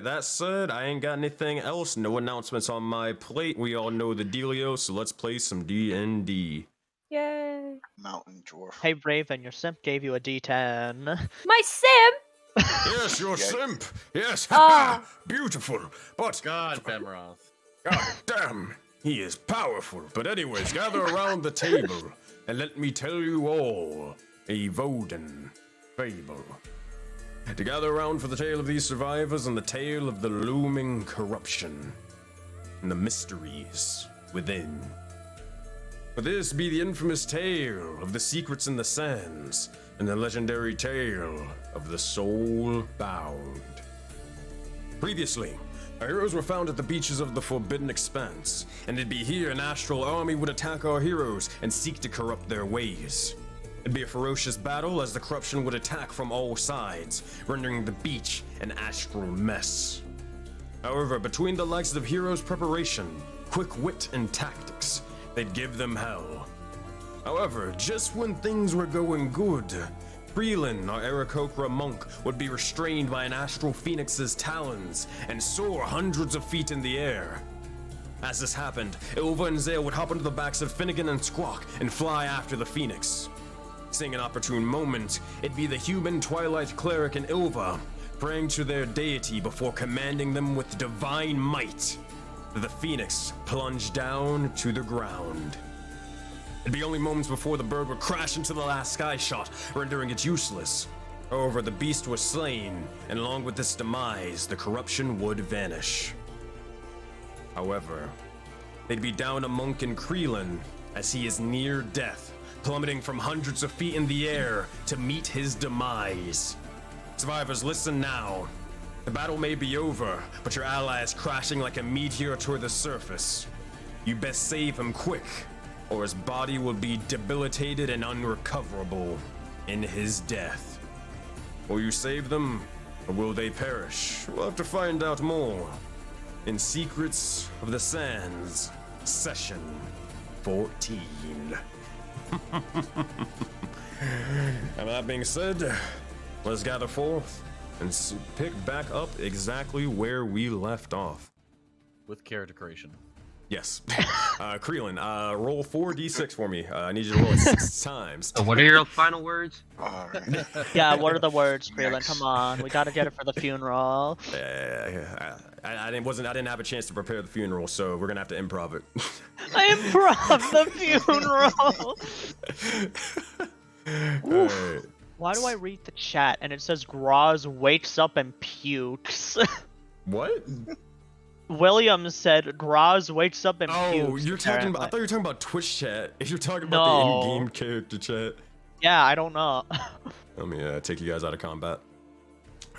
Alright, that said, I ain't got anything else. No announcements on my plate. We all know the dealio, so let's play some D&D. Yay. Mountain dwarf. Hey Raven, your simp gave you a D10. My sim? Yes, your Yikes. simp! Yes, Ah. beautiful. But, God, Femroth. god damn, he is powerful. But anyways, gather around the table, and let me tell you all a Voden fable. To gather around for the tale of these survivors and the tale of the looming corruption and the mysteries within. For this be the infamous tale of the secrets in the sands and the legendary tale of the Soulbound. Previously, our heroes were found at the beaches of the Forbidden Expanse, and it'd be here an astral army would attack our heroes and seek to corrupt their ways. It'd be a ferocious battle as the corruption would attack from all sides, rendering the beach an astral mess. However, between the likes of heroes' preparation, quick wit, and tactics, they'd give them hell. However, just when things were going good, Freelan, our Aarakocra monk, would be restrained by an astral phoenix's talons and soar hundreds of feet in the air. As this happened, Ilva and Zale would hop onto the backs of Finnegan and Squawk and fly after the phoenix. Seeing an opportune moment, it'd be the human Twilight Cleric and Ilva praying to their deity before commanding them with divine might. The phoenix plunged down to the ground. It'd be only moments before the bird would crash into the last sky shot, rendering it useless. However, the beast was slain, and along with its demise, the corruption would vanish. However, they'd be down a monk in Creelan as he is near death, plummeting from hundreds of feet in the air to meet his demise. Survivors, listen now. The battle may be over, but your ally is crashing like a meteor toward the surface. You best save him quick, or his body will be debilitated and unrecoverable in his death. Will you save them, or will they perish? We'll have to find out more in Secrets of the Sands, Session 14. And that being said, let's gather forth and pick back up exactly where we left off. With character creation. Yes. Creelan, roll 4d6 for me. I need you to roll it 6 times. So what are your final words? Alright. Yeah, what are the words, Freelan? Nice. Come on, we gotta get it for the funeral. I didn't have a chance to prepare the funeral, so we're gonna have to improv it. I improv the funeral! Alright. Why do I read the chat and it says Graz wakes up and pukes? What? William said Graz wakes up and pukes. Oh, you're talking about. I apparently. thought you were talking about Twitch chat. If you're talking about No. the in-game character chat. Yeah, I don't know. Let me take you guys out of combat.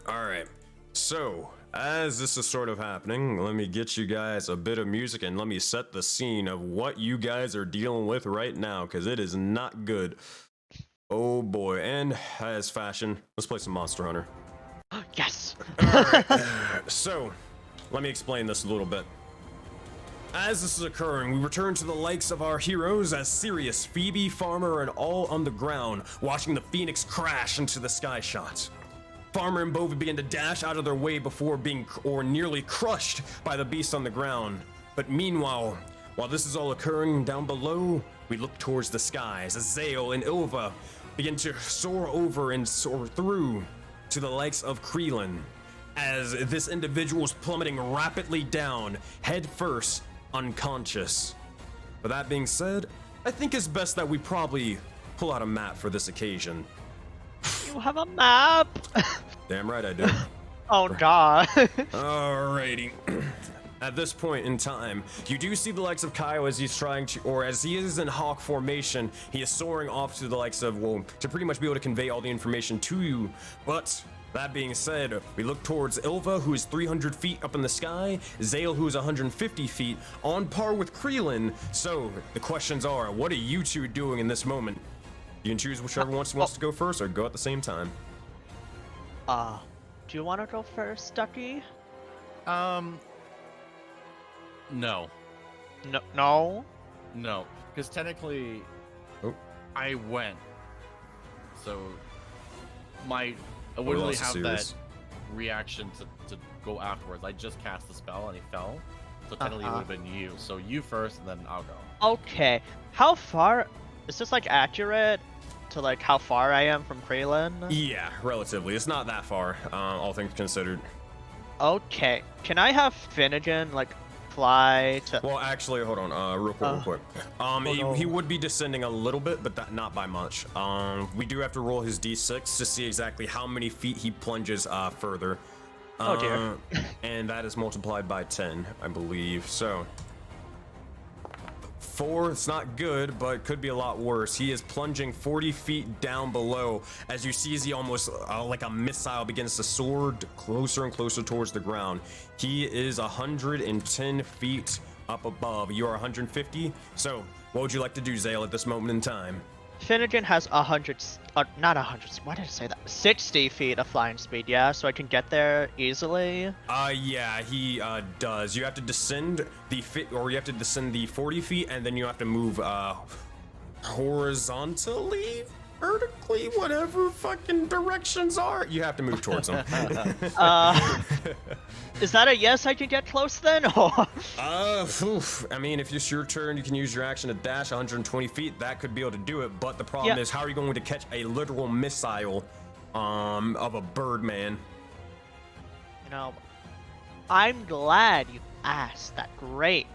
Alright, so as this is sort of happening, let me get you guys a bit of music and let me set the scene of what you guys are dealing with right now, because it is not good. Oh boy, and as fashion, let's play some Monster Hunter. Yes! Alright, so let me explain this a little bit. As this is occurring, we return to the likes of our heroes as Sirius, Phoebe, Farmer, and all on the ground, watching the Phoenix crash into the sky shot. Farmer and Bova begin to dash out of their way before being nearly crushed by the beast on the ground. But meanwhile, while this is all occurring down below, we look towards the skies as Zale and Ilva begin to soar over and soar through to the likes of Creelan, as this individual is plummeting rapidly down, head first, unconscious. With that being said, I think it's best that we probably pull out a map for this occasion. You have a map! Damn right I do. Oh god. Alrighty. At this point in time, you do see the likes of Kyle as he's trying to, or as he is in hawk formation, he is soaring off to the likes of, well, to pretty much be able to convey all the information to you. But that being said, we look towards Ilva, who is 300 feet up in the sky, Zale, who is 150 feet, on par with Creelan. So the questions are, what are you two doing in this moment? You can choose whichever wants to go first, or go at the same time. Do you want to go first, Ducky? No. No? No. Because technically, Oh. I went. So, I wouldn't really lost have Sirius. that reaction to go afterwards. I just cast the spell and he fell. So technically it would have been you. So you first, and then I'll go. Okay. How far is this like accurate to like how far I am from Krelin? Yeah, relatively. It's not that far, all things considered. Okay. Can I have Finnegan like fly to? Well, actually, hold on, real quick. He would be descending a little bit, but not by much. We do have to roll his d6 to see exactly how many feet he plunges further. Oh dear. And that is multiplied by 10, I believe. So 4, it's not good, but could be a lot worse. He is plunging 40 feet down below. As you see, as he almost like a missile begins to soar closer and closer towards the ground. He is 110 feet up above. You are 150. So what would you like to do, Zale, at this moment in time? Finnegan has 100, not 100. Why did I say that? 60 feet of flying speed. Yeah, so I can get there easily. Yeah, he does. You have to descend the you have to descend the 40 feet, and then you have to move horizontally, vertically, whatever fucking directions are. You have to move towards them. Is that a yes? I can get close then. I mean, if it's your turn, you can use your action to dash 120 feet. That could be able to do it, but the problem is, how are you going to catch a literal missile of a Birdman? You know, I'm glad you asked that great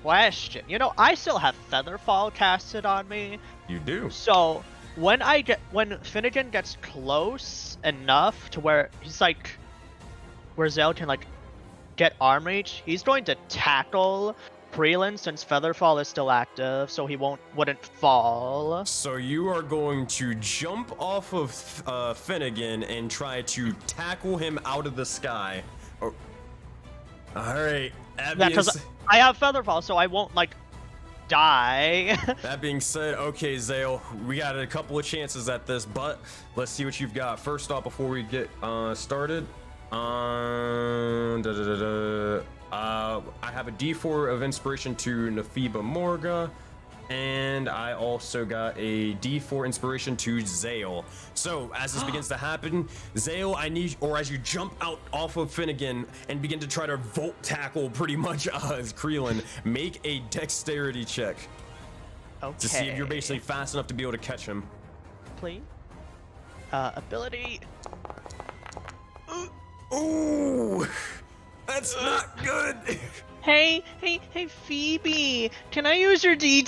question. You know, I still have Featherfall casted on me. You do. So when Finnegan gets close enough to where he's like, where Zale can like get arm reach, he's going to tackle Krelin since Featherfall is still active, so he wouldn't fall. So you are going to jump off of Finnegan and try to tackle him out of the sky. Oh. All right. Because I have Featherfall, so I won't like die. That being said, okay, Zale, we got a couple of chances at this, but let's see what you've got. First off, before we get started, I have a D4 of inspiration to Nephiba Morga, and I also got a D4 inspiration to Zale. So as this begins to happen, Zale, as you jump out off of Finnegan and begin to try to volt tackle pretty much Krelin, make a dexterity check. Okay. To see if you're basically fast enough to be able to catch him. Please. Ability. Ooh, that's not good. Hey, Phoebe, can I use your D10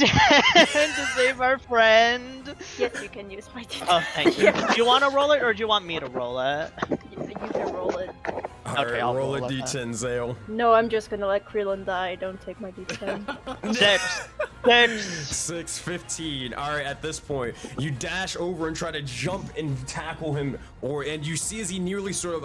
to save our friend? Yes, you can use my D10. Oh, thank you. Do you want to roll it, or do you want me to roll it? You can roll it. Okay, I'll roll a roll it. D10, Zale. No, I'm just gonna let Krelin die. Don't take my D10. 6. 15. All right, at this point, you dash over and try to jump and tackle him, and you see as he nearly sort of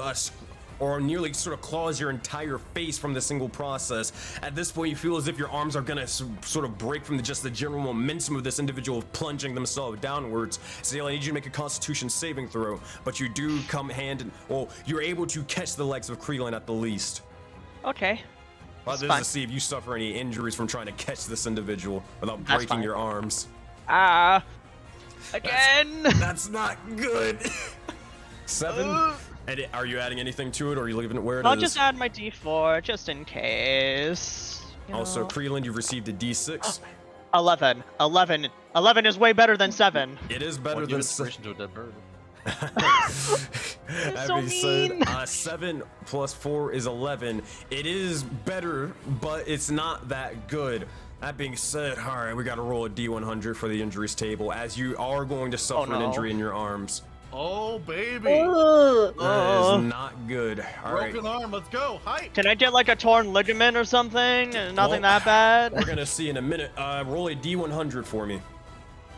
claws your entire face from the single process. At this point, you feel as if your arms are gonna sort of break from just the general momentum of this individual plunging themselves downwards. Zale, I need you to make a Constitution saving throw, but you do come you're able to catch the legs of Krelin at the least. Okay. Well, this is to see if you suffer any injuries from trying to catch this individual without breaking your arms. Again. That's not good. 7. And are you adding anything to it, or are you leaving it where it is? I'll just add my D4 just in case. Also, Krelin, you've received a D6. 11. 11 is way better than 7. It is better than inspiration to a dead bird. That so being said, 7 plus 4 is 11. It is better, but it's not that good. That being said, all right, we got to roll a D100 for the injuries table, as you are going to suffer an injury in your arms. Oh, baby. That is not good. All right. Broken arm, let's go. Hi. Can I get like a torn ligament or something? Nothing that bad? We're going to see in a minute. Roll a D100 for me.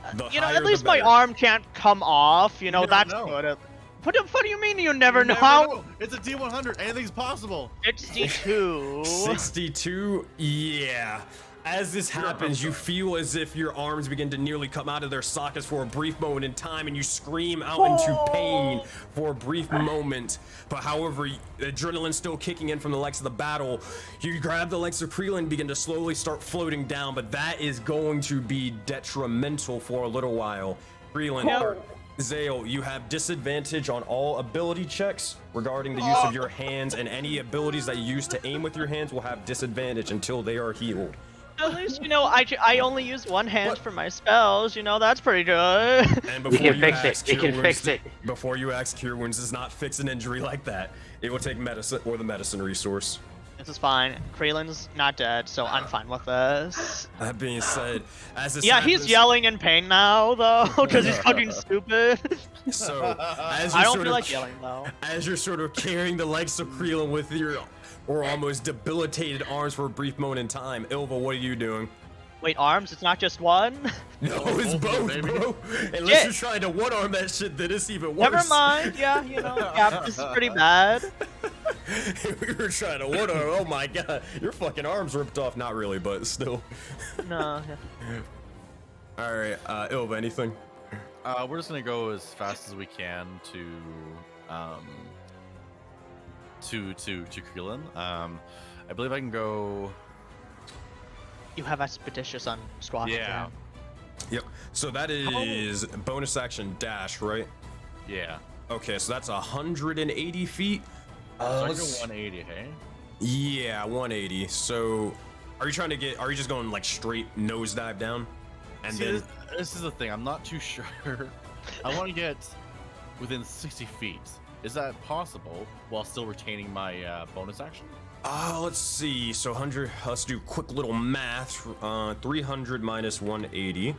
At least my arm can't come off. You know, that's good. What do you mean you never know? It's a D100. Anything's possible. 62. 62? Yeah. As this happens, you feel as if your arms begin to nearly come out of their sockets for a brief moment in time, and you scream out into pain for a brief moment. But however, adrenaline's still kicking in from the legs of the battle. You grab the legs of Krelin and begin to slowly start floating down, but that is going to be detrimental for a little while. Krelin, Zale, you have disadvantage on all ability checks regarding the use of your hands, and any abilities that you use to aim with your hands will have disadvantage until they are healed. At least, you know, I only use one hand for my spells, you know, that's pretty good. And We before can fix it. We can fix it. Before you ask, Cure Wounds does not fix an injury like that. It will take medicine or the medicine resource. This is fine. Kreelin's not dead, so I'm fine with this. That being said, as this Yeah, he's happens- yelling in pain now, though, because he's fucking stupid. So, as I you're don't sort feel of like yelling, though. as you're sort of carrying the legs of Kreelin with your or almost debilitated arms for a brief moment in time, Ilva, what are you doing? Wait, arms? It's not just one? No, it's both, baby. bro. Unless Shit. you're trying to one-arm that shit, then it's even worse. Never mind. Yeah, you know, yeah, this is pretty bad. We were trying to one-arm. Oh my god, your fucking arms ripped off. Not really, but still. No. Yeah. All right, Ilva, anything? We're just gonna go as fast as we can to Kreelin. I believe I can go. You have expeditious on squat. Yeah. Yep. So that is bonus action dash, right? Yeah. Okay, so that's 180 feet. So I can go let's- 180. Hey. Yeah, 180. So, are you trying to get? Are you just going like straight nosedive down? And See, then this is the thing. I'm not too sure. I want to get within 60 feet. Is that possible while still retaining my bonus action? let's see. So 100. Let's do quick little math. 300 minus 180.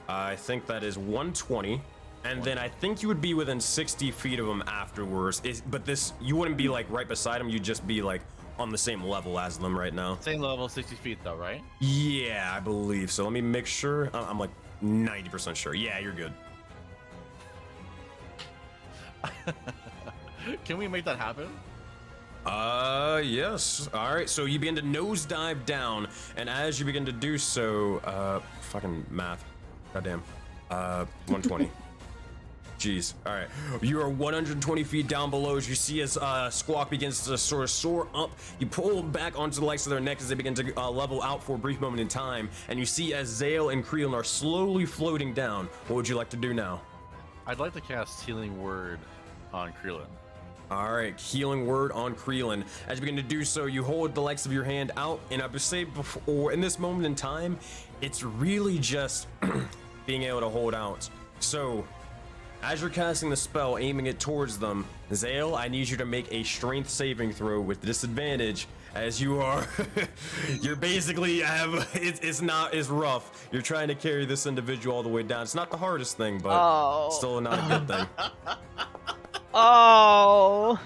I think that is 120. And then I think you would be within 60 feet of him afterwards. But this, you wouldn't be like right beside him. You'd just be like on the same level as them right now. Same level, 60 feet though, right? Yeah, I believe so. Let me make sure. I'm like 90% sure. Yeah, you're good. Can we make that happen? Yes. All right. So you begin to nosedive down, and as you begin to do so, fucking math. Goddamn. 120. Jeez. All right. You are 120 feet down below as you see as Squawk begins to sort of soar up. You pull back onto the likes of their neck as they begin to level out for a brief moment in time, and you see as Zale and Kreelin are slowly floating down. What would you like to do now? I'd like to cast Healing Word on Kreelin. All right, healing word on Kreelin. As you begin to do so, you hold the likes of your hand out, and I would say before, in this moment in time, it's really just being able to hold out. So, as you're casting the spell, aiming it towards them, Zale, I need you to make a strength saving throw with disadvantage, as you are, you're basically it's rough. You're trying to carry this individual all the way down. It's not the hardest thing, but still not a good thing. Oh.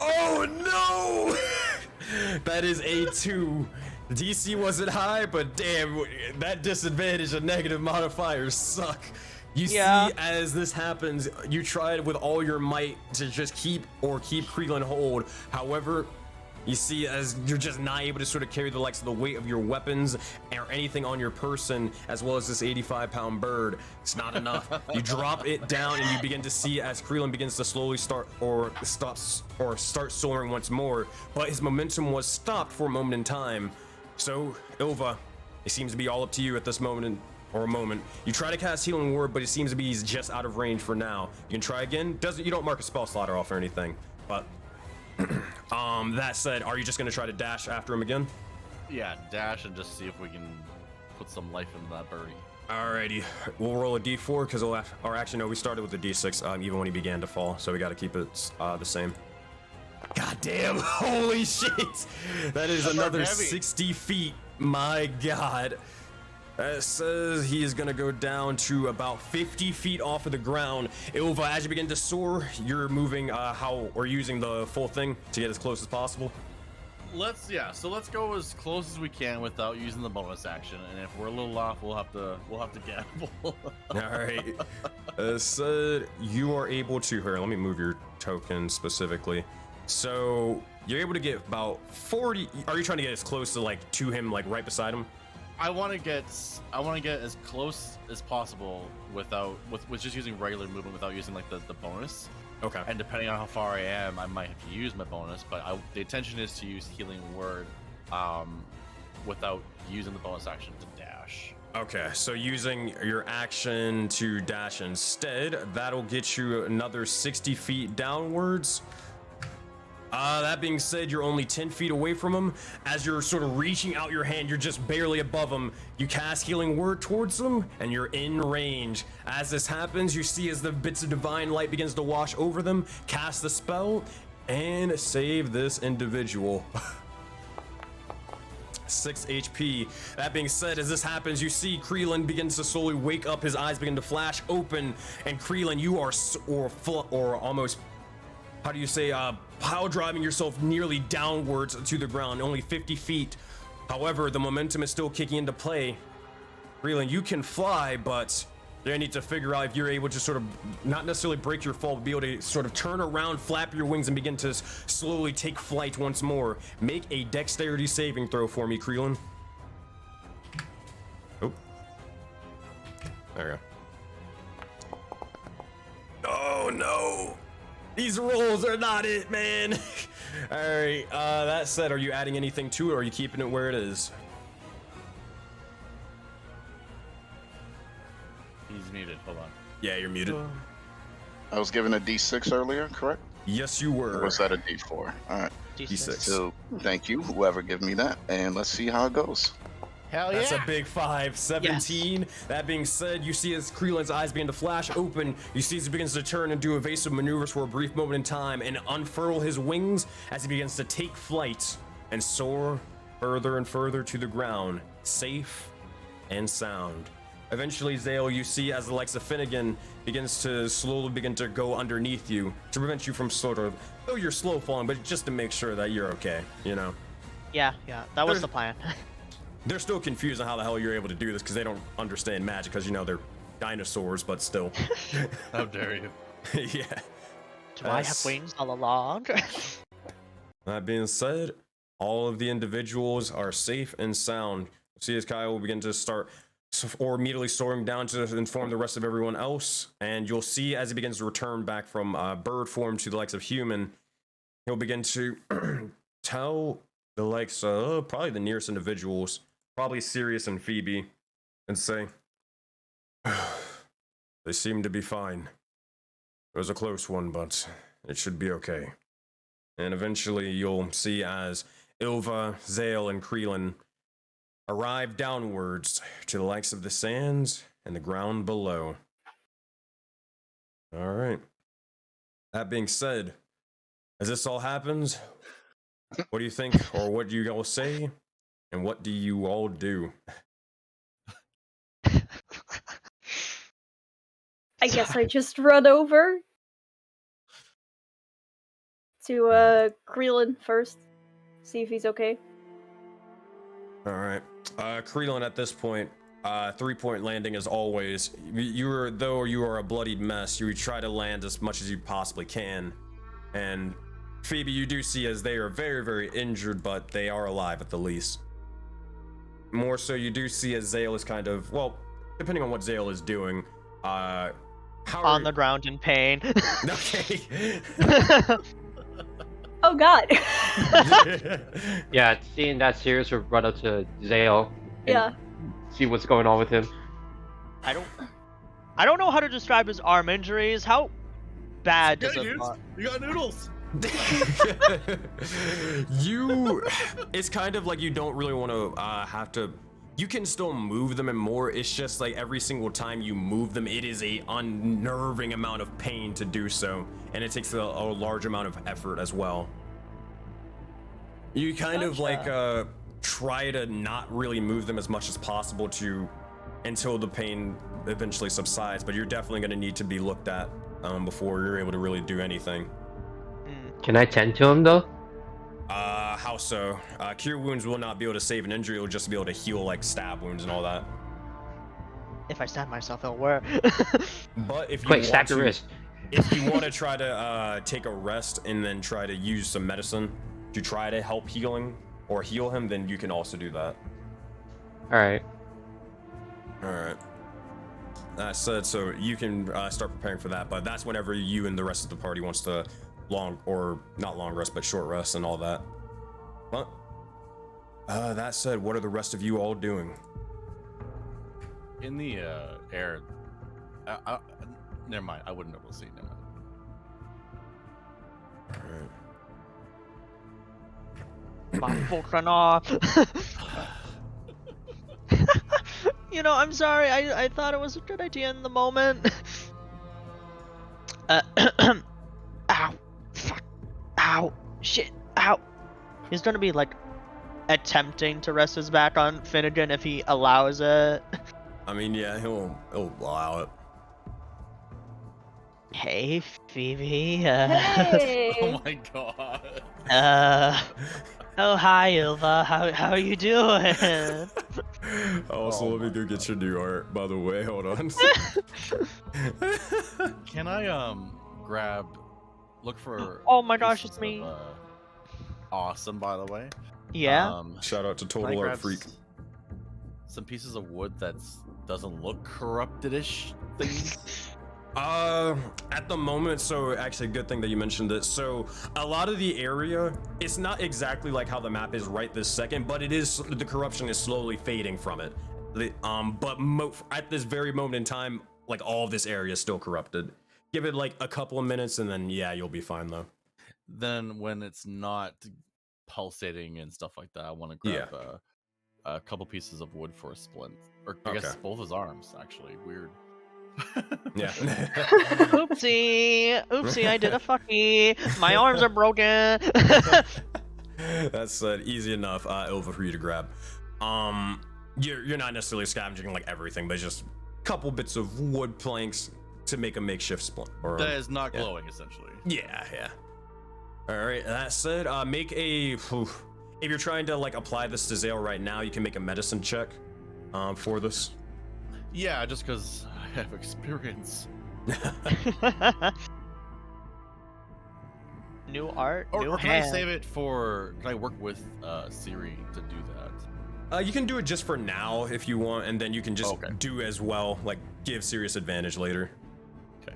Oh no! That is a 2. DC wasn't high, but damn, that disadvantage and negative modifiers suck. You see, as this happens, you tried with all your might to just keep Kreelin hold. However, you see as you're just not able to sort of carry the likes of the weight of your weapons or anything on your person, as well as this 85-pound bird. It's not enough. You drop it down and you begin to see as Kreelin begins to slowly start soaring once more, but his momentum was stopped for a moment in time. So, Ilva, it seems to be all up to you at this moment or a moment. You try to cast Healing Word, but it seems to be he's just out of range for now. You can try again. You don't mark a spell slot off or anything, but that said, are you just gonna try to dash after him again? Yeah, dash and just see if we can put some life into that birdie. Alrighty, we'll roll a d4 because or actually no, we started with a d6 even when he began to fall, so we got to keep it the same. God damn! Holy shit! That is another heavy. 60 feet. My God. That says he is gonna go down to about 50 feet off of the ground. Ilva, as you begin to soar, you're moving using the full thing to get as close as possible. So let's go as close as we can without using the bonus action, and if we're a little off, we'll have to gamble. All right. Said you are able to. Here, let me move your token specifically. So you're able to get about 40. Are you trying to get as close to him, like right beside him? I want to get as close as possible with just using regular movement without using like the bonus. Okay. And depending on how far I am, I might have to use my bonus, but the intention is to use Healing Word without using the bonus action to dash. Okay, so using your action to dash instead, that'll get you another 60 feet downwards. That being said, you're only 10 feet away from him. As you're sort of reaching out your hand, you're just barely above him. You cast Healing Word towards him, and you're in range. As this happens, you see as the bits of divine light begins to wash over them, cast the spell, and save this individual. 6 HP. That being said, as this happens, you see Creelan begins to slowly wake up. His eyes begin to flash open, and Creelan, you are or almost, how do you say, pile driving yourself nearly downwards to the ground, only 50 feet. However, the momentum is still kicking into play. Creelan, you can fly, but they need to figure out if you're able to sort of not necessarily break your fall, but be able to sort of turn around, flap your wings, and begin to slowly take flight once more. Make a dexterity saving throw for me, Creelan. Oh. There we go. Oh no! These rolls are not it, man! Alright, that said, are you adding anything to it, or are you keeping it where it is? He's muted. Hold on. Yeah, you're muted. I was given a D6 earlier, correct? Yes, you were. Or was that a D4? All right. D6. So thank you, whoever gave me that, and let's see how it goes. Hell That's a big 5. 17. Yes. That being said, you see as Creelan's eyes begin to flash open, you see as he begins to turn and do evasive maneuvers for a brief moment in time and unfurl his wings as he begins to take flight and soar further and further to the ground, safe and sound. Eventually, Zale, you see as the likes of Finnegan begins to slowly begin to go underneath you to prevent you from sort of, though you're slow falling, but just to make sure that you're okay, you know? Yeah, that was the plan. They're still confused on how the hell you're able to do this because they don't understand magic because, you know, they're dinosaurs, but still. How dare you? Yeah. Do I have wings all along? That being said, all of the individuals are safe and sound. See as Kyle will begin to start or immediately soaring down to inform the rest of everyone else, and you'll see as he begins to return back from bird form to the likes of human, he'll begin to tell the likes of probably the nearest individuals, probably Sirius and Phoebe, and say, they seem to be fine. It was a close one, but it should be okay. And eventually you'll see as Ilva, Zale, and Creelan arrive downwards to the likes of the sands and the ground below. All right. That being said, as this all happens, what do you think, or what do you all say, and what do you all do? I guess I just run over to Creelan first, see if he's okay. All right. Creelan, at this point, 3-point landing as always. Though you are a bloodied mess, you try to land as much as you possibly can. And Phoebe, you do see as they are very, very injured, but they are alive at the least. More so, you do see as Zale is kind of, well, depending on what Zale is doing, On the ground in pain. Okay. Oh god. Yeah, seeing that Sirius would run up to Zale and Yeah. see what's going on with him. I don't know how to describe his arm injuries. How bad does it look? You got noodles. It's kind of like you don't really want to have to. You can still move them and more. It's just like every single time you move them, it is a unnerving amount of pain to do so, and it takes a large amount of effort as well. You kind of like try to not really move them as much as possible until the pain eventually subsides, but you're definitely going to need to be looked at before you're able to really do anything. Can I tend to him though? How so? Cure wounds will not be able to save an injury. It'll just be able to heal like stab wounds and all that. If I stab myself, it'll work. But if you Quick, want stab your to, wrist. if you want to try to take a rest and then try to use some medicine to try to help healing or heal him, then you can also do that. Alright. All right. That said, so you can start preparing for that, but that's whenever you and the rest of the party wants to not long rest, but short rest and all that. But that said, what are the rest of you all doing? in the air. Never mind. I wouldn't be able to see. Never mind. My fucking off. You know, I'm sorry. I thought it was a good idea in the moment. Ow. Fuck. Ow. Shit. Ow. He's gonna be like attempting to rest his back on Finnegan if he allows it. I mean, yeah, he'll allow it. Hey, Phoebe. Hey! Oh my god. Oh hi, Ilva. How are you doing? Also, Oh let me my go get your new art, by the way. Hold on. Can I look for? Oh my gosh, pieces it's me. of, awesome, by the way. Yeah. Shout out to Can I Total Art grab Freak. Some pieces of wood that doesn't look corrupted-ish thing. At the moment, so actually, good thing that you mentioned it. So a lot of the area, it's not exactly like how the map is right this second, but it is, the corruption is slowly fading from it. But at this very moment in time, like all of this area is still corrupted. Give it like a couple of minutes, and then yeah, you'll be fine though. Then when it's not pulsating and stuff like that, I want to grab a couple pieces of wood for a splint, or I guess Okay. both his arms. Actually, weird. Yeah. Oopsie. Oopsie, I did a fucky. My arms are broken. That's easy enough, Ilva, for you to grab. You're not necessarily scavenging like everything, but just a couple bits of wood planks to make a makeshift splint. Or, That is not glowing, essentially. yeah. All right. That said, make a. If you're trying to like apply this to Zale right now, you can make a medicine check, for this. Yeah, just because I have experience. New art, Or, new or can hand. I save it for? Can I work with Siri to do that? You can do it just for now if you want, and then you can just Okay. do as well, like give serious advantage later. Okay.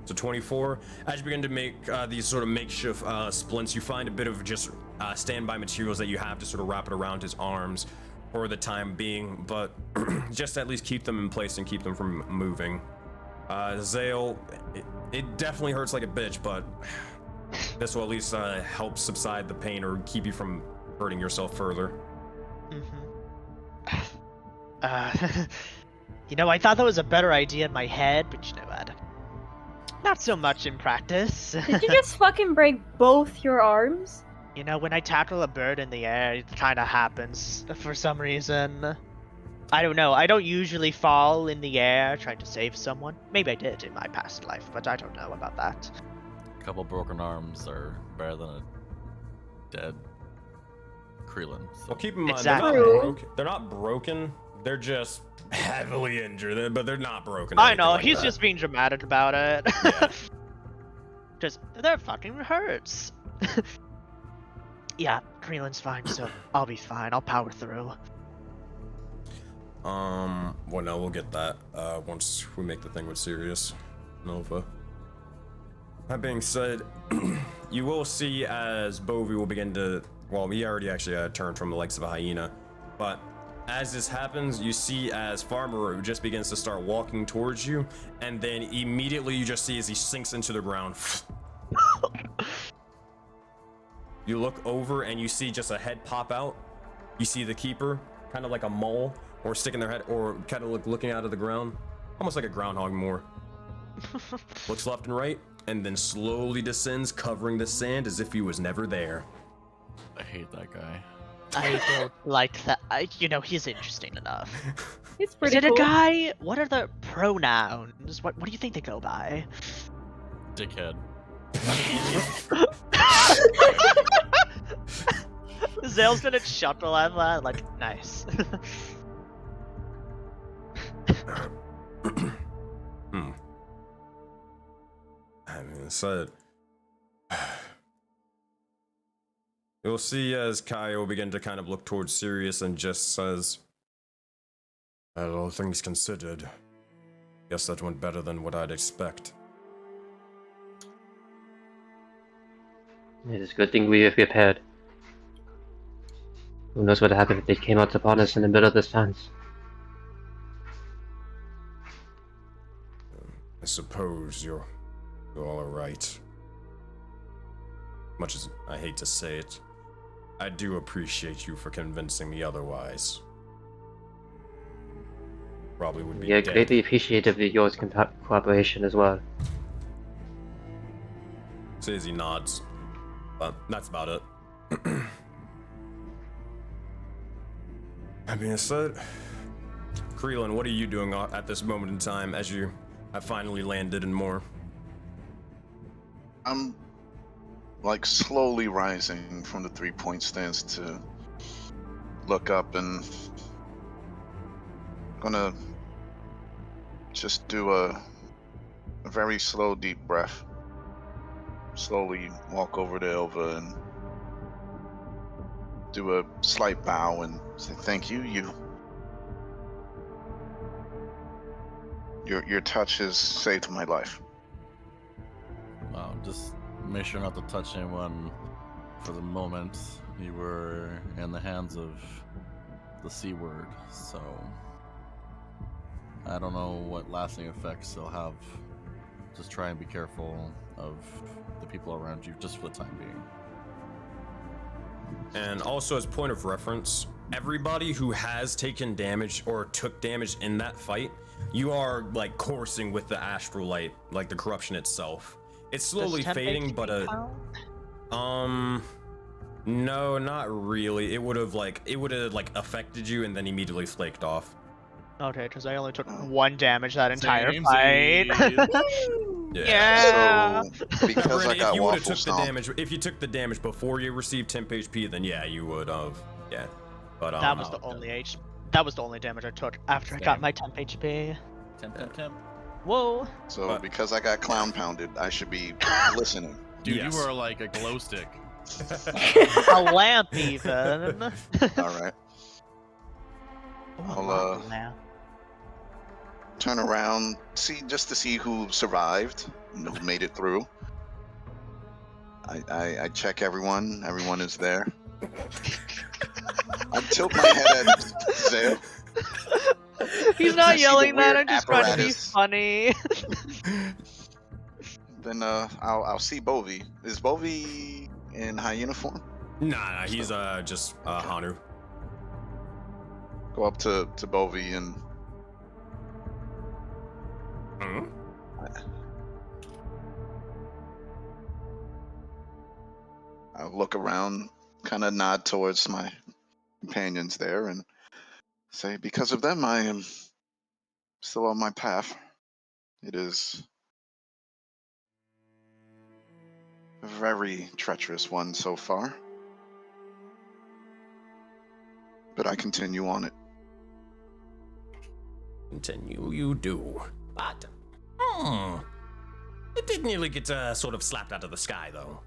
So 24. As you begin to make these sort of makeshift splints, you find a bit of just standby materials that you have to sort of wrap it around his arms for the time being, but just at least keep them in place and keep them from moving. Zale, it definitely hurts like a bitch, but this will at least help subside the pain or keep you from hurting yourself further. You know, I thought that was a better idea in my head, but you know what? Not so much in practice. Did you just fucking break both your arms? You know, when I tackle a bird in the air, it kind of happens for some reason. I don't know. I don't usually fall in the air trying to save someone. Maybe I did in my past life, but I don't know about that. A couple broken arms are better than a dead Krillin. So. Well, keep in mind, Exactly. they're not broken. They're just heavily injured, but they're not broken. I anything know, like he's that. just being dramatic about it. Yeah. Just, that fucking hurts. Yeah, Kreelin's fine, so I'll be fine. I'll power through. Well, no, we'll get that once we make the thing with Sirius Nova. That being said, you will see as Bovi will begin to. Well, he already actually turned from the legs of a hyena, but as this happens, you see as Farmer just begins to start walking towards you, and then immediately you just see as he sinks into the ground. You look over and you see just a head pop out. You see the keeper, kind of like a mole, or sticking their head, or kind of looking out of the ground, almost like a groundhog more. Looks left and right, and then slowly descends, covering the sand as if he was never there. I hate that guy. I don't like that. You know, he's interesting enough. He's Is pretty it cool. a guy? What are the pronouns? What do you think they go by? Dickhead. Zale's gonna chuckle at that, like, nice. Having said, you'll see as Kai will begin to kind of look towards Sirius and just says, "Well, all things considered, guess that went better than what I'd expect." It is a good thing we have prepared. Who knows what happened if they came out upon us in the middle of this dance? I suppose you're all right. Much as I hate to say it, I do appreciate you for convincing me otherwise. Probably would be Yeah, dead. greatly appreciative of yours collaboration as well. Says he nods, but that's about it. That being said, Creelan, what are you doing at this moment in time as you have finally landed and more? I'm like slowly rising from the 3-point stance to look up and gonna just do a very slow, deep breath. Slowly walk over to Ilva and do a slight bow and say thank you. Your touch has saved my life. Wow, just make sure not to touch anyone for the moment. You were in the hands of the C word, so I don't know what lasting effects they'll have. Just try and be careful of the people around you just for the time being. And also, as point of reference, everybody who has taken damage or took damage in that fight, you are like coursing with the astral light, like the corruption itself. It's slowly fading, but no, not really. It would have like affected you and then immediately flaked off. Okay, because I only took 1 damage that entire Same. fight. Yeah. So because I Granted, got if you would have waffle took the stomp, damage, if you took the damage before you received temp HP, then yeah, you would have. Yeah, but That was Oh, the okay. only That was the only damage I took after I got Same. my temp HP. Temp. Whoa. so But- because I got clown pounded, I should be listening. Dude, Yes. you are like a glow stick. A lamp even. All right. Ooh, I'll, a lamp. Turn around, just to see who survived, and who made it through. I check everyone. Everyone is there. I tilt my head at Zale. He's I not see the yelling that, weird I'm just trying to be apparatus. funny. Then I'll see Bovi. Is Bovi in high uniform? Nah, he's just Hanu. Go up to Bovi and Hmm? I'll look around, kind of nod towards my companions there, and say, because of them, I am still on my path. It is a very treacherous one so far, but I continue on it. Continue, you do. But, it did nearly get sort of slapped out of the sky, though.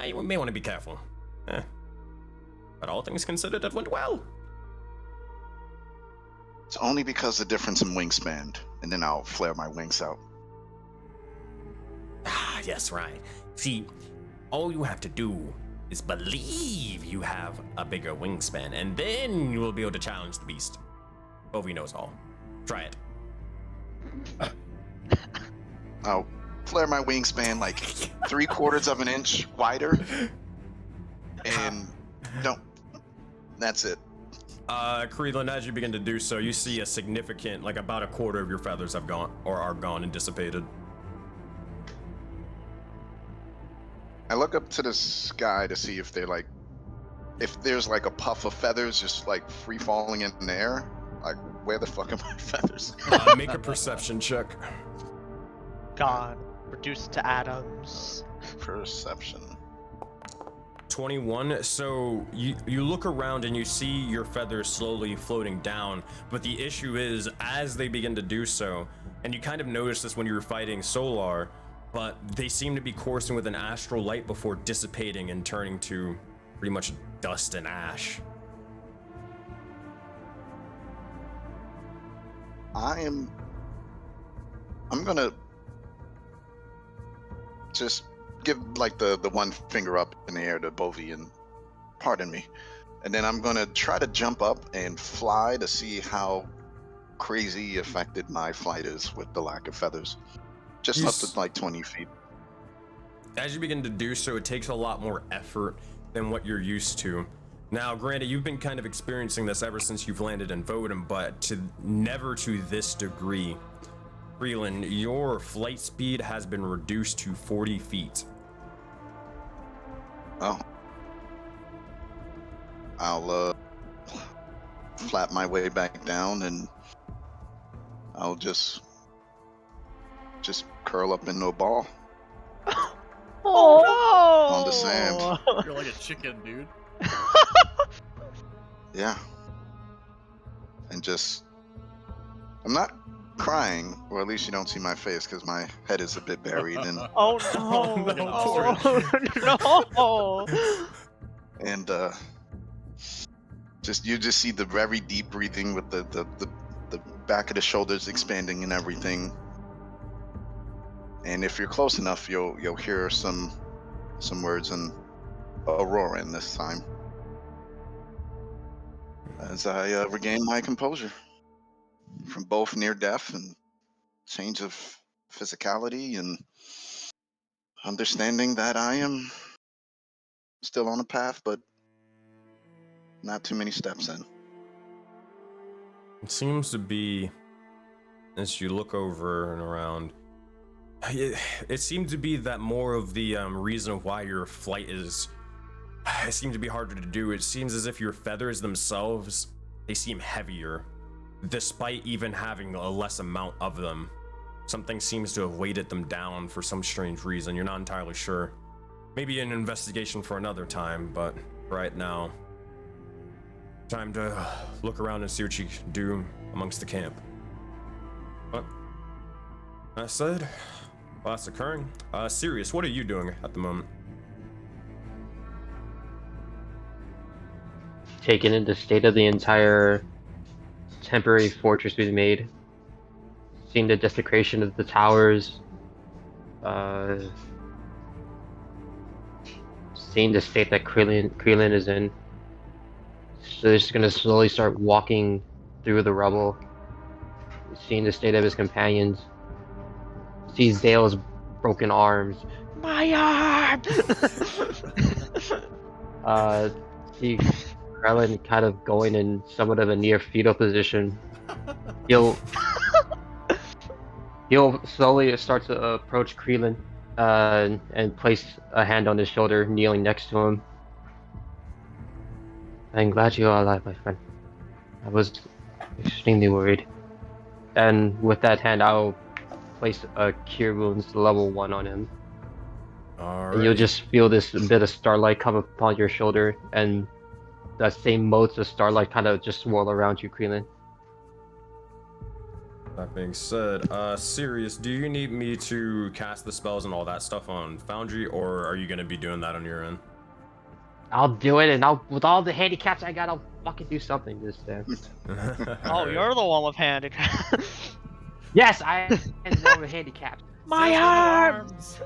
You may want to be careful. But all things considered, it went well. It's only because the difference in wingspan, and then I'll flare my wings out. Ah, yes, right. See, all you have to do is believe you have a bigger wingspan, and then you will be able to challenge the beast. Ovi knows all. Try it. I'll flare my wingspan like 3/4 of an inch wider, and no, that's it. Creelan, as you begin to do so, you see a significant, like about 1/4 of your feathers have gone, or are gone and dissipated. I look up to the sky to see if they're like, if there's like a puff of feathers just like free falling in the air. Like, where the fuck are my feathers? Make a perception check. Gone. Reduced to atoms. Perception. 21. So you look around and you see your feathers slowly floating down, but the issue is as they begin to do so, and you kind of notice this when you were fighting Solar, but they seem to be coursing with an astral light before dissipating and turning to pretty much dust and ash. I'm gonna just give like the one finger up in the air to Bovi and pardon me. And then I'm gonna try to jump up and fly to see how crazy affected my flight is with the lack of feathers. Just up to like 20 feet. As you begin to do so, it takes a lot more effort than what you're used to. Now, granted, you've been kind of experiencing this ever since you've landed in Voden, but never to this degree. Freeland, your flight speed has been reduced to 40 feet. Oh. I'll flap my way back down, and I'll just curl up into a ball Oh, on the sand. You're like a chicken, dude. Yeah. And I'm not crying, or at least you don't see my face because my head is a bit buried in. Oh no! No! And you just see the very deep breathing with the back of the shoulders expanding and everything. And if you're close enough, you'll hear some words in Auroran this time. As I regain my composure from both near death and change of physicality, and understanding that I am still on a path, but not too many steps in. It seems to be, as you look over and around, it seems to be that more of the reason why your flight it seems to be harder to do. It seems as if your feathers themselves, they seem heavier, despite even having a less amount of them. Something seems to have weighted them down for some strange reason. You're not entirely sure. Maybe an investigation for another time, but right now, time to look around and see what you can do amongst the camp. But that said, while that's occurring, Sirius, what are you doing at the moment? Taking in the state of the entire temporary fortress we've made, seeing the desecration of the towers, seeing the state that Krillin is in. So they're just gonna slowly start walking through the rubble, seeing the state of his companions, see Zale's broken arms. My arm! See Krillin kind of going in somewhat of a near fetal position. He'll slowly start to approach Krillin and place a hand on his shoulder, kneeling next to him. I'm glad you are alive, my friend. I was extremely worried. And with that hand, I'll place a Cure Wounds level 1 on him. Alright. And you'll just feel this bit of starlight come upon your shoulder, and that same motes of starlight kind of just swirl around you, Krillin. That being said, Sirius, do you need me to cast the spells and all that stuff on Foundry, or are you going to be doing that on your end? I'll do it, and with all the handicaps I got, I'll fucking do something this time. Oh, you're the one with handicap. Yes, I am the one with handicaps. My arms!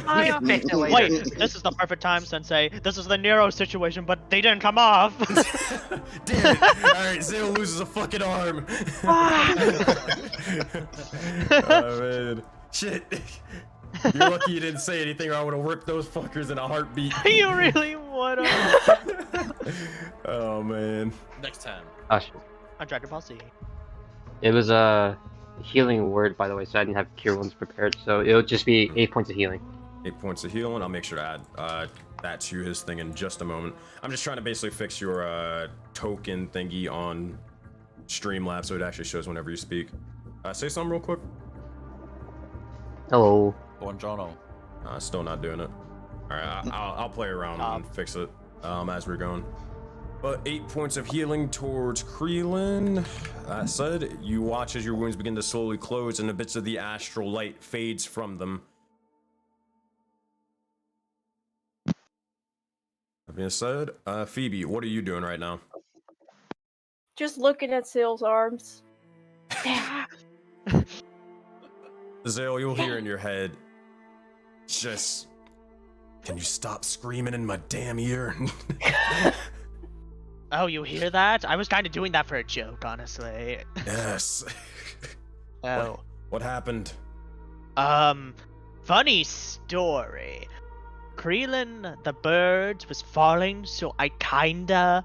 My arms! Wait, this is the perfect time, Sensei. This is the Nero situation, but they didn't come off. Damn it! Alright, Zale loses a fucking arm. Oh man. Shit. You're lucky you didn't say anything, or I would have ripped those fuckers in a heartbeat. You really would have. Oh man. Next time. Oh shit. I'm Dragon Ball Z. It was a healing word, by the way, so I didn't have Cure Wounds prepared, so it'll just be 8 points of healing. 8 points of healing. I'll make sure to add that to his thing in just a moment. I'm just trying to basically fix your token thingy on Streamlabs so it actually shows whenever you speak. Say something real quick. Hello. Buongiorno. Still not doing it. Alright, I'll play around and fix it as we're going. But 8 points of healing towards Krillin. That said, you watch as your wounds begin to slowly close and the bits of the astral light fades from them. That being said, Phoebe, what are you doing right now? just looking at Zale's arms. Zale, you'll hear in your head, just, can you stop screaming in my damn ear? Oh, you hear that? I was kind of doing that for a joke, honestly. Yes. Oh. What happened? Funny story. Krillin, the bird, was falling, so I kinda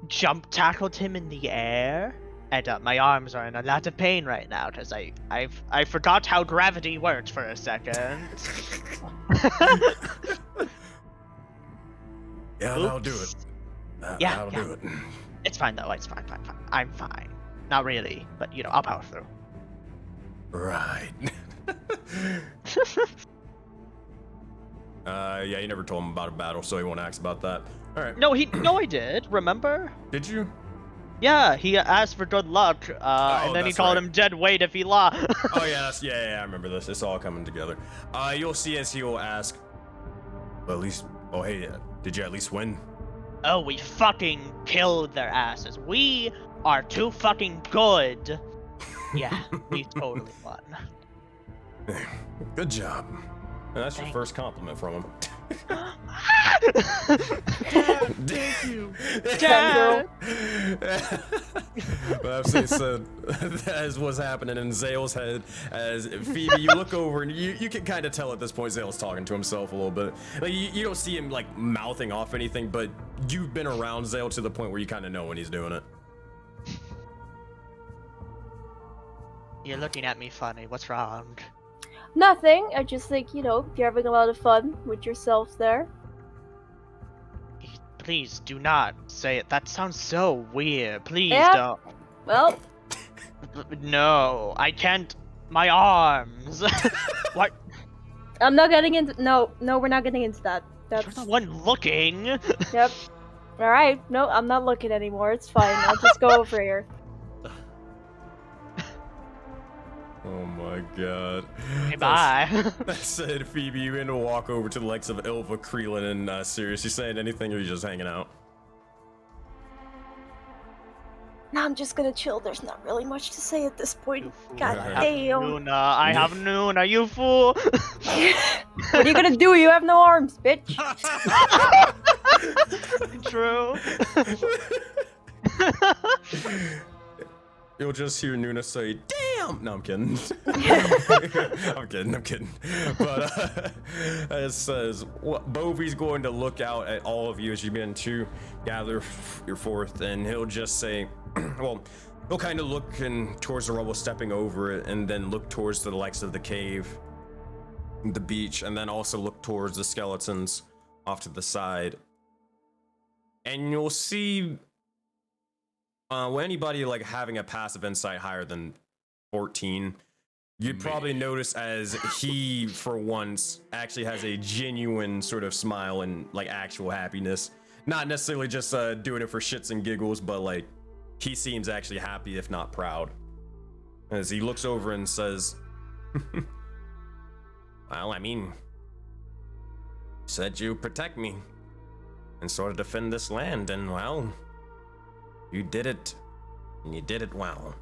jump tackled him in the air. And my arms are in a lot of pain right now because I forgot how gravity works for a second. Yeah, that'll do it. That'll do it. It's fine though. It's fine. I'm fine. Not really, but I'll power through. Right. Yeah, you never told him about a battle, so he won't ask about that. All right. No, I did. Remember? Did you? Yeah, he asked for good luck, and then he that's called right. him dead weight if he lost. Oh yeah, I remember this. It's all coming together. You'll see as he will ask. Well, at least. Oh hey, did you at least win? Oh, we fucking killed their asses. We are too fucking good. Yeah, we totally won. Good job. And that's your first compliment from him. Thank you. Dad! Well, I've said that is what's happening in Zale's head. As Phoebe, you look over and you can kind of tell at this point Zale's talking to himself a little bit. Like you don't see him like mouthing off anything, but you've been around Zale to the point where you kind of know when he's doing it. You're looking at me funny. What's wrong? Nothing. I just think, you're having a lot of fun with yourselves there. Please do not say it. That sounds so weird. Please Yeah. don't. Well, No, I can't. My arms. What? I'm not getting into. No, we're not getting into that. You're That's. the one looking. Yep. All right. No, I'm not looking anymore. It's fine. I'll just go over here. Oh my god. Okay, bye. That said, Phoebe, you going to walk over to the likes of Ilva, Krillin, and Sirius. You saying anything, or are you just hanging out? No, I'm just gonna chill. There's not really much to say at this point. God I have damn. Nuna, I have Nuna, you fool. What are you gonna do? You have no arms, bitch. True. You'll just hear Nuna say, "Damn!" No, I'm kidding. I'm kidding. But it says, Bovie's going to look out at all of you as you begin to gather your forth, and he'll just say, well, he'll kind of look towards the rubble, stepping over it, and then look towards the likes of the cave, the beach, and then also look towards the skeletons off to the side. And you'll see anybody like having a passive insight higher than 14, you'd probably notice as he, for once, actually has a genuine sort of smile and like actual happiness. Not necessarily just doing it for shits and giggles, but like he seems actually happy, if not proud. As he looks over and says, well, I mean, you said you protect me and sort of defend this land, and well, you did it, and you did it well.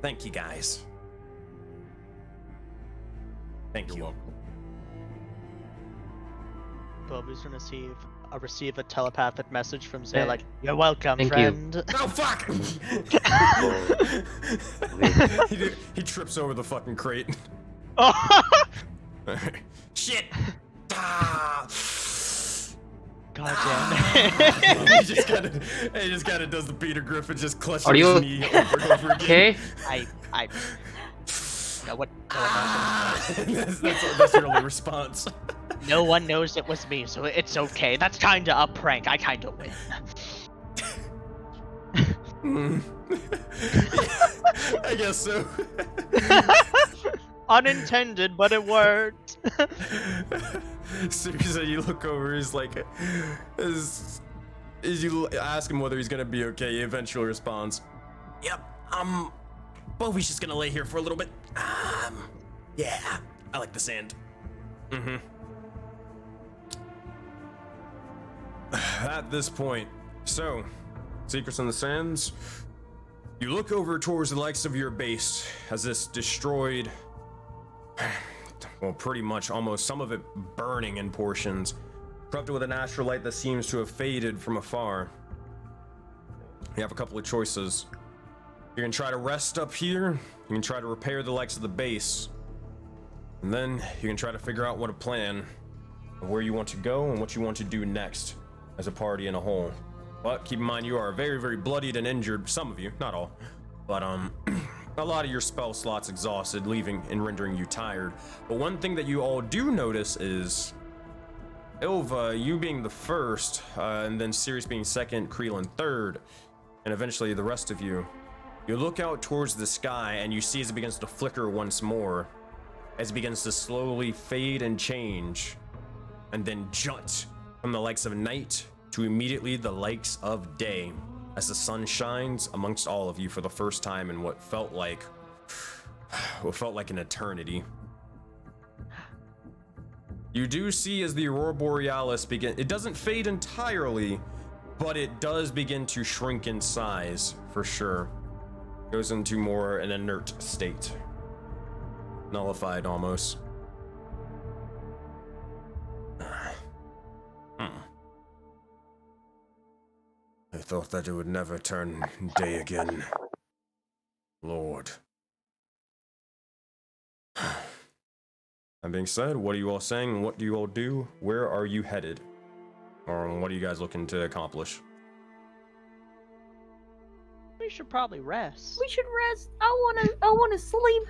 Thank you, guys. Thank you. You're welcome. Bobby's gonna receive a telepathic message from Zay, Yeah. like, "You're welcome, Thank you." friend." Oh fuck! he trips over the fucking crate. Shit! Ah. God damn it. He just kind of does the Peter Griffin, just clutching Are you his knee over and over again. Okay? No one knows. that's your only response. No one knows it was me, so it's okay. That's kinda a prank. I kinda win. I guess so. Unintended, but it worked. Seriously, you look over, he's like, as you ask him whether he's gonna be okay, he eventually responds, "Yep, Bovie's just gonna lay here for a little bit. Yeah, I like the sand." At this point, so, Secrets in the Sands, you look over towards the likes of your base as this destroyed, well, pretty much almost some of it burning in portions, corrupted with an astral light that seems to have faded from afar. You have a couple of choices. You can try to rest up here. You can try to repair the likes of the base. And then you can try to figure out what a plan of where you want to go and what you want to do next as a party in a whole. But keep in mind, you are very, very bloodied and injured. Some of you, not all. But a lot of your spell slots exhausted, leaving and rendering you tired. But one thing that you all do notice is Ilva, you being the first, and then Sirius being second, Creelin third, and eventually the rest of you. You look out towards the sky and you see as it begins to flicker once more, as it begins to slowly fade and change, and then jut from the likes of night to immediately the likes of day, as the sun shines amongst all of you for the first time in what felt like an eternity. You do see as the Aurora Borealis it doesn't fade entirely, but it does begin to shrink in size for sure. Goes into more an inert state. Nullified almost. I thought that it would never turn day again. Lord. That being said, what are you all saying? What do you all do? Where are you headed? Or what are you guys looking to accomplish? We should probably rest. We should rest. I wanna sleep.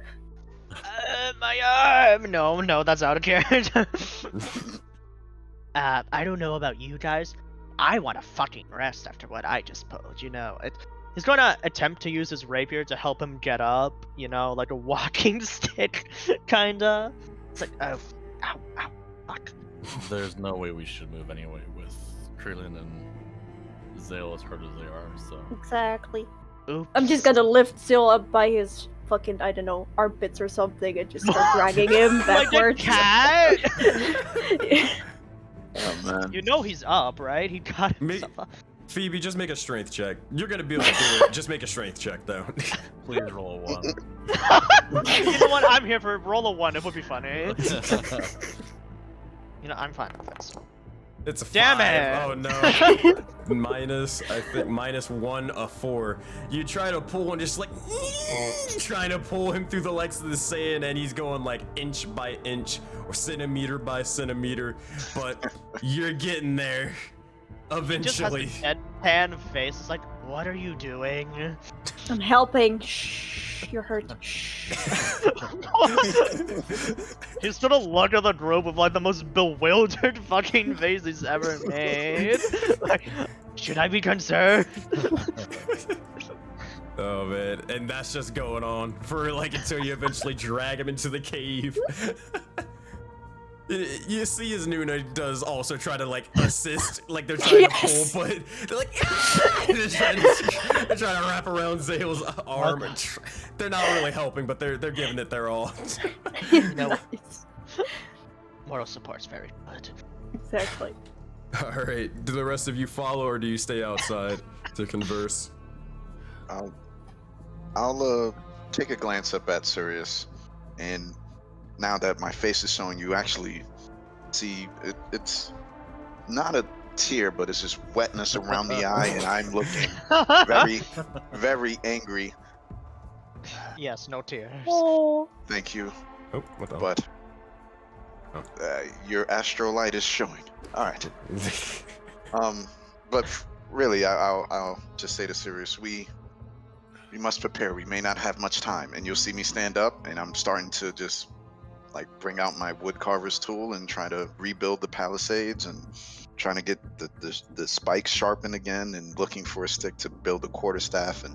My arm! No, that's out of character. I don't know about you guys. I want to fucking rest after what I just pulled, you know. He's going to attempt to use his rapier to help him get up, you know, like a walking stick, kinda. It's like, oh, ow, fuck. There's no way we should move anyway with Krillin and Zale as hard as they are, so. Exactly. Oops. I'm just gonna lift Zil up by his fucking, I don't know, armpits or something and just start dragging him backwards. Like a cat? Oh man. You know he's up, right? He got himself up. Phoebe, just make a strength check. You're gonna be able to do it. Just make a strength check, though. Please roll a 1. You know what? I'm here for roll a 1. It would be funny. You know, I'm fine with this. It's a Damn 5. it. Oh no. I think -1, a 4. You try to pull one, just like trying to pull him through the legs of the sand, and he's going like inch by inch or centimeter by centimeter, but you're getting there eventually. Just has a deadpan face. It's like, what are you doing? I'm helping. Shh, you're hurt. Shh. He's gonna look at the group with like the most bewildered fucking face he's ever made. Like, should I be concerned? Oh man, and that's just going on for like until you eventually drag him into the cave. You see as Nuna does also try to like assist, like they're trying to pull, but they're like they're trying to wrap around Zale's arm. And they're not really helping, but they're giving it their all. No. Moral support's very good. Exactly. All right, do the rest of you follow, or do you stay outside to converse? I'll take a glance up at Sirius, and now that my face is showing, you actually see it's not a tear, but it's just wetness around the eye, and I'm looking very, very angry. Yes, no tears. Oh. Thank you, Oh, what the? but your astrolight is showing. All right. But really, I'll just say to Sirius, we must prepare. We may not have much time, and you'll see me stand up, and I'm starting to just like bring out my woodcarver's tool and try to rebuild the palisades and trying to get the spikes sharpened again and looking for a stick to build a quarterstaff. And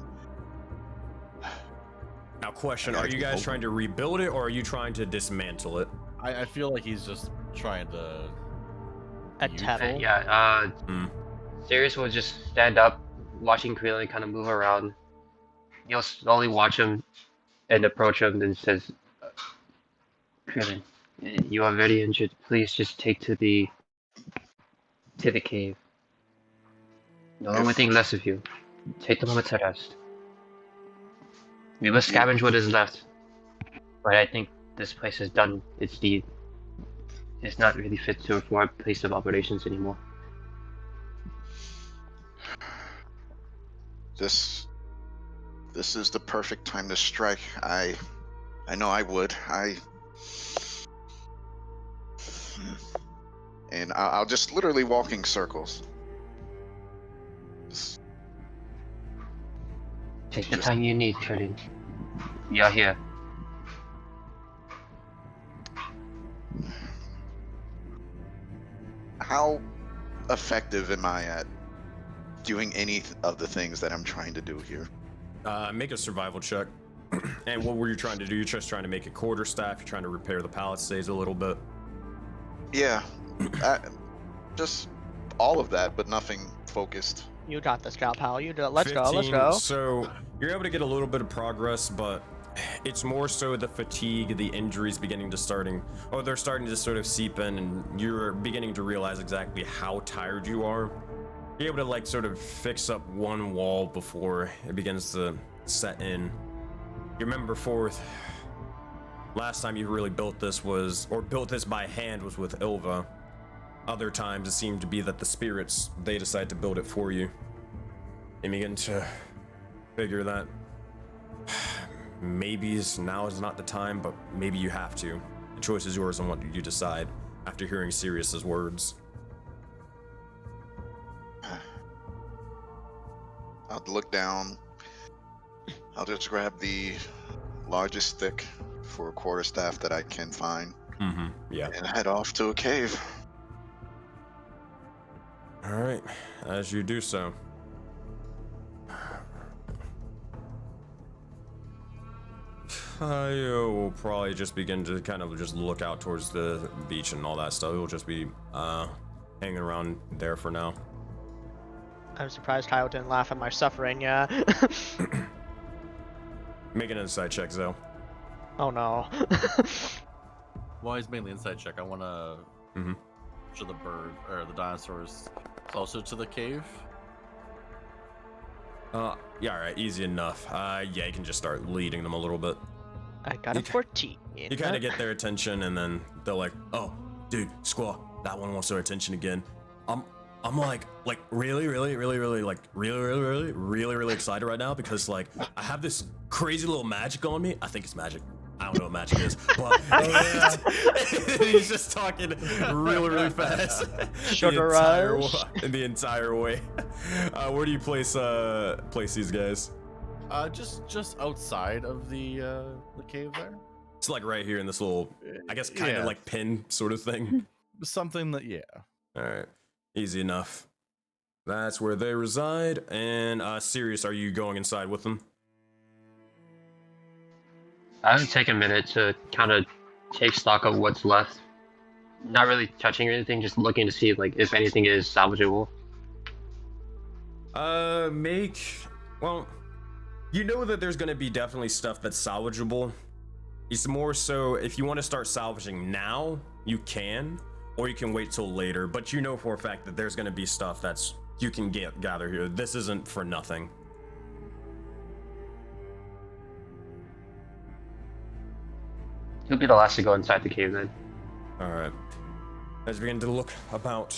Now, question: are you guys trying to rebuild it, or are you trying to dismantle it? I feel like he's just trying to Attack. Yeah, Sirius will just stand up, watching Krillin kind of move around. You'll slowly watch him and approach him and says, Krillin, you are very injured. Please just take to the cave. No one will think less of you. Take the moment to rest. We must scavenge what is left. But I think this place has done its deed. It's not really fit for a place of operations anymore. this is the perfect time to strike. I know I would. And I'll just literally walking circles. Take the time you need, Krillin. We are here. How effective am I at doing any of the things that I'm trying to do here? Make a survival check. And what were you trying to do? You're just trying to make a quarterstaff. You're trying to repair the palisades a little bit. Yeah, just all of that, but nothing focused. You got this, gal pal. You do it. Let's go. 15, So you're able to get a little bit of progress, but it's more so the fatigue, the injuries beginning to they're starting to sort of seep in, and you're beginning to realize exactly how tired you are. You're able to like sort of fix up one wall before it begins to set in. You remember last time you really built this by hand was with Ilva. Other times it seemed to be that the spirits, they decide to build it for you. And begin to figure that maybe now is not the time, but maybe you have to. The choice is yours on what you decide after hearing Sirius's words. I'll look down. I'll just grab the largest stick for a quarterstaff that I can find. Yeah. And head off to a cave. All right, as you do so. I will probably just begin to kind of just look out towards the beach and all that stuff. It will just be hanging around there for now. I'm surprised Kyle didn't laugh at my suffering, yeah. Make an insight check, Zoe. Oh no. Well, it's mainly inside check. I want to show the bird or the dinosaurs closer to the cave. Yeah, all right, easy enough. Yeah, you can just start leading them a little bit. I got a 14. You kind of get their attention, and then they're like, "Oh, dude, Squaw, that one wants our attention again." I'm like really excited right now because like I have this crazy little magic on me. I think it's magic. I don't know what magic is, but he's just talking really fast. Sugar rush. The entire way. Where do you place these guys? Just outside of the cave there. It's like right here in this little, I guess, kind of like pin sort of thing. Something that, yeah. All right, easy enough. That's where they reside. And Sirius, are you going inside with them? I would take a minute to kind of take stock of what's left. Not really touching anything, just looking to see like if anything is salvageable. Well, you know that there's gonna be definitely stuff that's salvageable. It's more so if you want to start salvaging now, you can, or you can wait till later. But you know for a fact that there's gonna be stuff that's you can gather here. This isn't for nothing. He'll be the last to go inside the cave then. Alright. As you begin to look about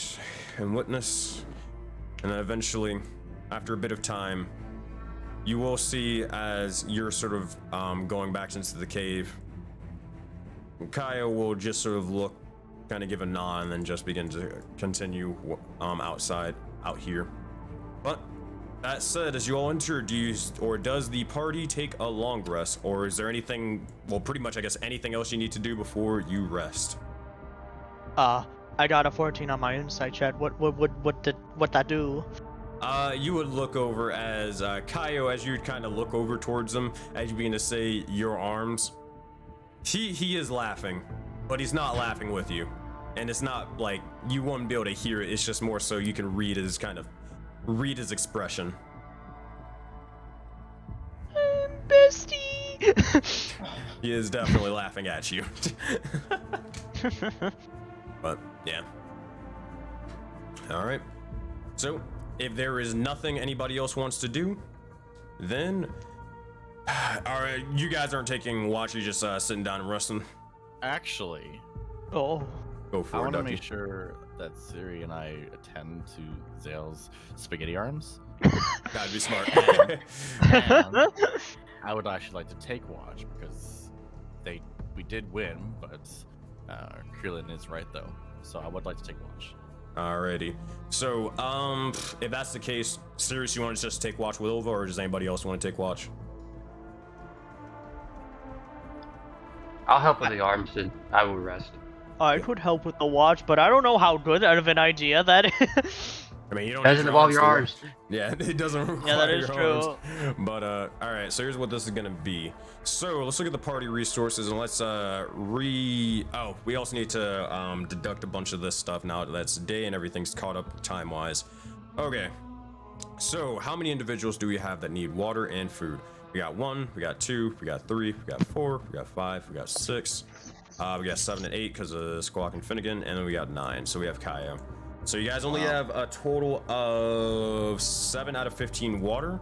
and witness, and then eventually, after a bit of time, you will see as you're sort of going back into the cave, Kaya will just sort of look, kind of give a nod, and then just begin to continue out here. But that said, as you all enter, does the party take a long rest, or is there anything, well, pretty much, I guess, anything else you need to do before you rest? I got a 14 on my insight check. What that do? You would look over as Kaio, as you kind of look over towards him, as you begin to say your arms. He is laughing, but he's not laughing with you, and it's not like you won't be able to hear it. It's just more so you can read his expression. Bestie. He is definitely laughing at you. But yeah. All right. So if there is nothing anybody else wants to do, then all right, you guys aren't taking watch. You're just sitting down and resting. Actually, Oh. Go for I it, want to Ducky. make sure that Siri and I attend to Zale's spaghetti arms. That'd be smart. And I would actually like to take watch because we did win, but Krillin is right though. So I would like to take watch. Alrighty. So, if that's the case, seriously, you want to just take watch with Ilva, or does anybody else want to take watch? I'll help with the arms and I will rest. I could help with the watch, but I don't know how good of an idea that is. I mean, you don't Doesn't need involve your to- arms. Yeah, it doesn't require Yeah, that is your true. arms. But all right. So here's what this is gonna be. So let's look at the party resources and let's Oh, we also need to deduct a bunch of this stuff now that's day and everything's caught up time-wise. Okay. So how many individuals do we have that need water and food? We got 1, we got 2, we got 3, we got 4, we got 5, we got 6. We got 7 and 8 because of Squawk and Finnegan, and then we got 9. So we have Kaya. So you guys only have a total of 7 out of 15 water.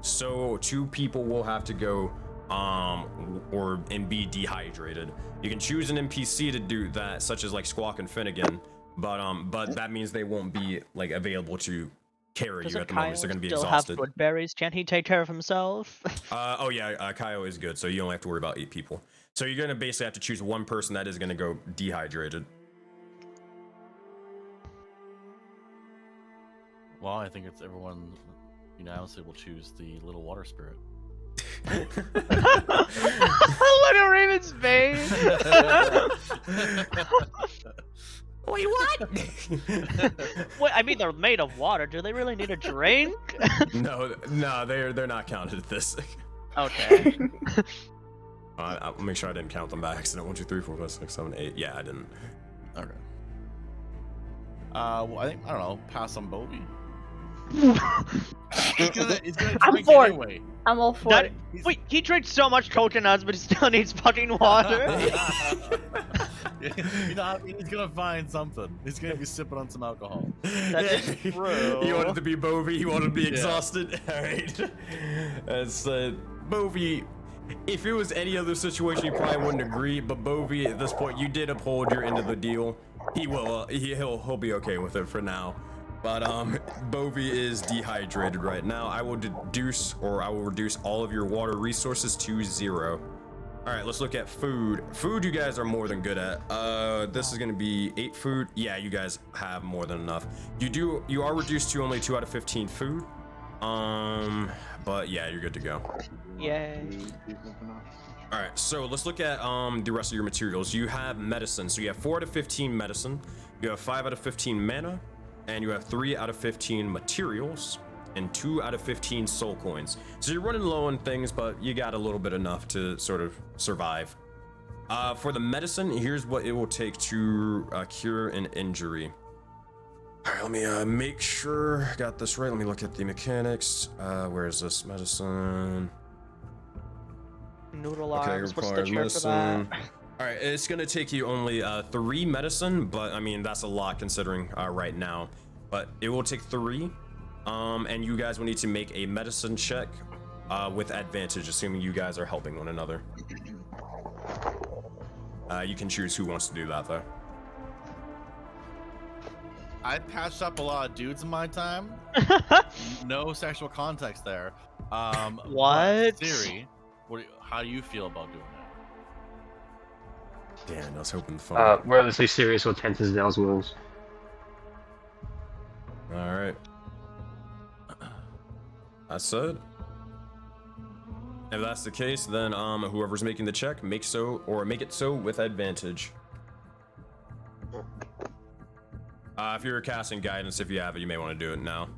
So 2 people will have to go and be dehydrated. You can choose an NPC to do that, such as like Squawk and Finnegan, but that means they won't be like available to carry you Doesn't at the moment. So they're Kyle gonna be still exhausted. have good berries? Can't he take care of himself? Oh yeah, Kyle is good, so you only have to worry about 8 people. So you're gonna basically have to choose one person that is gonna go dehydrated. Well, I think it's everyone unanimously will choose the little water spirit. Little Raven's face. Wait, what? Wait, I mean, they're made of water. Do they really need a drink? No, they're not counted at this. Okay. I'll make sure I didn't count them by accident. 1, 2, 3, 4, 5, 6, 7, 8. Yeah, I didn't. Okay. Well, I don't know. Pass on Bovey. He's gonna I'm drink for it. anyway. I'm all for That, it. wait, he drinks so much coconuts, but he still needs fucking water. You know, he's gonna find something. He's gonna be sipping on some alcohol. That is true. He wanted to be Bovey. He wanted to be Yeah. exhausted. All right. That's Bovey. If it was any other situation, he probably wouldn't agree. But Bovey, at this point, you did uphold your end of the deal. He will. He'll be okay with it for now. But Bovey is dehydrated right now. I will reduce all of your water resources to 0. All right, let's look at food. Food, you guys are more than good at. This is gonna be 8 food. Yeah, you guys have more than enough. You are reduced to only 2 out of 15 food. But yeah, you're good to go. Yay. All right, so let's look at the rest of your materials. You have medicine, so you have 4 out of 15 medicine. You have 5 out of 15 mana, and you have 3 out of 15 materials, and 2 out of 15 soul coins. So you're running low on things, but you got a little bit enough to sort of survive. For the medicine, here's what it will take to cure an injury. All right, let me make sure I got this right. Let me look at the mechanics. Where is this medicine? Noodle Okay, arms. What's the required cheer for that? medicine. All right, it's gonna take you only 3 medicine, but I mean that's a lot considering right now. But it will take 3, and you guys will need to make a medicine check with advantage, assuming you guys are helping one another. You can choose who wants to do that though. I patched up a lot of dudes in my time. No sexual context there. What? but Siri, how do you feel about doing that? Damn, I was hoping the phone. We're honestly serious with Tenth Zell's wills. All right. I said. If that's the case, then whoever's making the check, make it so with advantage. If you're casting guidance, if you have it, you may want to do it now.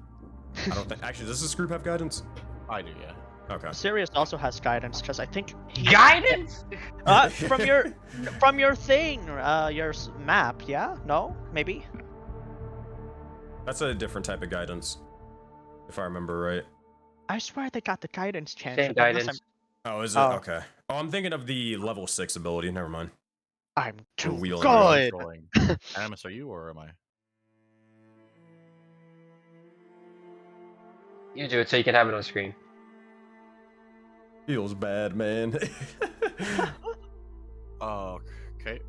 I don't think. Actually, does this group have guidance? I do, yeah. Okay. Sirius also has guidance, because I think Guidance? from your thing, your map. Yeah? No? Maybe. That's a different type of guidance, if I remember right. I swear they got the guidance chance. Same but unless guidance. Oh, is it? Oh. Okay. Oh, I'm thinking of the level 6 ability. Never mind. I'm too wheel good. Rolling. Animus, are you or am I? You do it so you can have it on screen. Feels bad, man. Oh, okay.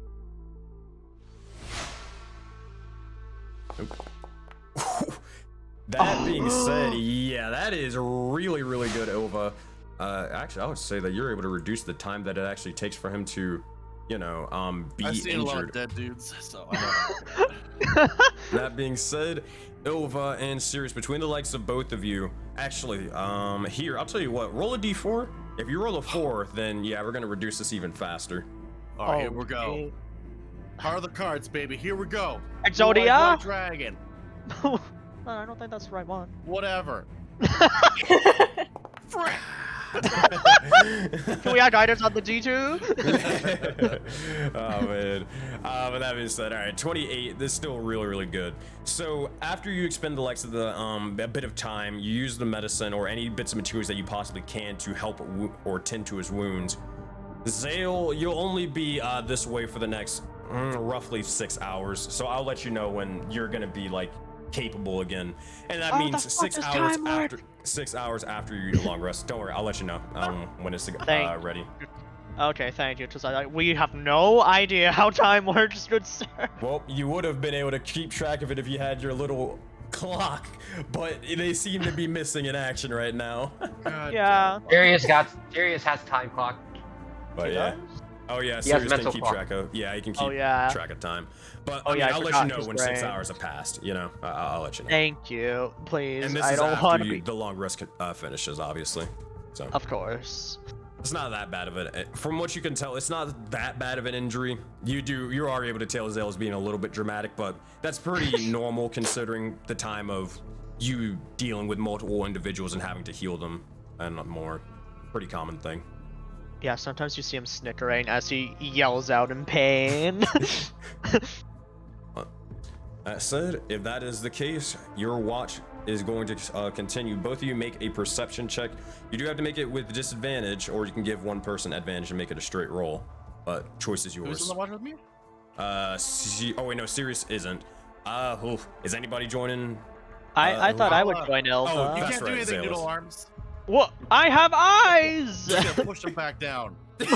That being said, yeah, that is really, really good, Ilva. Actually, I would say that you're able to reduce the time that it actually takes for him to, be I've seen a lot of injured. dead dudes, so I know. That being said, Ilva and Sirius, between the likes of both of you, actually, here, I'll tell you what, roll a d4. If you roll a 4, then yeah, we're gonna reduce this even faster. All right, here we go. How are the cards, baby? Here we go. Exodia? White dragon. No, I don't think that's the right one. Whatever. Can we add guidance on the D2? Oh man. But that being said, all right, 28. This is still really, really good. So after you expend the likes of the a bit of time, you use the medicine or any bits of materials that you possibly can to help or tend to his wounds. Zale, you'll only be this way for the next roughly 6 hours. So I'll let you know when you're gonna be like capable again, and that means 6 hours after 6 hours after your long rest. Don't worry, I'll let you know when it's ready. Okay, thank you. Because we have no idea how time works, good sir. Well, you would have been able to keep track of it if you had your little clock, but they seem to be missing in action right now. Yeah. Sirius has time clock. But yeah. Oh yeah, He has Sirius can mental keep clock. track of. Yeah, he can keep yeah. track of time. But Oh, I mean, yeah, I I'll let you forgot know his when 6 brain. hours have passed. I'll let you know. Thank you, please. And this I is don't after want to be. the long rest finishes, obviously. So Of course. it's not that bad of it. From what you can tell, it's not that bad of an injury. You are able to tell Zale is being a little bit dramatic, but that's pretty normal considering the time of you dealing with multiple individuals and having to heal them and more. Pretty common thing. Yeah, sometimes you see him snickering as he yells out in pain. That said, if that is the case, your watch is going to continue. Both of you make a perception check. You do have to make it with disadvantage, or you can give one person advantage and make it a straight roll. But choice is Who's yours. on the watch with me? Oh wait, no, Sirius isn't. Is anybody joining? I thought I would join Oh, Elva. You that's can't do right, anything, Zale noodle is. arms. What? I have eyes! You gotta push them back down. You're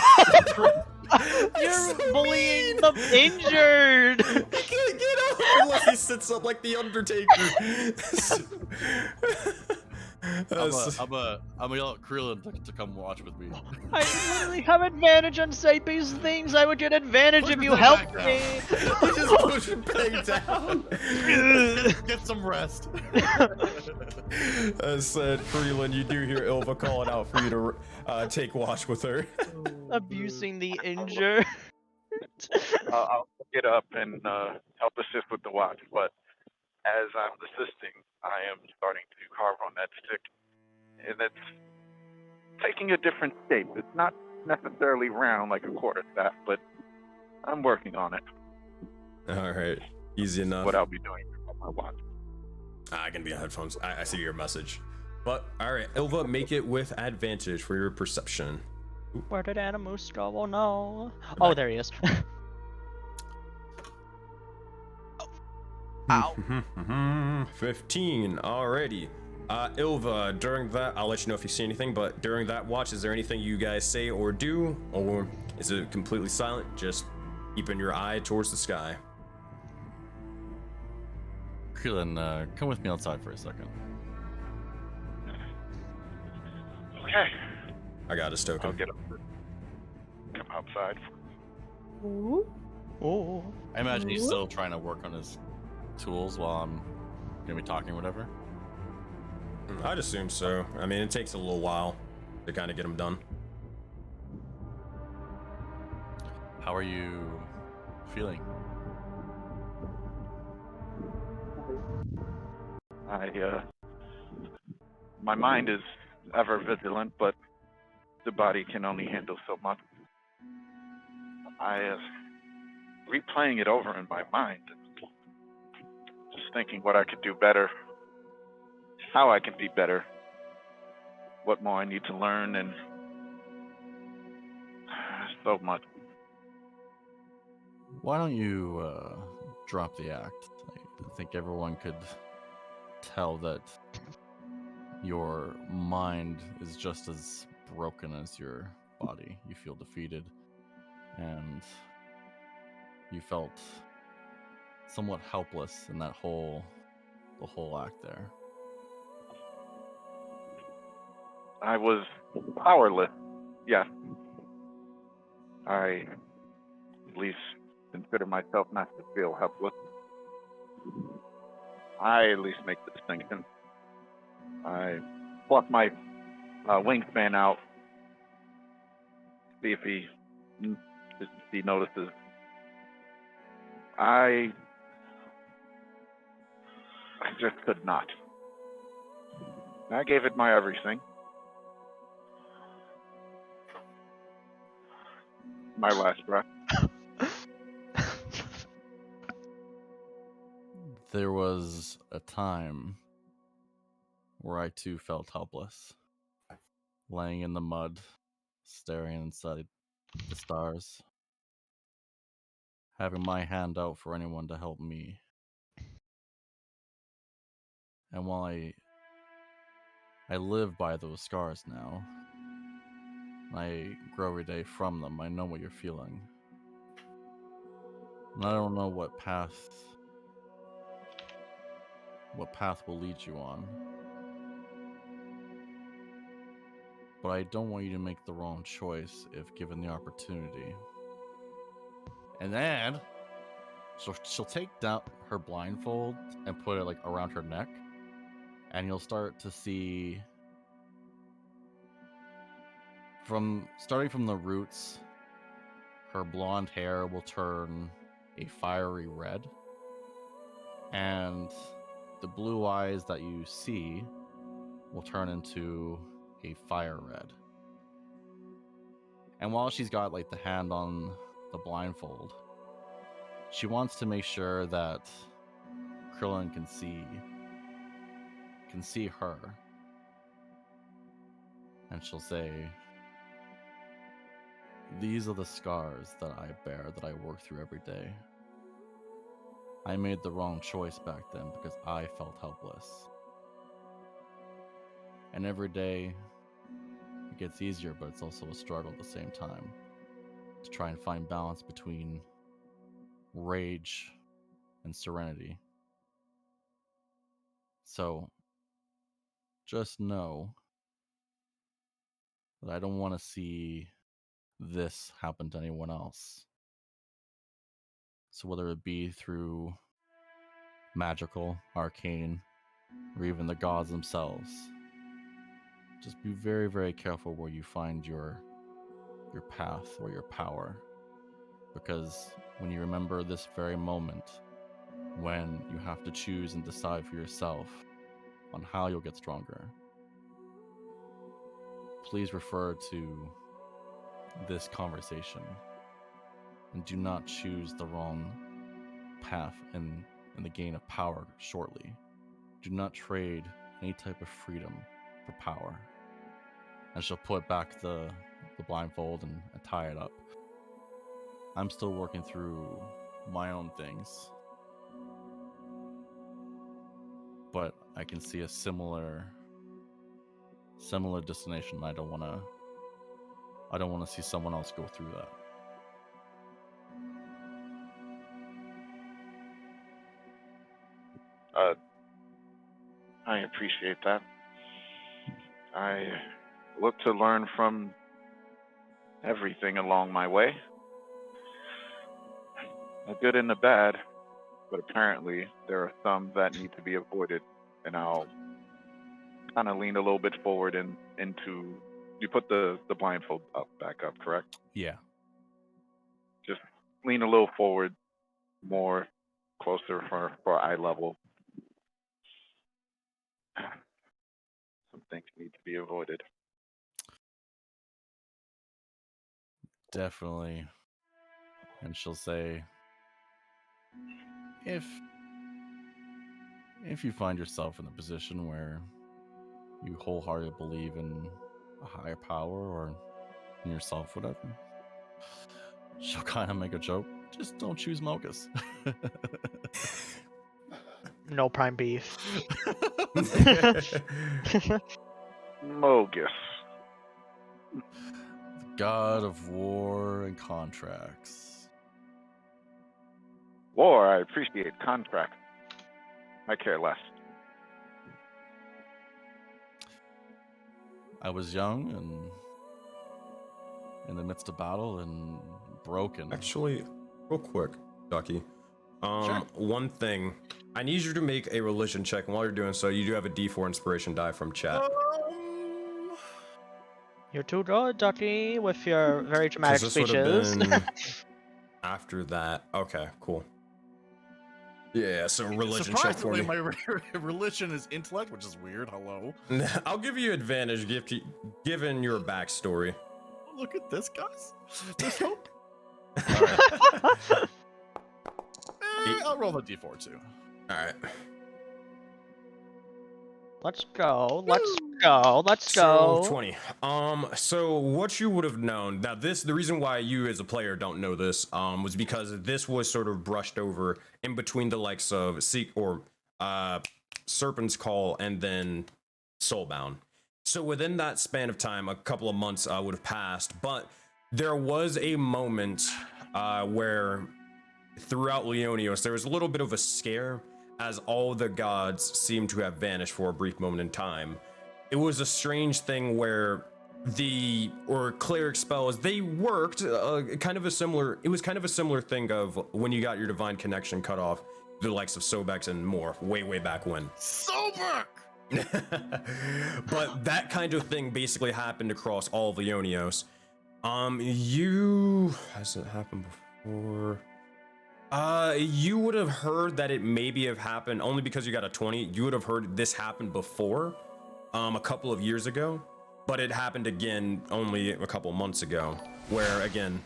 bullying the injured! He can't get up unless he sits up like the Undertaker. I'm gonna yell at Krillin to come watch with me. I literally have advantage on Sapi's things. I would get advantage Push if the you thing helped back me. He just pushed him back down. Get some rest. As said, Freeland, you do hear Ilva calling out for you to take watch with her. Abusing the injured. I'll get up and help assist with the watch, but as I'm assisting, I am starting to carve on that stick, and it's taking a different shape. It's not necessarily round like a quarterstaff, but I'm working on it. All right, easy enough. What I'll be doing on my watch. I can be on headphones. I see your message. But all right, Ilva, make it with advantage for your perception. Where did Animus go? Oh no. Oh, there he is. Ow. 15. Alrighty. Ilva, during that, I'll let you know if you see anything, but during that watch, is there anything you guys say or do? Or is it completely silent? Just keeping your eye towards the sky. Krillin, come with me outside for a second. Okay. I got his I'll token. get up. Come outside. Ooh. Oh. I imagine he's still trying to work on his tools while I'm gonna be talking or whatever. I'd assume so. I mean, it takes a little while to kind of get them done. How are you feeling? My mind is ever vigilant, but the body can only handle so much. Replaying it over in my mind, just thinking what I could do better, how I can be better, what more I need to learn, and so much. Why don't you drop the act? I think everyone could tell that your mind is just as broken as your body. You feel defeated, and you felt somewhat helpless in the whole act there. I was powerless. Yes. I at least consider myself not to feel helpless. I at least make the distinction. I pluck my wingspan out, see if he notices. I just could not. I gave it my everything. My last breath. There was a time where I too felt helpless, laying in the mud, staring inside the stars, having my hand out for anyone to help me. And while I live by those scars now, I grow every day from them. I know what you're feeling. And I don't know what path will lead you on. But I don't want you to make the wrong choice if given the opportunity. And then she'll take down her blindfold and put it like around her neck, and you'll start to see starting from the roots, her blonde hair will turn a fiery red, and the blue eyes that you see will turn into a fire red. And while she's got like the hand on the blindfold, she wants to make sure that Krillin can see her. And she'll say, "These are the scars that I bear, that I work through every day. I made the wrong choice back then because I felt helpless. And every day it gets easier, but it's also a struggle at the same time to try and find balance between rage and serenity. So just know that I don't want to see this happen to anyone else. So whether it be through magical, arcane, or even the gods themselves, just be very, very careful where you find your path or your power. Because when you remember this very moment, when you have to choose and decide for yourself on how you'll get stronger, please refer to this conversation and do not choose the wrong path in the gain of power shortly. Do not trade any type of freedom for power." And she'll put back the blindfold and tie it up. I'm still working through my own things, but I can see a similar destination. I don't want to see someone else go through that. I appreciate that. I look to learn from everything along my way. The good and the bad, but apparently there are some that need to be avoided, and I'll kind of lean a little bit forward into. You put the blindfold back up, correct? Yeah. Just lean a little forward, more closer for eye level. Some things need to be avoided. Definitely. And she'll say, if you find yourself in a position where you wholeheartedly believe in a higher power or in yourself, whatever, she'll kind of make a joke. Just don't choose Mogus. No prime beef. Mogus. The god of war and contracts. War, I appreciate. Contract, I care less. I was young and in the midst of battle and broken. Actually, real quick, Ducky. Sure. One thing. I need you to make a religion check, and while you're doing so, you do have a D4 inspiration die from chat. You're too good, Ducky, with your very 'Cause dramatic this would have speeches. been after that. Okay, cool. Yeah, so religion check for Surprisingly, me. my religion is intellect, which is weird. Hello. I'll give you advantage given your backstory. Look at this, guys. There's hope. I'll roll the d4 too. All right. Let's go. Let's go. Let's So go. 20. So what you would have known, now the reason why you as a player don't know this, was because this was sort of brushed over in between the likes of Serpent's Call and then Soulbound. So within that span of time, a couple of months would have passed, but there was a moment where throughout Leonios, there was a little bit of a scare as all the gods seemed to have vanished for a brief moment in time. It was a strange thing where cleric spells, they worked it was kind of a similar thing of when you got your divine connection cut off, the likes of Sobex and more, way back when. Sober! But that kind of thing basically happened across all of Leonios. Has it happened before? You would have heard that it maybe have happened only because you got a 20. You would have heard this happened before, a couple of years ago, but it happened again only a couple months ago, where again,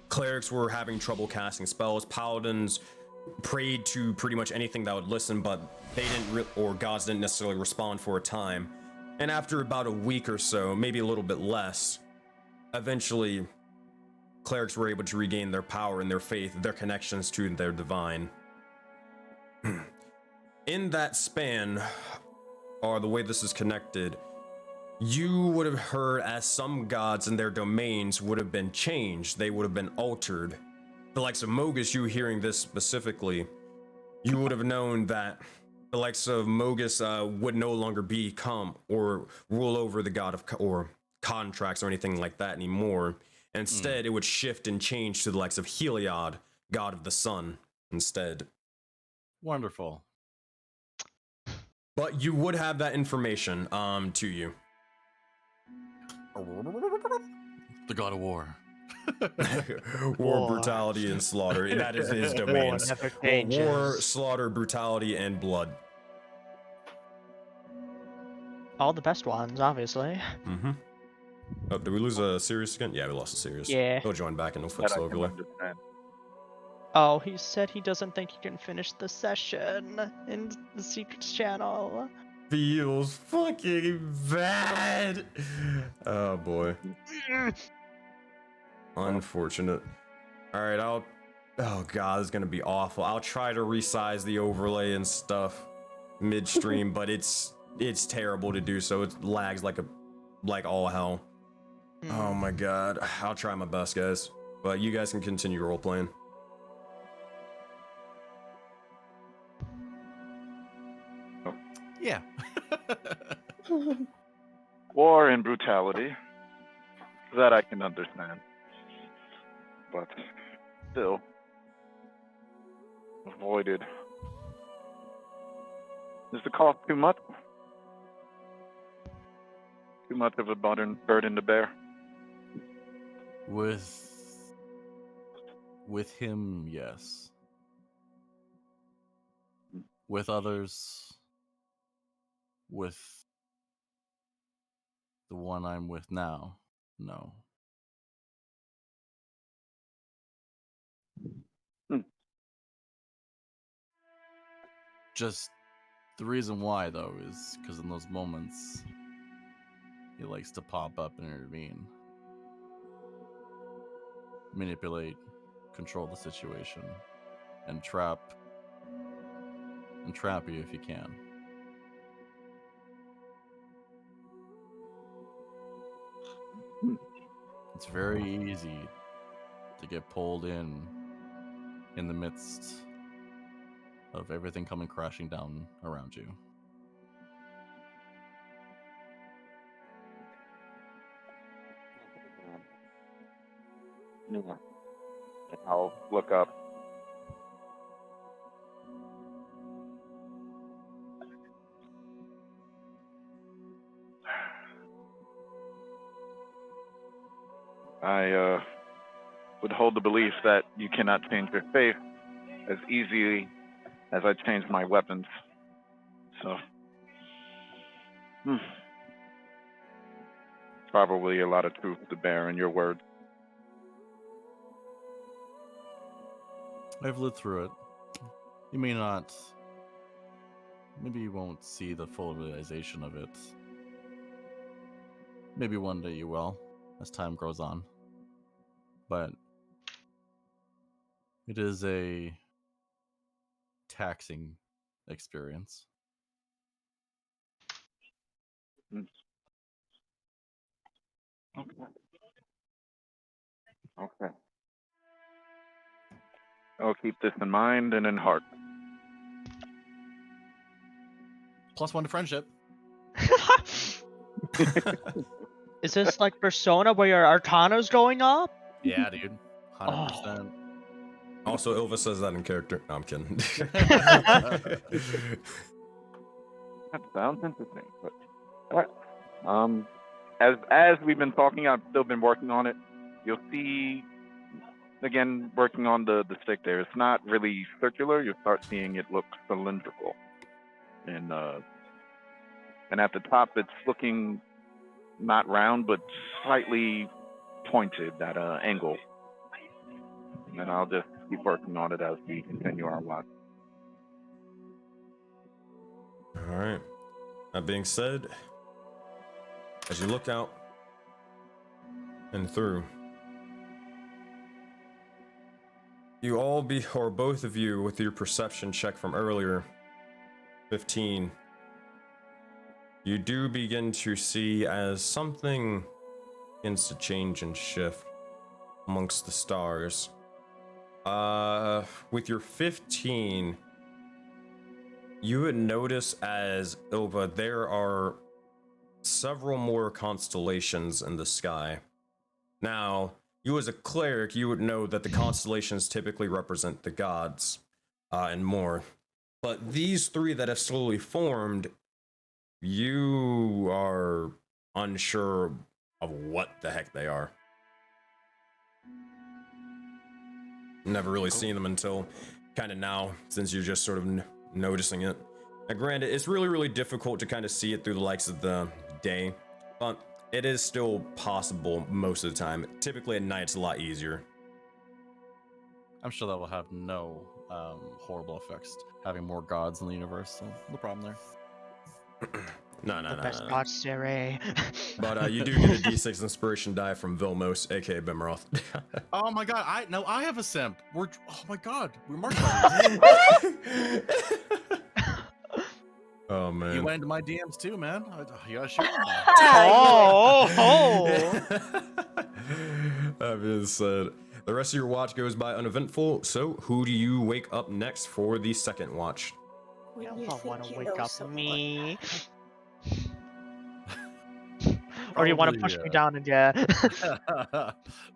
clerics were having trouble casting spells. Paladins prayed to pretty much anything that would listen, but they didn't, or gods didn't necessarily respond for a time. And after about a week or so, maybe a little bit less, eventually clerics were able to regain their power and their faith, their connections to their divine. In that span, or the way this is connected, you would have heard as some gods and their domains would have been changed, they would have been altered. The likes of Mogus, you hearing this specifically, you would have known that the likes of Mogus would no longer become or rule over the god of or contracts or anything like that anymore. Instead, it would shift and change to the likes of Heliod, god of the sun, instead. Wonderful. But you would have that information to you. The god of war. War, brutality, and slaughter. That is his domains. never changes. War, slaughter, brutality, and blood. All the best ones, obviously. Mm-hmm. Oh, did we lose a Sirius again? Yeah, we lost a Sirius. Yeah. He'll join back and he'll That fix I the can overlay. understand. Oh, he said he doesn't think he can finish the session in the Secrets channel. Feels fucking bad. Oh boy. Unfortunate. All right, oh god, it's gonna be awful. I'll try to resize the overlay and stuff midstream, but it's terrible to do so. It lags like all hell. Oh my god. I'll try my best, guys. But you guys can continue role playing. Yeah. War and brutality. That I can understand. But still, avoided. Is the cost too much? Too much of a burden to bear? With him, yes. With others, with the one I'm with now, no. Just the reason why, though, is because in those moments, he likes to pop up and intervene, manipulate, control the situation, and trap you if you can. It's very easy to get pulled in the midst of everything coming crashing down around you. Yeah. I'll look up. I would hold the belief that you cannot change your faith as easily as I change my weapons. So, probably a lot of truth to bear in your words. I've lived through it. You may not. Maybe you won't see the full realization of it. Maybe one day you will, as time goes on. But it is a taxing experience. Okay. I'll keep this in mind and in heart. +1 to friendship. Is this like Persona where your Arcana's going up? Yeah, dude. 100%. Also, Ilva says that in character. No, I'm kidding. That sounds interesting. But all right. As we've been talking, I've still been working on it. You'll see, again, working on the stick there. It's not really circular. You'll start seeing it look cylindrical. And at the top, it's looking not round, but slightly pointed at an angle. And then I'll just keep working on it as we continue our watch. All right. That being said, as you look out and through, you all or both of you, with your perception check from earlier, 15, you do begin to see as something begins to change and shift amongst the stars. With your 15, you would notice as Ilva, there are several more constellations in the sky. Now, you as a cleric, you would know that the constellations typically represent the gods, and more. But these three that have slowly formed, you are unsure of what the heck they are. Never really seen them until kind of now, since you're just sort of noticing it. Now, granted, it's really, really difficult to kind of see it through the likes of the day, but it is still possible most of the time. Typically at night, it's a lot easier. I'm sure that will have no horrible effects, having more gods in the universe, so no problem there. No. Best god Siri. But you do get a D6 inspiration die from Vilmos, aka Bimroth. Oh my god, I have a simp. Oh my god, we're marked. Oh man. You went into my DMs too, man. You gotta shoot me. That being said, the rest of your watch goes by uneventful. So, who do you wake up next for the second watch? You don't want to wake up me. Or you want to push me down again?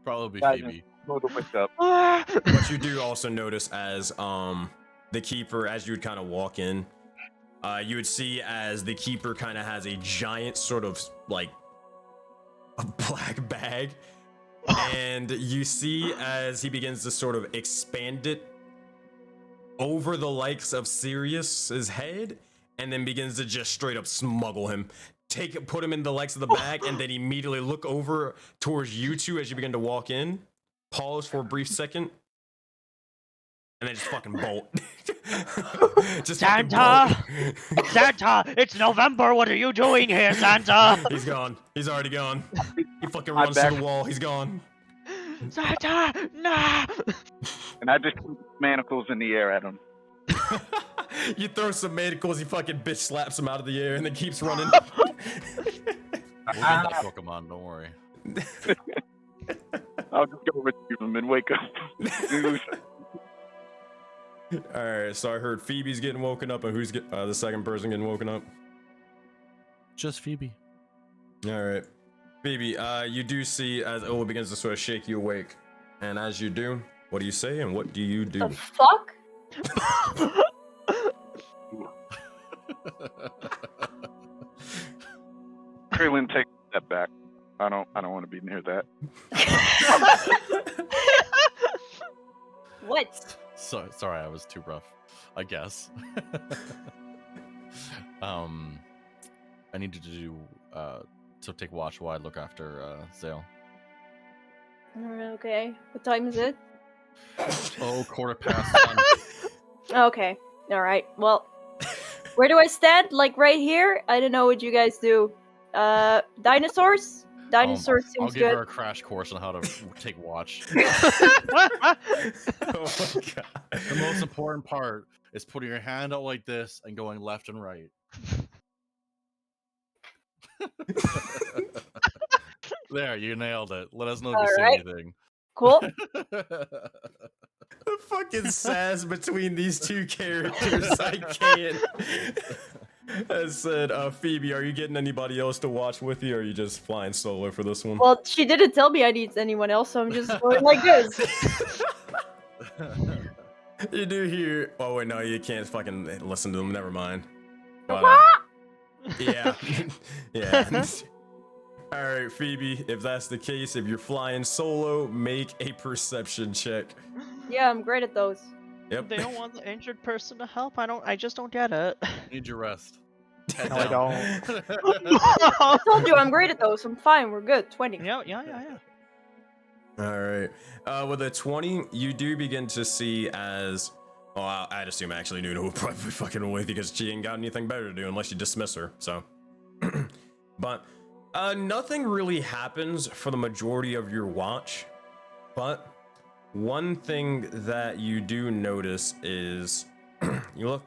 Probably Guys, Phoebe. go to wake up. What you do also notice as the keeper, as you would kind of walk in, you would see as the keeper kind of has a giant sort of like a black bag, and you see as he begins to sort of expand it over the likes of Sirius's head, and then begins to just straight up smuggle him. Put him in the likes of the bag, and then immediately look over towards you two as you begin to walk in. Pause for a brief second, and then just fucking bolt. Just Santa! fucking bolt. Santa! It's November! What are you doing here, Santa? He's gone. He's already gone. He fucking runs through the wall. He's gone. Santa! Nah! And I just shoot manacles in the air at him. You throw some manacles, he fucking bitch slaps him out of the air and then keeps running. We'll get that Pokemon, don't worry. I'll just go over to him and wake up. Alright, so I heard Phoebe's getting woken up, and who's the second person getting woken up? Just Phoebe. Alright. Phoebe, you do see as Ola begins to sort of shake you awake, And as you do, what do you say and what do you do? The fuck? Krillin, take that back. I don't want to be near that. What? Sorry, I was too rough. I guess. I need to do so take watch while I look after Zale. Okay. What time is it? Oh, 1:15. Okay. Alright. Well, where do I stand? Like right here? I don't know what you guys do. Dinosaurs? Dinosaurs I'll seems give good. her a crash course on how to take watch. Oh my god. The most important part is putting your hand out like this and going left and right. There, you nailed it. Let us know if you see Alright. anything. Cool. The fucking sass between these two characters, I can't. I said, Phoebe, are you getting anybody else to watch with you, or are you just flying solo for this one? Well, she didn't tell me I need anyone else, so I'm just going like this. You do hear. Oh, wait, no, you can't fucking listen to them. Never mind. But, yeah. Yeah. Alright, Phoebe, if that's the case, if you're flying solo, make a perception check. Yeah, I'm great at those. Yep. They don't want the injured person to help. I just don't get it. Need your rest. No, I don't. I told you I'm great at those. I'm fine. We're good. 20. Yeah. Alright. With a 20, you do begin to see as... Well, I'd assume actually Nuna will probably be fucking with you because she ain't got anything better to do unless you dismiss her, so... But... nothing really happens for the majority of your watch, but one thing that you do notice is you look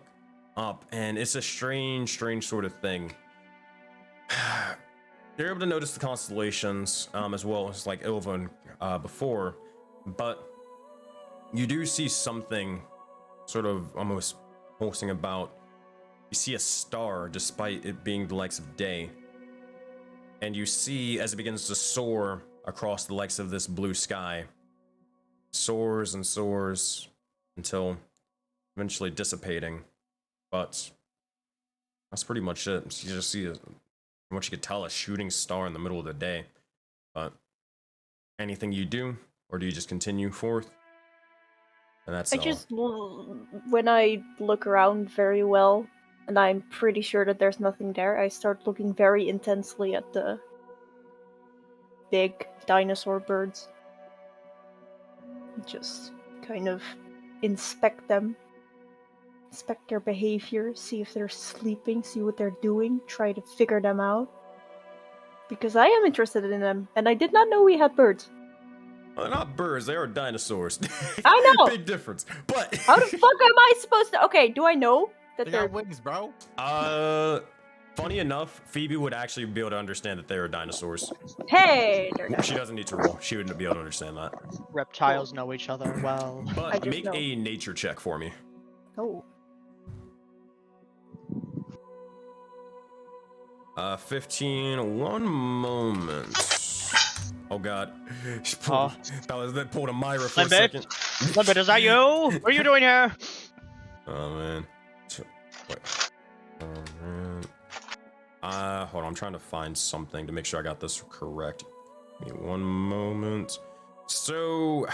up and it's a strange sort of thing. You're able to notice the constellations as well as like Ilva before, but you do see something sort of almost pulsing about. You see a star despite it being the likes of day. And you see, as it begins to soar across the likes of this blue sky, soars and soars until eventually dissipating. But that's pretty much it. You just see, from what you could tell, a shooting star in the middle of the day. But anything you do, or do you just continue forth? And that's I all. just, when I look around very well, and I'm pretty sure that there's nothing there, I start looking very intensely at the big dinosaur birds. Just kind of inspect them. Inspect their behavior, see if they're sleeping, see what they're doing, try to figure them out. Because I am interested in them, and I did not know we had birds. Well, they're not birds, they are dinosaurs. I know! Big difference. But How the fuck am I supposed to... Okay, do I know that They they're... got wings, bro. Funny enough, Phoebe would actually be able to understand that they are dinosaurs. Hey! They're not. She doesn't need to roll. She wouldn't be able to understand that. Reptiles know each other well. I But just make know. a nature check for me. Oh. 15, one moment. Oh god. She pulled, that pulled a Myra for a second. Limbit, is that you? What are you doing here? Oh man. Wait. Oh man. Hold on, I'm trying to find something to make sure I got this correct. Give me one moment. So,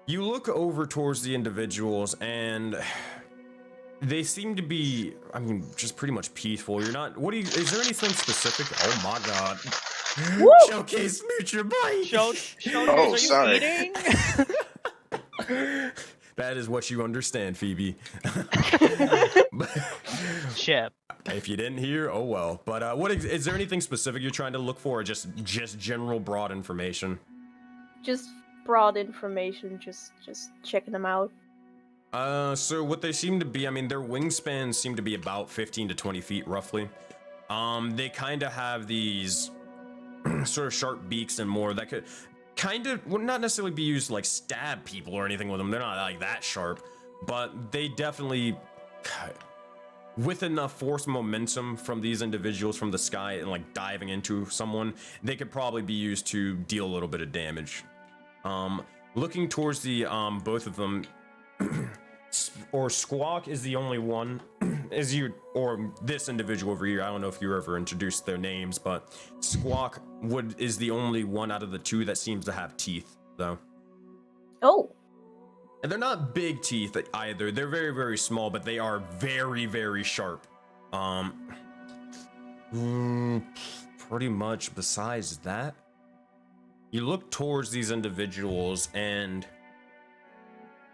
you look over towards the individuals and they seem to be, I mean, just pretty much peaceful. You're not, is there anything specific? Oh my god. Woo! Showcase Mutual Bite! Showcase, Oh, are sorry. you eating? That is what you understand, Phoebe. Chip. If you didn't hear, oh well. But what is there anything specific you're trying to look for, or just general broad information? Just broad information, just checking them out. So what they seem to be, I mean, their wingspans seem to be about 15 to 20 feet, roughly. They kind of have these sort of sharp beaks and more that could kind of, would not necessarily be used to like stab people or anything with them. They're not like that sharp, but they definitely, with enough force momentum from these individuals from the sky and like diving into someone, they could probably be used to deal a little bit of damage. Looking towards the both of them, or Squawk is the only one, or this individual over here. I don't know if you ever introduced their names, but Squawk is the only one out of the two that seems to have teeth, though. Oh. And they're not big teeth either. They're very, very small, but they are very, very sharp. Pretty much besides that, you look towards these individuals and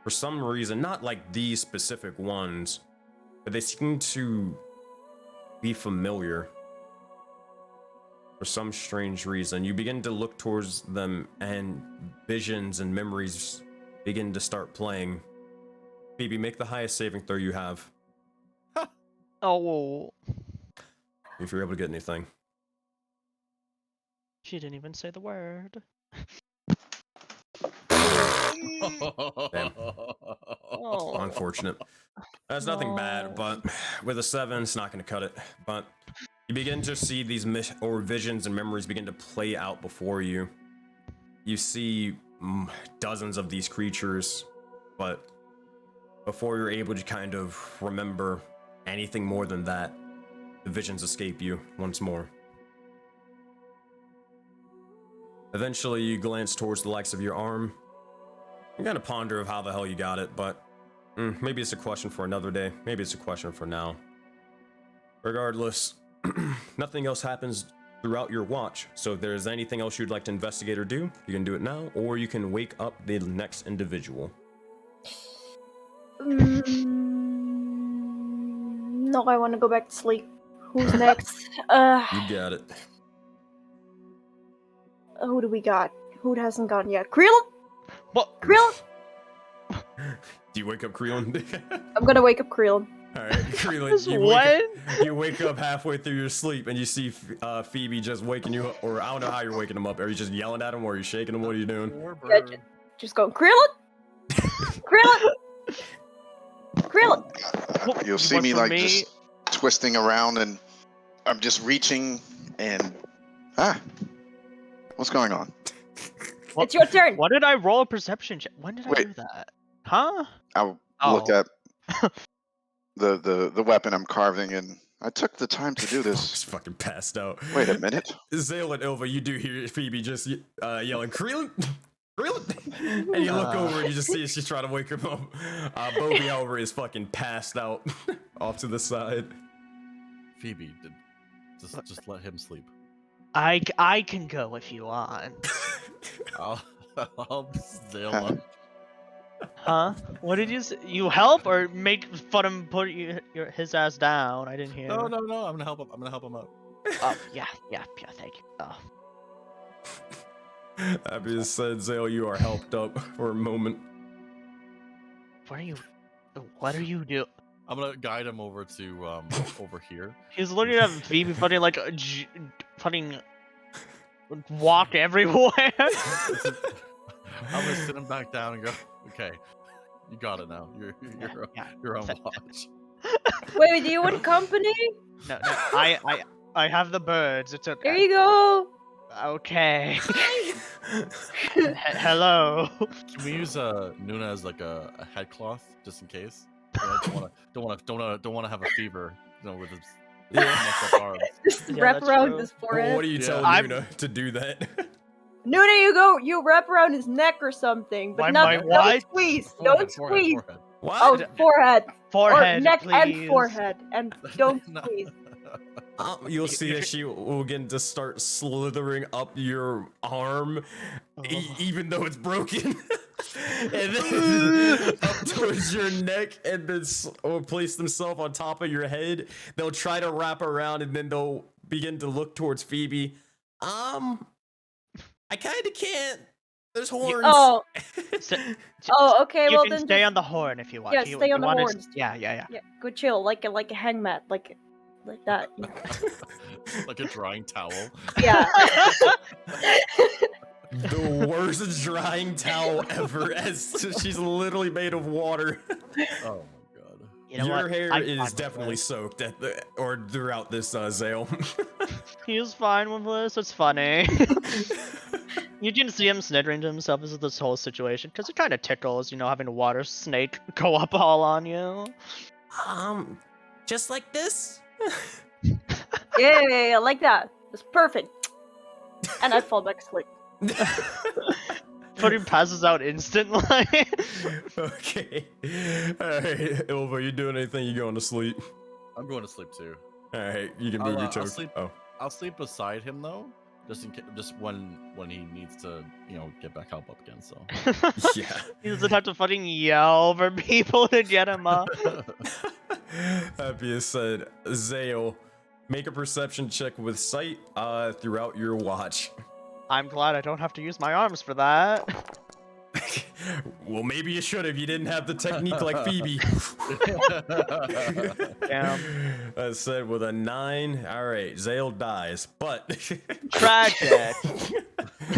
for some reason, not like these specific ones, but they seem to be familiar. For some strange reason, you begin to look towards them and visions and memories begin to start playing. Phoebe, make the highest saving throw you have. Oh. If you're able to get anything. She didn't even say the word. Damn. Oh. Unfortunate. That's nothing bad, but with a 7, it's not going to cut it. But you begin to see these visions and memories begin to play out before you. You see dozens of these creatures, but before you're able to kind of remember anything more than that, the visions escape you once more. Eventually, you glance towards the likes of your arm. You kind of ponder of how the hell you got it, but maybe it's a question for another day. Maybe it's a question for now. Regardless, nothing else happens throughout your watch. So if there's anything else you'd like to investigate or do, you can do it now, or you can wake up the next individual. No, I want to go back to sleep. Who's next? You got it. Who do we got? Who hasn't gone yet? Krillin? What? Krillin? Do you wake up Krillin? I'm gonna wake up Krillin. Alright, Krillin, you wake up halfway through your sleep and you see Phoebe just waking you up, or I don't know how you're waking him up. Are you just yelling at him or are you shaking him? What are you doing? Yeah, just going, Krillin? Krillin? Krillin? You'll see me like just twisting around and I'm just reaching and what's going on? It's your turn. What did I roll a perception check? When did I do that? Huh? I'll look at the weapon I'm carving and I took the time to do this. Just fucking passed out. Wait a minute. Zale and Ilva, you do hear Phoebe just yelling, Krillin? Krillin? And you look over and you just see she's trying to wake him up. Bobby, however, is fucking passed out off to the side. Phoebe, just let him sleep. I can go if you want. I'll Zale up. Huh? What did you say? You help or make fun of him put his ass down? I didn't hear. No. I'm gonna help him. I'm gonna help him out. Oh yeah. Thank you. Oh. That being said, Zale, you are helped up for a moment. What are you doing? I'm gonna guide him over to over here. He's looking at Phoebe fucking like fucking walk everywhere. I'm gonna sit him back down and go, okay, you got it now. You're on watch. Wait, do you want company? No, I have the birds. It's okay. There you go. Okay. Hello. Can we use Nuna as like a head cloth just in case? Don't want to have a fever, with his messed up arms. Just wrap around true. his forehead. Well, what are you telling Nuna to do that? Nuna, you wrap around his neck or something, but don't squeeze. Don't squeeze. Forehead. What? Oh, forehead. Forehead, or neck please. and forehead, and don't squeeze. You'll see that she will begin to start slithering up your arm, even though it's broken, and then up towards your neck, and then place themselves on top of your head. They'll try to wrap around, and then they'll begin to look towards Phoebe. I kind of can't. There's horns. Oh. Okay. You Well, can then stay on the horn if you want. Yeah, stay on the horns. Yeah. Yeah, good chill, like a hangmat, like that. Like a drying towel. Yeah. The worst drying towel ever, as she's literally made of water. Oh my god. You know Your what? hair I'm is fine with definitely this. soaked or throughout this Zale. He's fine with this. It's funny. You didn't see him snittering to himself as this whole situation because it kind of tickles, having a water snake go up all on you. Just like this? Yeah, like that. It's perfect. And I fall back asleep. But he passes out instantly. Okay. Alright, Ilva, you doing anything? You going to sleep? I'm going to sleep too. Alright, you can move your I'll token. sleep. Oh. I'll sleep beside him though, just when he needs to, get back up again. So Yeah. He doesn't have to fucking yell for people to get him up. That being said, Zale, make a perception check with sight throughout your watch. I'm glad I don't have to use my arms for that. Well, maybe you should if you didn't have the technique like Phoebe. Damn. I said with a 9. All right, Zale dies, but Tragic.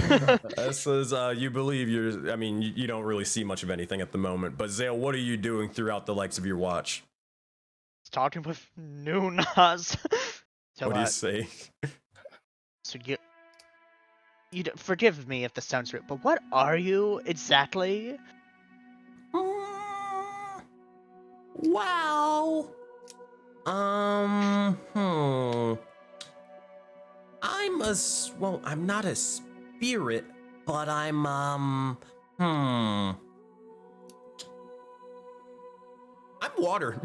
that says you believe you're. I mean, you don't really see much of anything at the moment. But Zale, what are you doing throughout the likes of your watch? Talking with Nunas. So, What do you say? So forgive me if this sounds rude, but what are you exactly? Well, I'm not a spirit, but I'm water.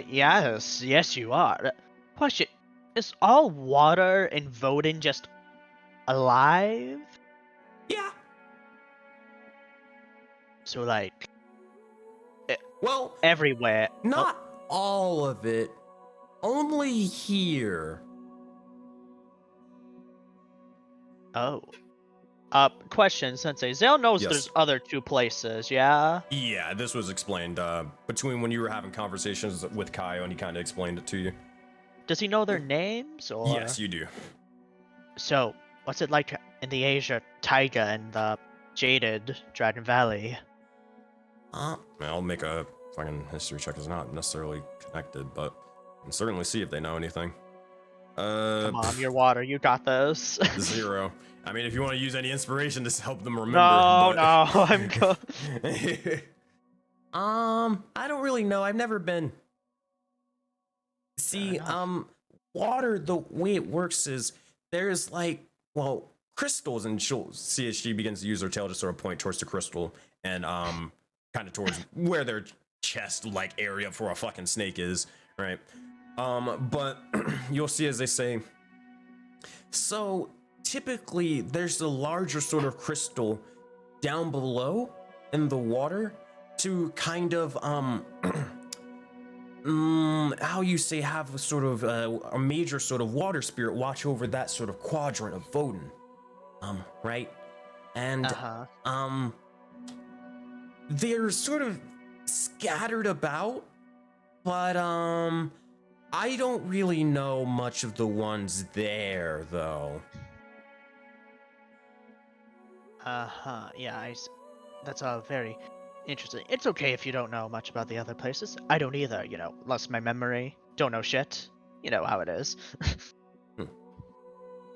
Yes, you are. Question: is all water in Voden just alive? Yeah. So like, Well, everywhere. not all of it. Only here. Oh. Question, Sensei. Zale knows Yes. there's other 2 places, yeah? Yeah, this was explained between when you were having conversations with Kaio, and he kind of explained it to you. Does he know their names, or? Yes, you do. So, what's it like in the Asia Taiga and the Jaded Dragon Valley? I'll make a fucking history check. It's not necessarily connected, but I can certainly see if they know anything. Come on, you're water. You got this. 0. I mean, if you want to use any inspiration to help them remember. No, but... I'm good. I don't really know. I've never been. See, water, the way it works is there's crystals, and she'll see as she begins to use her tail to sort of point towards the crystal and kind of towards where their chest area for a fucking snake is, right? But you'll see as they say, so typically there's a larger sort of crystal down below in the water to kind of how you say have a sort of a major sort of water spirit watch over that sort of quadrant of Voden, right? And they're sort of scattered about, but I don't really know much of the ones there though. Yeah, that's very interesting. It's okay if you don't know much about the other places. I don't either, lost my memory. Don't know shit. You know how it is.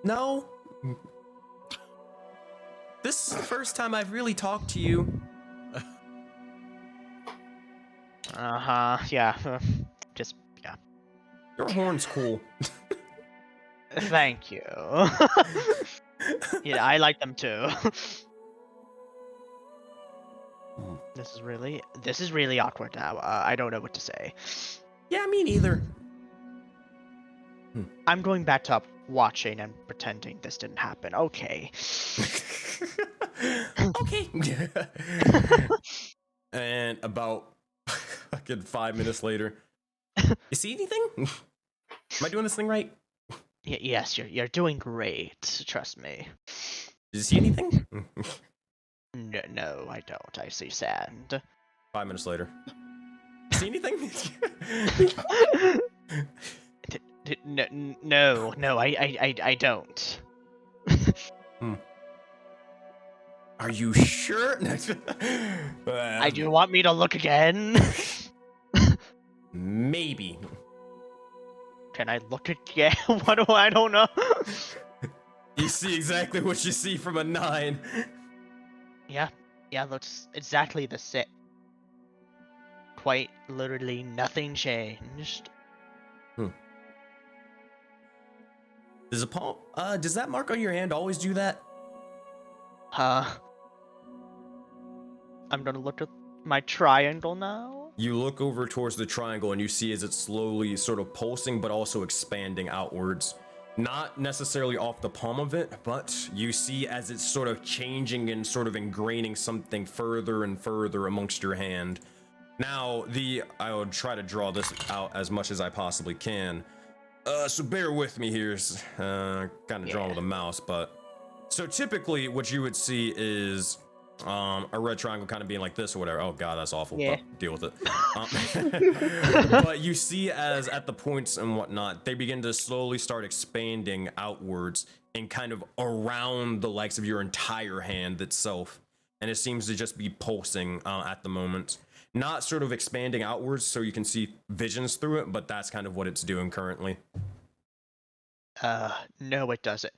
No. This is the first time I've really talked to you. Yeah. Just, yeah. Your horn's cool. Thank you. Yeah, I like them too. This is really awkward now. I don't know what to say. Yeah, me neither. I'm going back to watching and pretending this didn't happen. Okay. Okay. And about fucking 5 minutes later, you see anything? Am I doing this thing right? Yes, you're doing great. Trust me. Did you see anything? No, I don't. I see sand. 5 minutes later. See anything? No, I don't. Are you sure? Do you want me to look again? Maybe. Can I look again? What do I don't know? You see exactly what you see from a 9. Yeah, looks exactly the same. Quite literally nothing changed. Does a palm? Does that mark on your hand always do that? I'm gonna look at my triangle now. You look over towards the triangle and you see as it's slowly sort of pulsing, but also expanding outwards. Not necessarily off the palm of it, but you see as it's sort of changing and sort of ingraining something further and further amongst your hand. Now, I will try to draw this out as much as I possibly can. So bear with me here. Kind of drawing with a mouse, but so typically what you would see is a red triangle kind of being like this or whatever. Oh god, that's awful. Yeah. But deal with it. But you see as at the points and whatnot, they begin to slowly start expanding outwards and kind of around the likes of your entire hand itself. And it seems to just be pulsing at the moment. Not sort of expanding outwards so you can see visions through it, but that's kind of what it's doing currently. No it doesn't.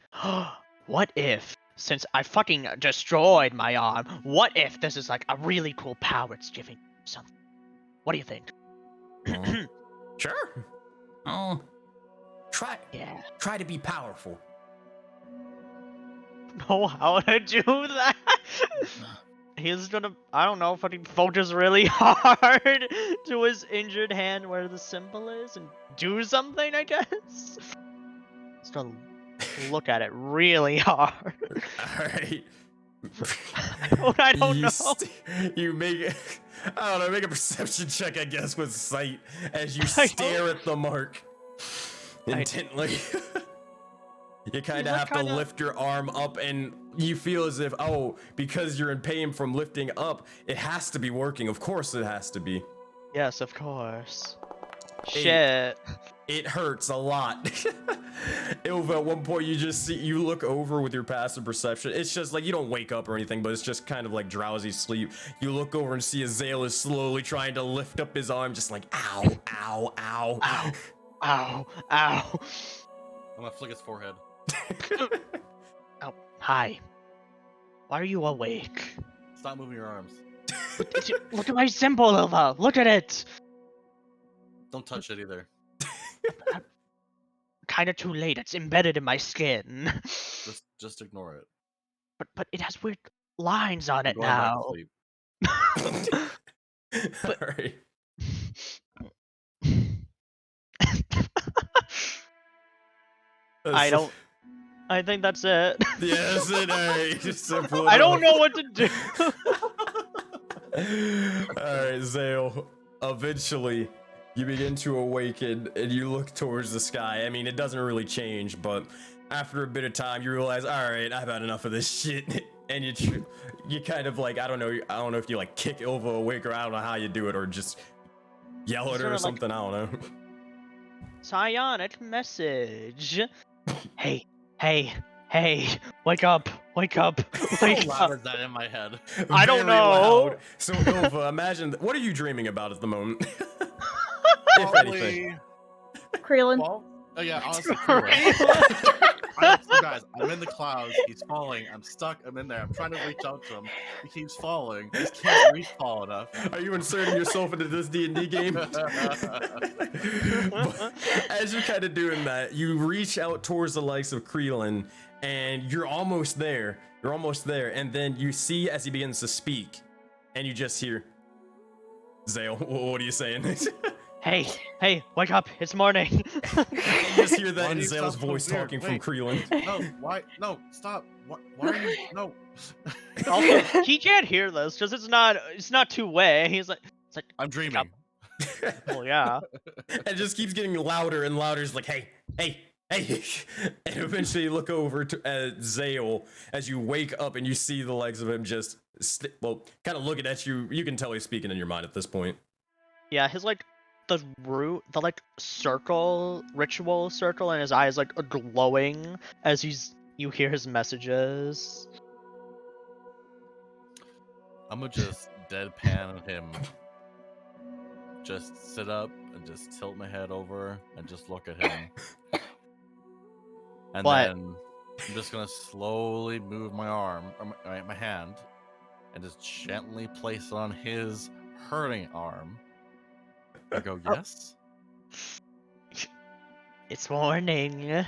What if, since I fucking destroyed my arm, what if this is like a really cool power it's giving something? What do you think? Sure. Try to be powerful. Know how to do that? He's gonna, I don't know, fucking focus really hard to his injured hand where the symbol is and do something, I guess? He's gonna look at it really hard. Alright. I don't know. You make I don't know, make a perception check, I guess, with sight as you I stare at the mark intently. You kind of have to lift your arm up and you feel as if, oh, because you're in pain from lifting up, it has to be working. Of course it has to be. Yes, of course. Shit. It hurts a lot. Ilva, at one point you look over with your passive perception. It's just like, you don't wake up or anything, but it's just kind of like drowsy sleep. You look over and see Azale is slowly trying to lift up his arm, just like, ow, ow, ow. Ow, ow, ow. I'm gonna flick his forehead. Oh, hi. Why are you awake? Stop moving your arms. Look at my symbol, Ilva. Look at it. Don't touch it either. Kinda too late. It's embedded in my skin. Just ignore it. But it has weird lines on it Going back to now. sleep. Alright. I think that's it. Yes, it I don't know what to do. Alright, Zale. Eventually, you begin to awaken and you look towards the sky. I mean, it doesn't really change, but after a bit of time, you realize, alright, I've had enough of this shit. And you kind of like, I don't know if you like kick Ilva awake or I don't know how you do it or just yell at her or something, I don't know. Psionic message. Hey, wake up, wake up. How loud is that in my head? I don't Very know. loud. So Ilva, imagine, what are you dreaming about at the moment? If anything. Krillin. Well, oh yeah, honestly, Krillin. Guys, I'm in the clouds. He's falling. I'm stuck. I'm in there. I'm trying to reach out to him. He keeps falling. He just can't reach tall enough. Are you inserting yourself into this D&D game? As you're kind of doing that, you reach out towards the likes of Krillin, and you're almost there. You're almost there, and then you see as he begins to speak, and you just hear, Zale, what are you saying? Hey, wake up, it's morning. You just hear that Why in do you Zale's sound so voice weird? talking from Wait. Krillin. No, why? No, stop. Why are you? No. Also, he can't hear this because it's not two-way. He's like, it's like, I'm dreaming. well, yeah. It just keeps getting louder and louder. It's like, hey. And eventually you look over to Zale as you wake up and you see the legs of him just, kind of looking at you. You can tell he's speaking in your mind at this point. Yeah, his like, the like ritual circle in his eyes like glowing as you hear his messages. I'm gonna just deadpan him. just sit up and just tilt my head over and just look at him. And What? then I'm just gonna slowly move my arm, or my hand, and just gently place it on his hurting arm. And go, yes? It's morning.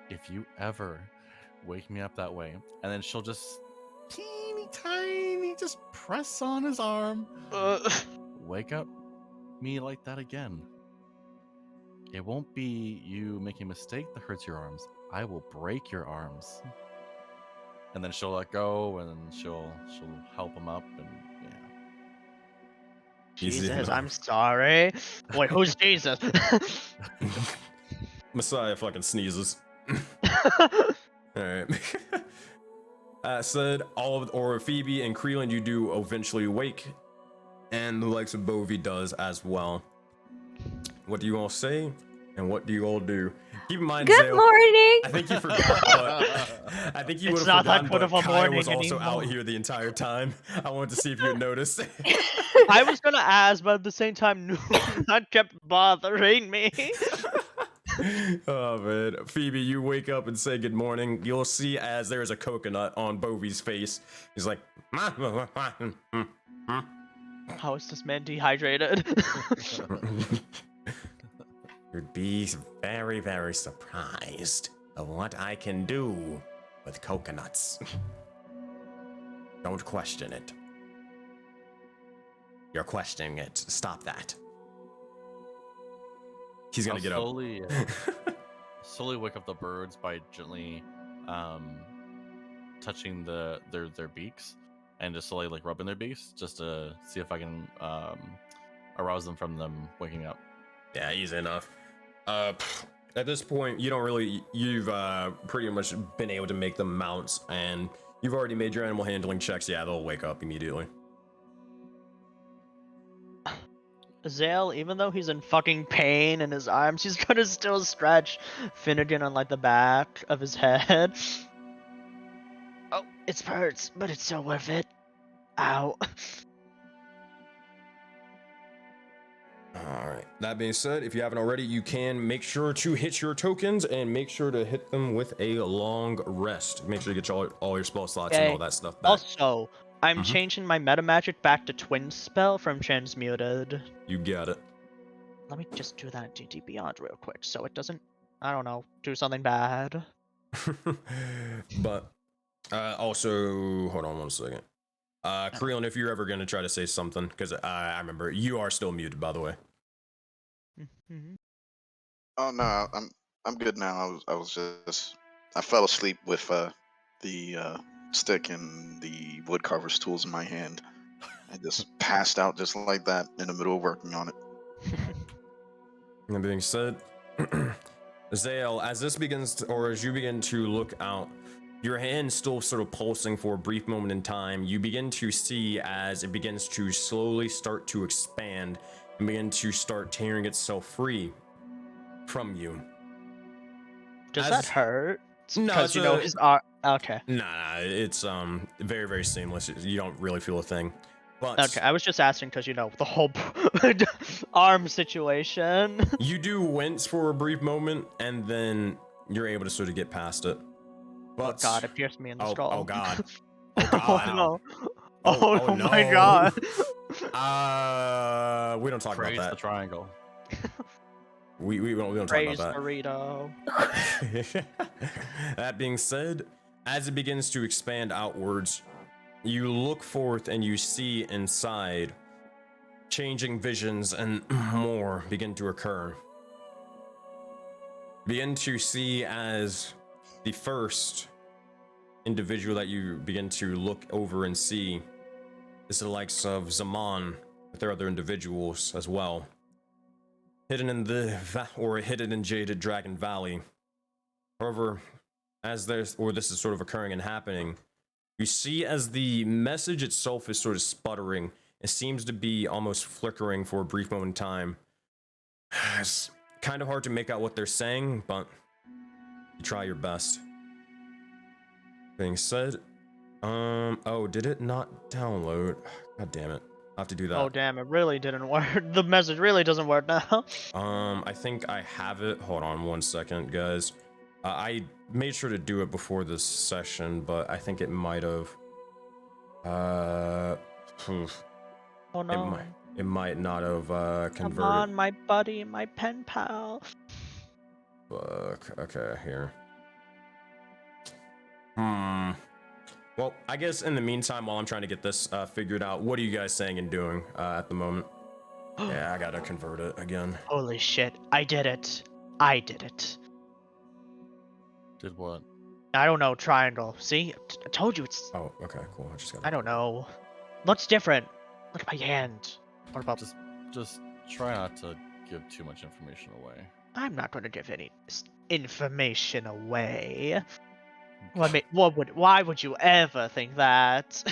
If you ever wake me up that way, and then she'll just teeny tiny just press on his arm. Wake up me like that again. It won't be you making a mistake that hurts your arms. I will break your arms. And then she'll let go, and then she'll help him up, and yeah. Easy Jesus, enough. I'm sorry. Wait, who's Jesus? Messiah fucking sneezes. Alright. Said or Phoebe and Creelan, you do eventually wake, and the likes of Bovi does as well. What do you all say, and what do you all do? Keep in mind, Good Zale, morning. I think you forgot, but I think you would It's have not that forgotten, good but of a Kaya morning was also anymore. out here the entire time. I wanted to see if you had noticed. I was gonna ask, but at the same time, that kept bothering me. Oh man, Phoebe, you wake up and say good morning. You'll see as there's a coconut on Bovi's face. He's like, How is this man dehydrated? you'd be very, very surprised of what I can do with coconuts. Don't question it. You're questioning it. Stop that. He's gonna get up. Slowly wake up the birds by gently touching their beaks, and just slowly like rubbing their beaks just to see if I can arouse them from them waking up. Yeah, easy enough. At this point, you've pretty much been able to make them mounts, and you've already made your animal handling checks. Yeah, they'll wake up immediately. Zale, even though he's in fucking pain in his arms, he's gonna still stretch Finnegan on like the back of his head. Oh, it hurts, but it's so worth it. Ow. Alright, that being said, if you haven't already, you can make sure to hit your tokens and make sure to hit them with a long rest. Make sure you get all your spell slots and all that stuff back. Also, I'm changing my meta magic back to Twin Spell from Transmuted. You got it. Let me just do that in D&D Beyond real quick so it doesn't, I don't know, do something bad. But also, hold on one second. Creelan, if you're ever going to try to say something, because I remember you are still muted, by the way. Oh no, I'm good now. I fell asleep with the stick and the woodcarver's tools in my hand. I just passed out just like that in the middle of working on it. That being said, Zale, as this begins to, or as you begin to look out, your hand still sort of pulsing for a brief moment in time, you begin to see as it begins to slowly start to expand and begin to start tearing itself free from you. Does that hurt? No, because you know his arm. Okay. Nah, it's very, very seamless. You don't really feel a thing. But Okay, I was just asking because you know the whole arm situation. You do wince for a brief moment, and then you're able to sort of get past it. But, oh god, it pierced me in the skull. Oh god. Oh god. Oh no. Oh, no. My god. We don't talk Praise about the that. triangle. We don't talk Praise about that. burrito. That being said, as it begins to expand outwards, you look forth and you see inside changing visions and more begin to occur. Begin to see as the first individual that you begin to look over and see is the likes of Zaman with their other individuals as well. Hidden in Jaded Dragon Valley. However, as this is sort of occurring and happening, you see as the message itself is sort of sputtering, it seems to be almost flickering for a brief moment in time. It's kind of hard to make out what they're saying, but you try your best. Being said, oh, did it not download? God damn it. I'll have to do that. Oh damn! It really didn't work. The message really doesn't work now. I think I have it. Hold on 1 second, guys. I made sure to do it before this session, but I think it might have. Oof. Oh no! It might not have converted. Come on, my buddy, my pen pal. Fuck. Okay, here. Well, I guess in the meantime, while I'm trying to get this figured out, what are you guys saying and doing at the moment? Yeah, I gotta convert it again. Holy shit! I did it. I did it. Did what? I don't know. Triangle. See? I told you it's. Oh, okay, cool. I just got. I don't know. What's different? Look at my hand. What about? Just try not to give too much information away. I'm not going to give any information away. Why would you ever think that?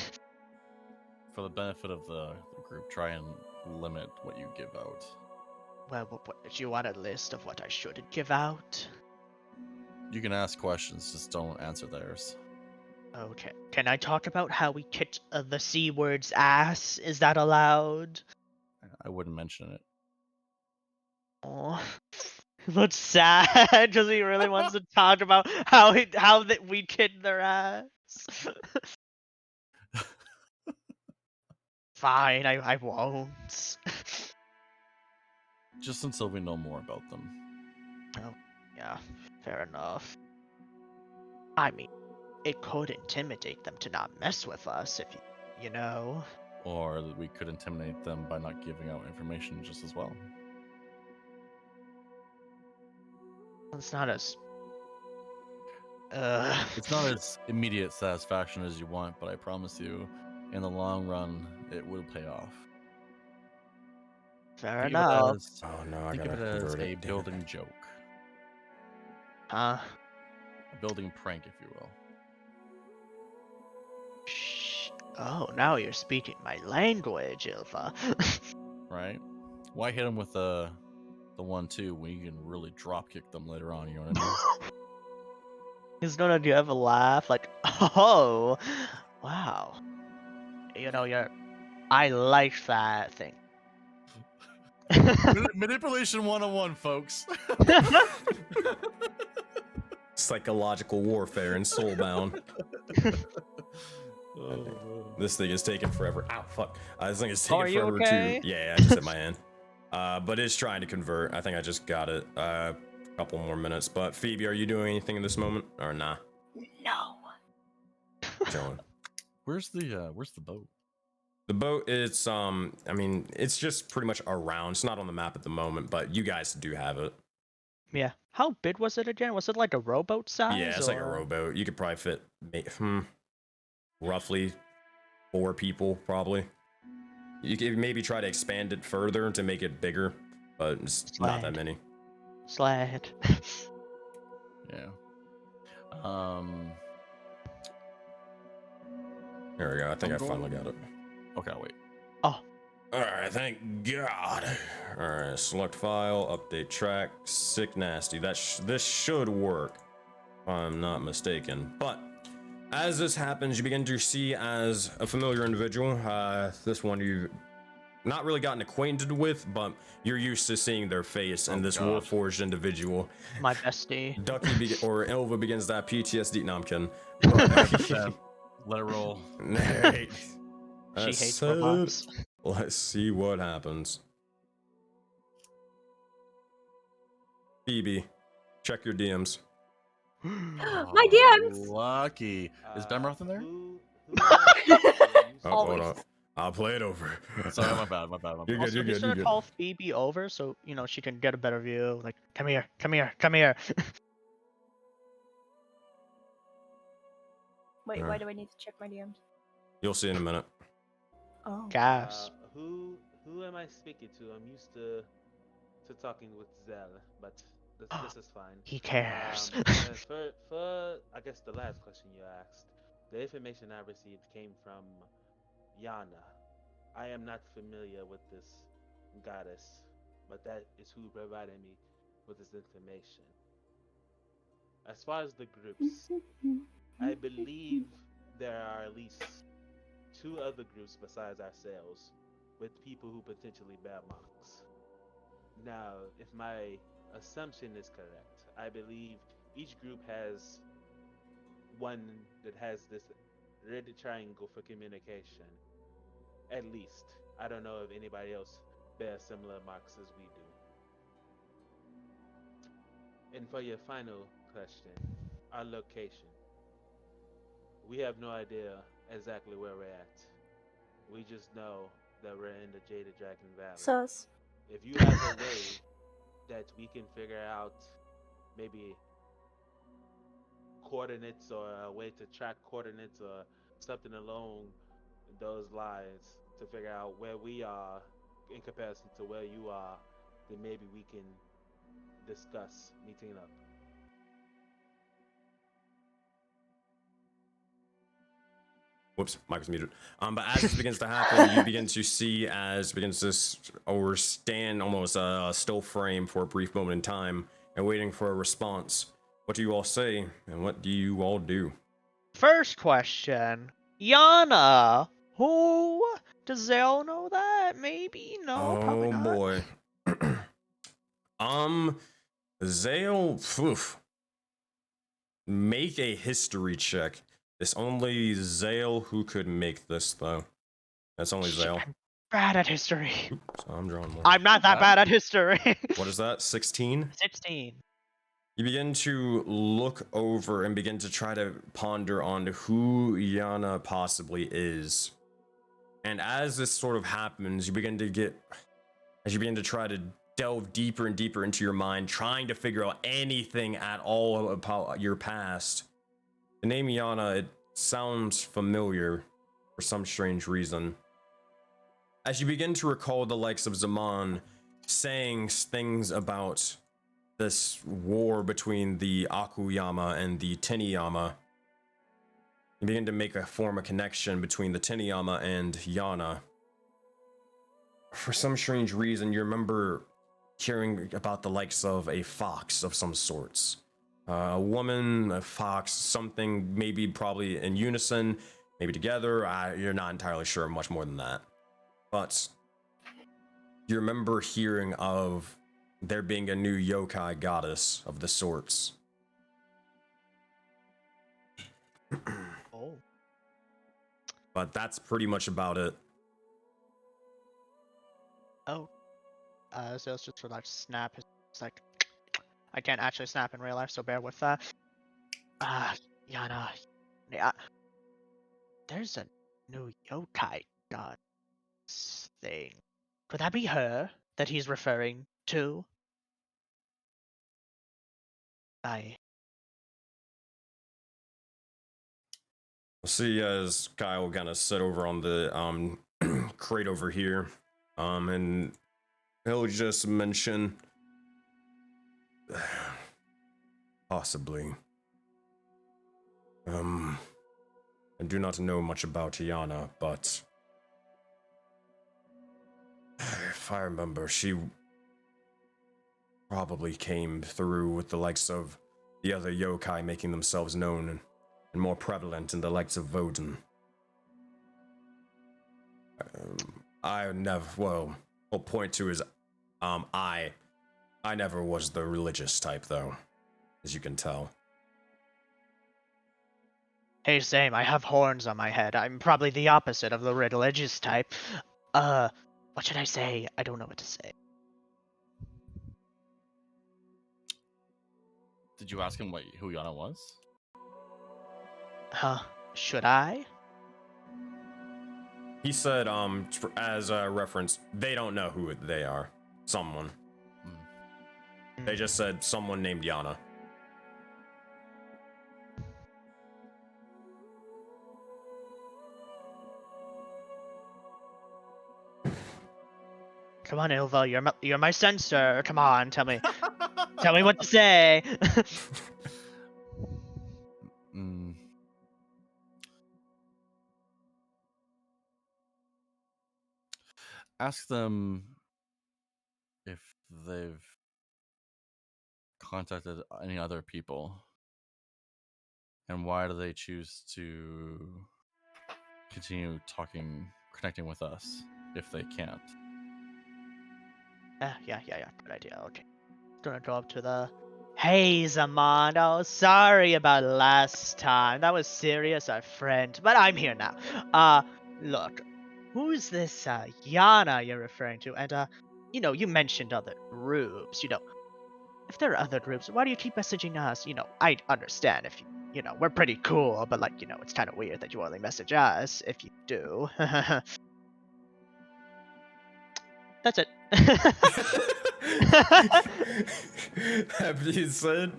For the benefit of the group, try and limit what you give out. Well, do you want a list of what I shouldn't give out? You can ask questions, just don't answer theirs. Okay. Can I talk about how we kicked the C word's ass? Is that allowed? I wouldn't mention it. Oh, that's sad because he really wants to talk about how we kicked their ass. Fine, I won't. Just until we know more about them. Oh, yeah, fair enough. I mean, it could intimidate them to not mess with us if you know. Or we could intimidate them by not giving out information just as well. It's not as. It's not as immediate satisfaction as you want, but I promise you, in the long run, it will pay off. Fair Think enough. Oh no, I Think of gotta it as convert a it. Damn it. building joke. Huh? A building prank, if you will. Shh. Oh, now you're speaking my language, Ilva. Right? Why hit them with the 1-2 when you can really drop kick them later on, you know what I mean? He's gonna give a laugh like, oh, wow. You know, I like that thing. Manipulation 101, folks. Psychological warfare in Soulbound. This thing is taking forever. Ow, fuck. This thing is taking Are you forever okay? too. Yeah, I just hit my hand. But it's trying to convert. I think I just got it. A couple more minutes. But Phoebe, are you doing anything in this moment or nah? No. Chilling. Where's the boat? The boat, it's I mean, it's just pretty much around. It's not on the map at the moment, but you guys do have it. Yeah. How big was it again? Was it like a rowboat size? Yeah, it's like a rowboat. You could probably fit roughly 4 people, probably. You could maybe try to expand it further to make it bigger, but it's not that many. Sled. Yeah. There we go. I think I finally got it. Okay, wait. Oh. Alright, thank God. Alright, select file, update track, sick nasty. This should work, if I'm not mistaken. But as this happens, you begin to see as a familiar individual. This one you've not really gotten acquainted with, but you're used to seeing their face, and this Warforged individual. My bestie. Ducky or Elva begins that PTSD. No, I'm kidding. Let it roll. Hey. She That's hates it. robots. Let's see what happens. Phoebe, check your DMs. My DMs! Lucky. Is Bemroth in there? Oh, hold on. I'll play it over. Sorry, my bad. You're Also, good, he's gonna call Phoebe over so she can get a better view. Like, come here. Wait, why Alright. do I need to check my DMs? You'll see in a minute. Oh. Gas. Who am I speaking to? I'm used to talking with Zell, but this is fine. He cares. And for I guess the last question you asked, the information I received came from Yana. I am not familiar with this goddess, but that is who provided me with this information. As far as the groups, I believe there are at least 2 other groups besides ourselves with people who potentially bear marks. Now, if my assumption is correct, I believe each group has one that has this red triangle for communication. At least. I don't know if anybody else bears similar marks as we do. And for your final question, our location. We have no idea exactly where we're at. We just know that we're in the Jaded Dragon Valley. Sus. If you have a way that we can figure out maybe coordinates or a way to track coordinates or something along those lines to figure out where we are in comparison to where you are, then maybe we can discuss meeting up. Whoops, mic was muted. But as this begins to happen, you begin to see as begins to stand almost a still frame for a brief moment in time and waiting for a response. What do you all say, and what do you all do? First question, Yana. Who does Zell know that? Maybe no, probably Oh not. boy. Zale, make a history check. It's only Zale who could make this, though. That's only Shit, Zale. I'm bad at history. Oops, I'm drawing more. I'm not that bad at history. What is that? 16? 16. You begin to look over and begin to try to ponder on who Yana possibly is. And as this sort of happens, you begin to try to delve deeper and deeper into your mind, trying to figure out anything at all about your past. The name Yana, it sounds familiar for some strange reason. As you begin to recall the likes of Zaman saying things about this war between the Akuyama and the Teniyama, you begin to form a connection between the Teniyama and Yana. For some strange reason, you remember hearing about the likes of a fox of some sorts. A woman, a fox, something maybe probably in unison, maybe together. You're not entirely sure much more than that. But you remember hearing of there being a new yokai goddess of the sorts. Oh. But that's pretty much about it. Oh. So it's just for like snap. It's like I can't actually snap in real life, so bear with that. Yana. Yeah. There's a new yokai goddess thing. Could that be her that he's referring to? See as Kyle kind of sit over on the crate over here, and he'll just mention possibly. I do not know much about Yana, but if I remember, she probably came through with the likes of the other yokai making themselves known and more prevalent in the likes of Voden. I never, well, I'll point to is, I never was the religious type, though, as you can tell. Hey, same. I have horns on my head. I'm probably the opposite of the religious type. What should I say? I don't know what to say. Did you ask him who Yana was? Should I? He said, as a reference, they don't know who they are. Someone. They just said someone named Yana. Come on, Ilva, you're my censor. Come on, tell me what to say. Ask them if they've contacted any other people, and why do they choose to continue connecting with us? if they can't. Yeah. Good idea. Okay. Gonna go up to the. Hey, Zamando. Sorry about last time. That was serious, our friend. But I'm here now. Look. Who's this, Yana you're referring to? And, you mentioned other groups. If there are other groups, why do you keep messaging us? I understand if we're pretty cool, but, like, it's kind of weird that you only message us if you do. That's it. That being said,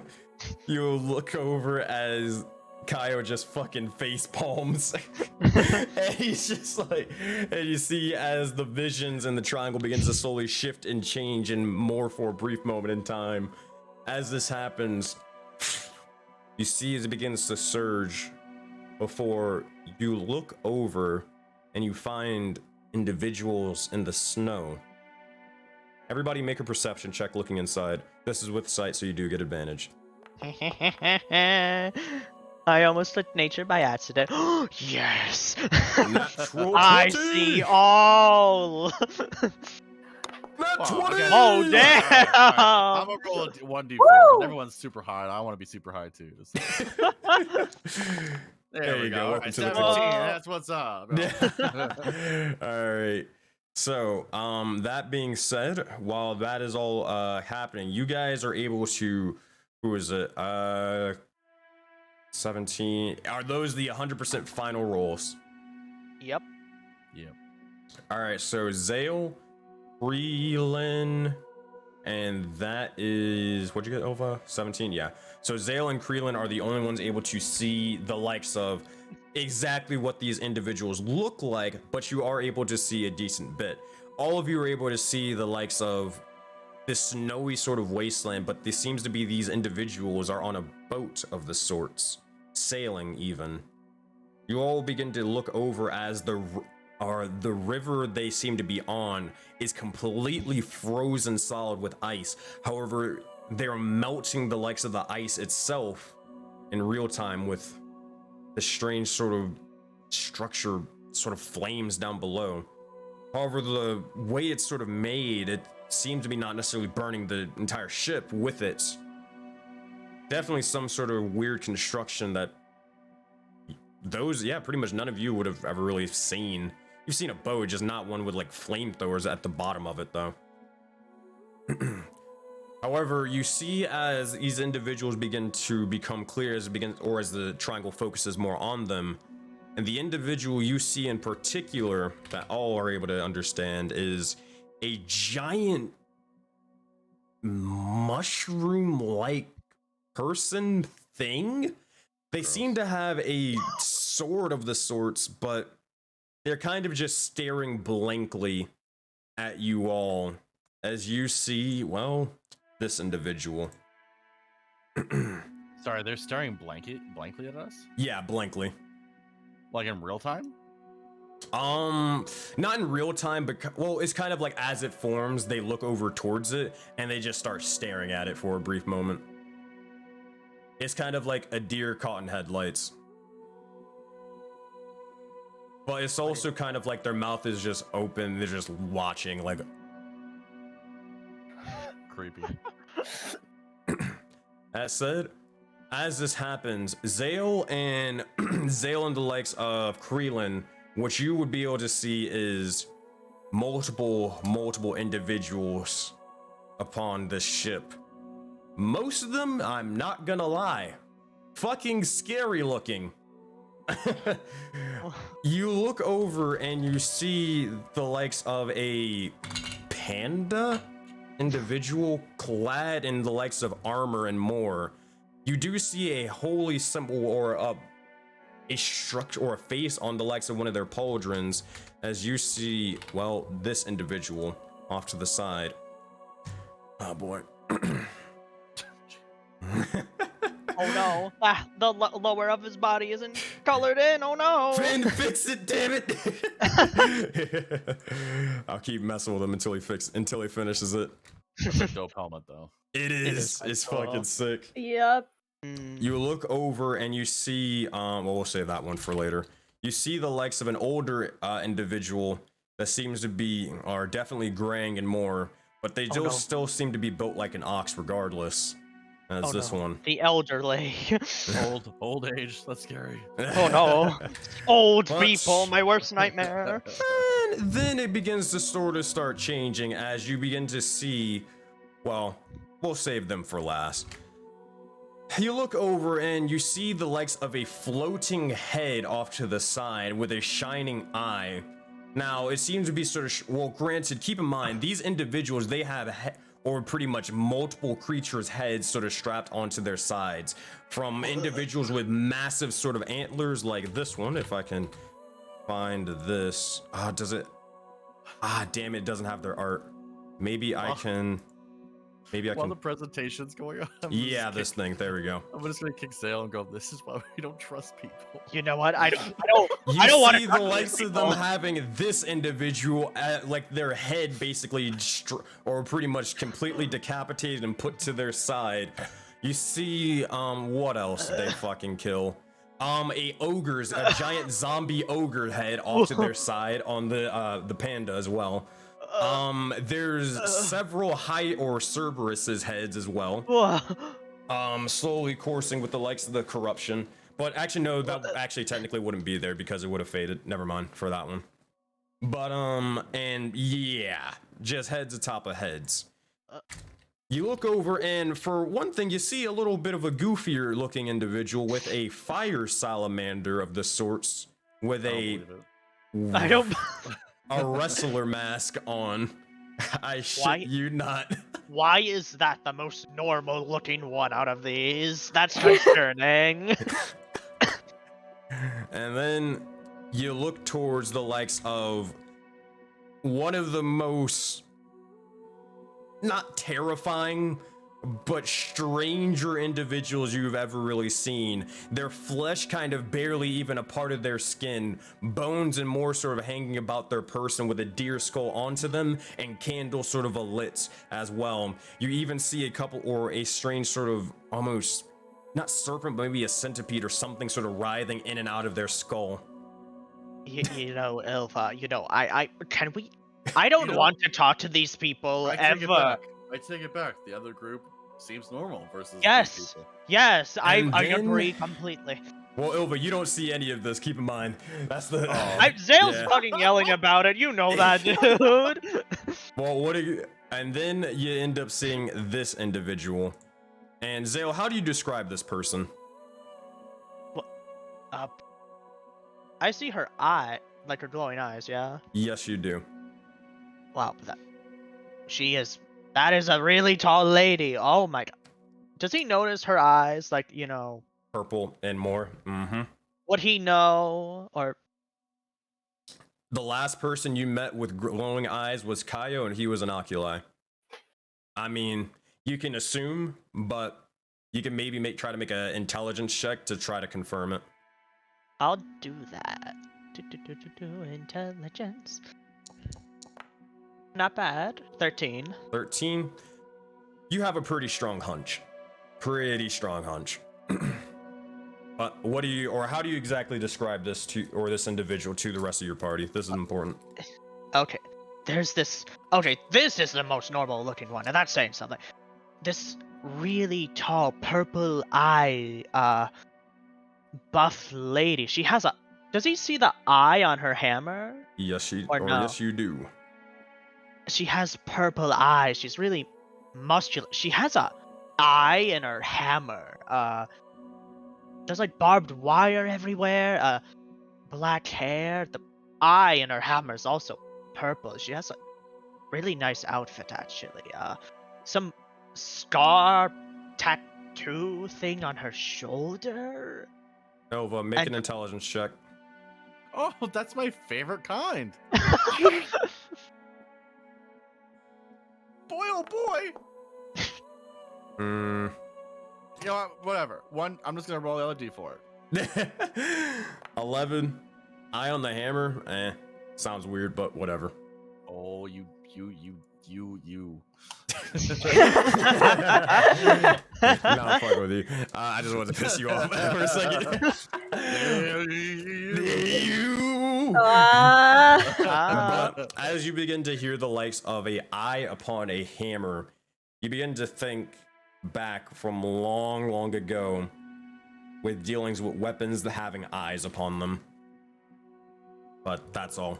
you look over as Kaio just fucking face palms. And he's just like, and you see as the visions in the triangle begins to slowly shift and change and more for a brief moment in time. As this happens, you see as it begins to surge before you look over and you find individuals in the snow. Everybody make a perception check looking inside. This is with sight, so you do get advantage. I almost took nature by accident. Yes! Natural I 20! see all! Nat Wow, 20! okay. Oh, damn! I'm gonna roll a 1d4. Everyone's super high. I want to be super high too. So. There we you go. go. Welcome to the 17. club. That's what's up. All right. So, that being said, while that is all happening, you guys are able to. Who is it? 17. Are those the 100% final rolls? Yep. Yep. All right. So Zale, Kreelin, and that is what'd you get, Ova? 17. Yeah. So Zale and Kreelin are the only ones able to see the likes of exactly what these individuals look like, but you are able to see a decent bit. All of you are able to see the likes of this snowy sort of wasteland, but there seems to be these individuals are on a boat of the sorts, sailing even. You all begin to look over as the river they seem to be on is completely frozen solid with ice. However, they're melting the likes of the ice itself in real time with the strange sort of structure, sort of flames down below. However, the way it's sort of made, it seems to be not necessarily burning the entire ship with it. Definitely some sort of weird construction that pretty much none of you would have ever really seen. You've seen a boat, just not one with like flamethrowers at the bottom of it though. However, you see as these individuals begin to become clear as the triangle focuses more on them, and the individual you see in particular that all are able to understand is a giant mushroom-like person thing. They seem to have a sword of the sorts, but they're kind of just staring blankly at you all as you see, well, this individual. Sorry, they're staring blankly at us? Yeah, blankly. Like in real time? Not in real time, but it's kind of like as it forms, they look over towards it and they just start staring at it for a brief moment. It's kind of like a deer caught in headlights. But it's also kind of like their mouth is just open, they're just watching, like. Creepy. That said, as this happens, Zale and the likes of Kreelin, what you would be able to see is multiple individuals upon this ship. Most of them, I'm not gonna lie, fucking scary looking. You look over and you see the likes of a panda individual clad in the likes of armor and more. You do see a holy symbol or a structure or a face on the likes of one of their pauldrons as you see, well, this individual off to the side. Oh boy. Oh no, the lower of his body isn't colored in, oh no! Finn, fix it, damn it! I'll keep messing with him until he finishes it. That's a dope helmet though. It is. It's fucking sick. Yep. You look over and you see, we'll save that one for later. You see the likes of an older individual that seems to be are definitely graying and more, but they still seem to be built like an ox regardless. As this one. The elderly. Old age. That's scary. Oh no. Old But- people, my worst nightmare. And then it begins to sort of start changing as you begin to see, well, we'll save them for last. You look over and you see the likes of a floating head off to the side with a shining eye. Now, it seems to be sort of, well, granted, keep in mind, these individuals, they have or pretty much multiple creatures' heads sort of strapped onto their sides. From individuals with massive sort of antlers like this one, if I can find this. Does it? Damn it doesn't have their art. Maybe I can. While the presentation's going on. Yeah, this thing. There we go. I'm just gonna kick Zale and go. This is why we don't trust people. You know what? I don't You want see to the likes of them having this individual like their head basically or pretty much completely decapitated and put to their side. You see what else did they fucking kill? A giant zombie ogre head off to their side on the panda as well. There's several or Cerberus's heads as well. Slowly coursing with the likes of the corruption. But actually, no, that actually technically wouldn't be there because it would have faded. Never mind for that one. But, and yeah, just heads atop of heads. You look over and for one thing, you see a little bit of a goofier looking individual with a fire salamander of the sorts with a wrestler mask on. I shit you not. Why is that the most normal looking one out of these? That's concerning. And then you look towards the likes of one of the most, not terrifying, but stranger individuals you've ever really seen. Their flesh kind of barely even a part of their skin, bones and more sort of hanging about their person with a deer skull onto them and candles sort of alit as well. You even see a couple or a strange sort of almost, not serpent, but maybe a centipede or something sort of writhing in and out of their skull. You know, Ilva, I don't want to talk to these people ever. I take it back. The other group seems normal versus Yes, these people. yes, I then- agree completely. Well, Ilva, you don't see any of this. Keep in mind, that's the. Zale's Yeah. fucking yelling about it. You know that, dude. Well, and then you end up seeing this individual. And Zale, how do you describe this person? I see her eye, like her glowing eyes. Yeah. Yes, you do. Wow, that is a really tall lady. Oh my god. Does he notice her eyes? Like, you know. Purple and more. Mm-hmm. Would he know? Or. The last person you met with glowing eyes was Kaio, and he was an oculi. I mean, you can assume, but you can maybe try to make an intelligence check to try to confirm it. I'll do that. Intelligence. Not bad. 13. 13. You have a pretty strong hunch. Pretty strong hunch. But how do you exactly describe this this individual to the rest of your party? This is important. Okay. This is the most normal looking one, and that's saying something. This really tall purple eye, buff lady. She has does he see the eye on her hammer? Yes, no? yes, you do. She has purple eyes. She's really muscular. She has a eye in her hammer. There's like barbed wire everywhere. Black hair. The eye in her hammer is also purple. She has a really nice outfit actually. Some scar tattoo thing on her shoulder. Nova, make an intelligence check. Oh, that's my favorite kind. Boy, oh boy. Hmm. You know what? Whatever. I'm just gonna roll the other d4. 11. Eye on the hammer. Sounds weird, but whatever. Oh, you. Not fuck with you. I just wanted to piss you off for a second. Ah. But as you begin to hear the likes of a eye upon a hammer, you begin to think back from long, long ago with dealings with weapons that having eyes upon them. But that's all.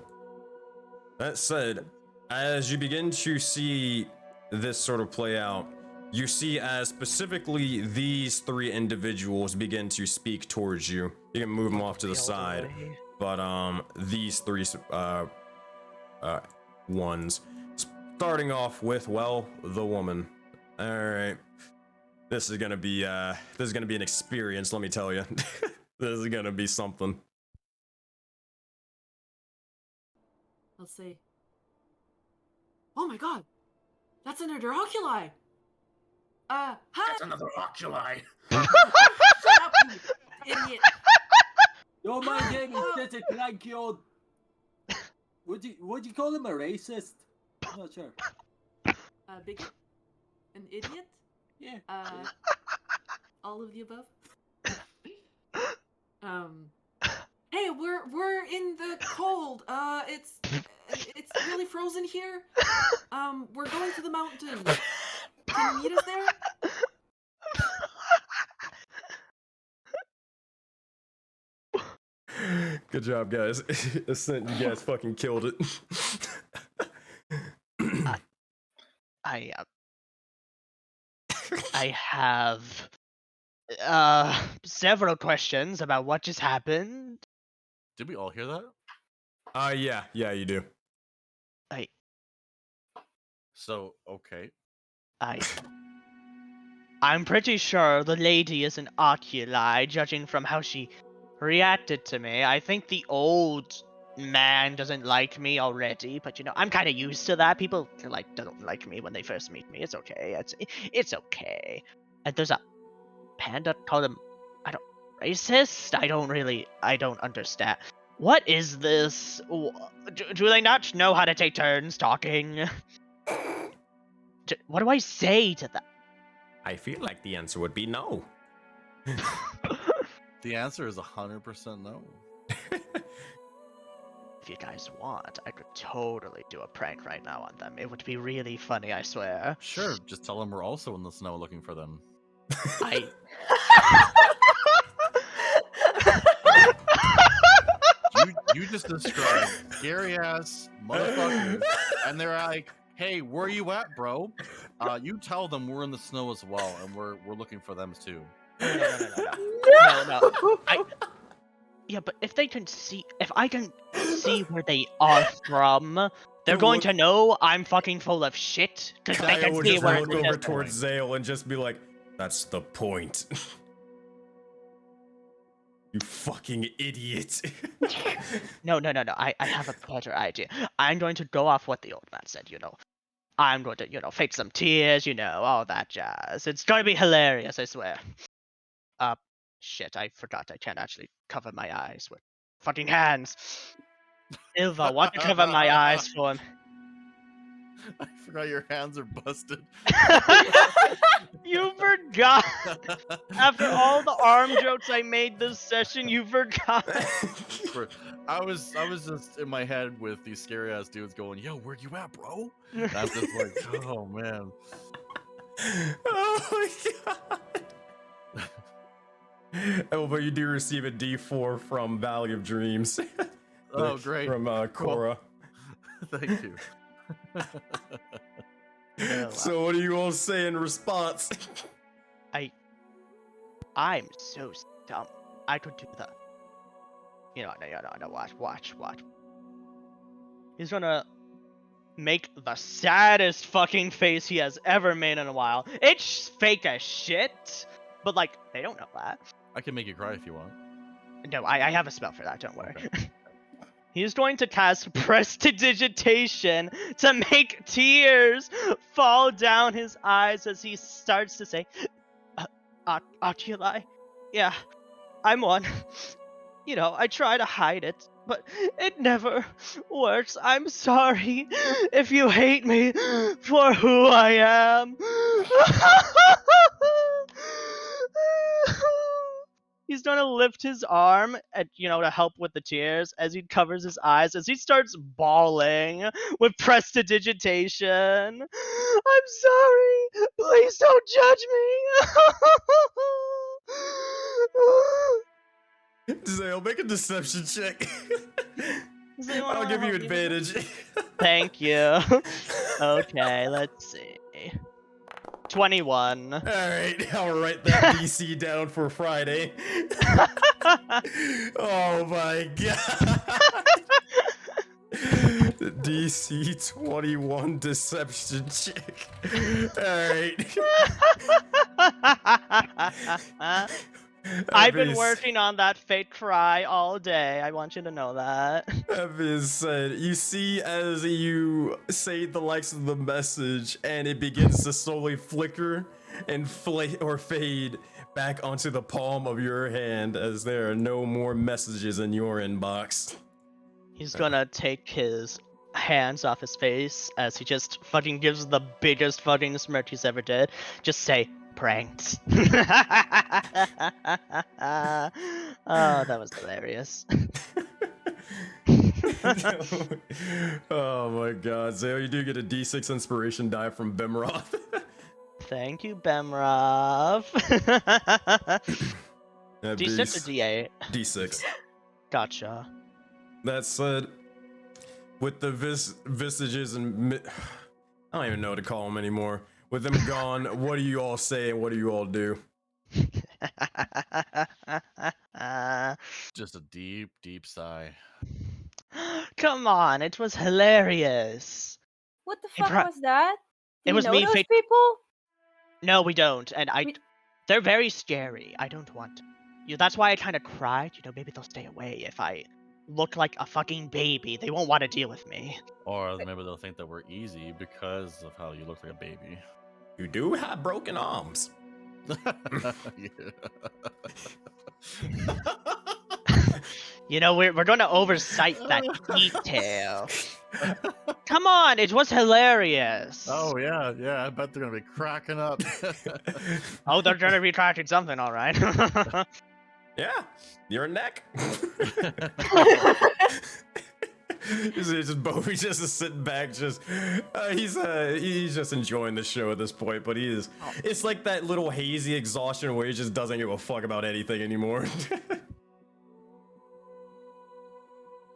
That said, as you begin to see this sort of play out, you see as specifically these three individuals begin to speak towards you. You can move them off to the side, but these three ones, starting off with, well, the woman. All right, this is gonna be an experience. Let me tell you, this is gonna be something. Let's see. Oh my god! That's another oculi! Hi! That's another oculi. Shut up, you idiot! Yo, my Hi, name is Sensei Clankion. Would you call him a racist? I'm not sure. Bigot? An idiot? Yeah. All of the above? Hey, we're in the cold. It's really frozen here. We're going to the mountain. Can you meet us there? Good job, guys. Ascent, you guys fucking killed it. I have several questions about what just happened. Did we all hear that? Yeah, you do. So, okay. I'm pretty sure the lady is an oculi, judging from how she reacted to me. I think the old man doesn't like me already, but I'm kind of used to that. People don't like me when they first meet me. It's okay. It's okay. And there's a panda called him, racist. I don't understand. What is this? Do they not know how to take turns talking? What do I say to that? I feel like the answer would be no. The answer is 100% no. If you guys want, I could totally do a prank right now on them. It would be really funny, I swear. Sure, just tell them we're also in the snow looking for them. You just described scary ass motherfuckers, and they're like, "Hey, where you at, bro?" You tell them we're in the snow as well, and we're looking for them too. No. Yeah, but if I can see where they are from, they're going to know I'm fucking full of shit because they Kaya can would see just where look over towards Zale and just be like, "That's the point." You fucking idiot. No. I have a better idea. I'm going to go off what the old man said, I'm going to, fake some tears, all that jazz. It's going to be hilarious, I swear. Shit, I forgot I can't actually cover my eyes with fucking hands. Ilva, want to cover my eyes for him? I forgot your hands are busted. You forgot! After all the arm jokes I made this session, you forgot. I was just in my head with these scary ass dudes going, "Yo, where you at, bro?" And I'm just like, "Oh man." Oh my god. Oh, but you do receive a D4 from Valley of Dreams. Oh, great. From Cora. Thank you. So what do you all say in response? I'm so dumb. I could do that. No, watch. He's gonna make the saddest fucking face he has ever made in a while. It's fake as shit, but they don't know that. I can make you cry if you want. No, I have a spell for that, don't worry. Okay. He's going to cast Prestidigitation to make tears fall down his eyes as he starts to say, Oculi? Yeah, I'm one. I try to hide it, but it never works. I'm sorry if you hate me for who I am. he's gonna lift his arm to help with the tears as he covers his eyes as he starts bawling with prestidigitation. I'm sorry. Please don't judge me. Zale, make a deception check. Zale, I'll give you help me with advantage. Thank you. Okay, let's see. 21. All right, I'll write that DC down for Friday. Oh my god. DC 21 deception check. Alright. I've been working on that fake cry all day. I want you to know that. That being said, you see as you say the likes of the message and it begins to slowly flicker and fade back onto the palm of your hand as there are no more messages in your inbox. He's gonna take his hands off his face as he just fucking gives the biggest fucking smirk he's ever did. Just say, pranked. Oh, that was hilarious. Oh my god, Zale, you do get a D6 inspiration die from Bemroth. Thank you, Bemrov. D6 or D8? D6. Gotcha. That said, with the visages and I don't even know what to call them anymore. With them gone, what do you all say and what do you all do? Just a deep, deep sigh. Come on, it was hilarious. What the Hey, fuck was that? Do It you was know me those fake- people? No, we don't, and they're very scary. I don't want to. That's why I kind of cried. Maybe they'll stay away if I look like a fucking baby. They won't want to deal with me. Or maybe they'll think that we're easy because of how you look like a baby. You do have broken arms. We're going to oversight that detail. Come on, it was hilarious. Oh, yeah, I bet they're going to be cracking up. Oh, they're going to be cracking something, all right. Yeah, your neck. Just Bowie just is sitting back, he's just enjoying the show at this point. But it's like that little hazy exhaustion where he just doesn't give a fuck about anything anymore.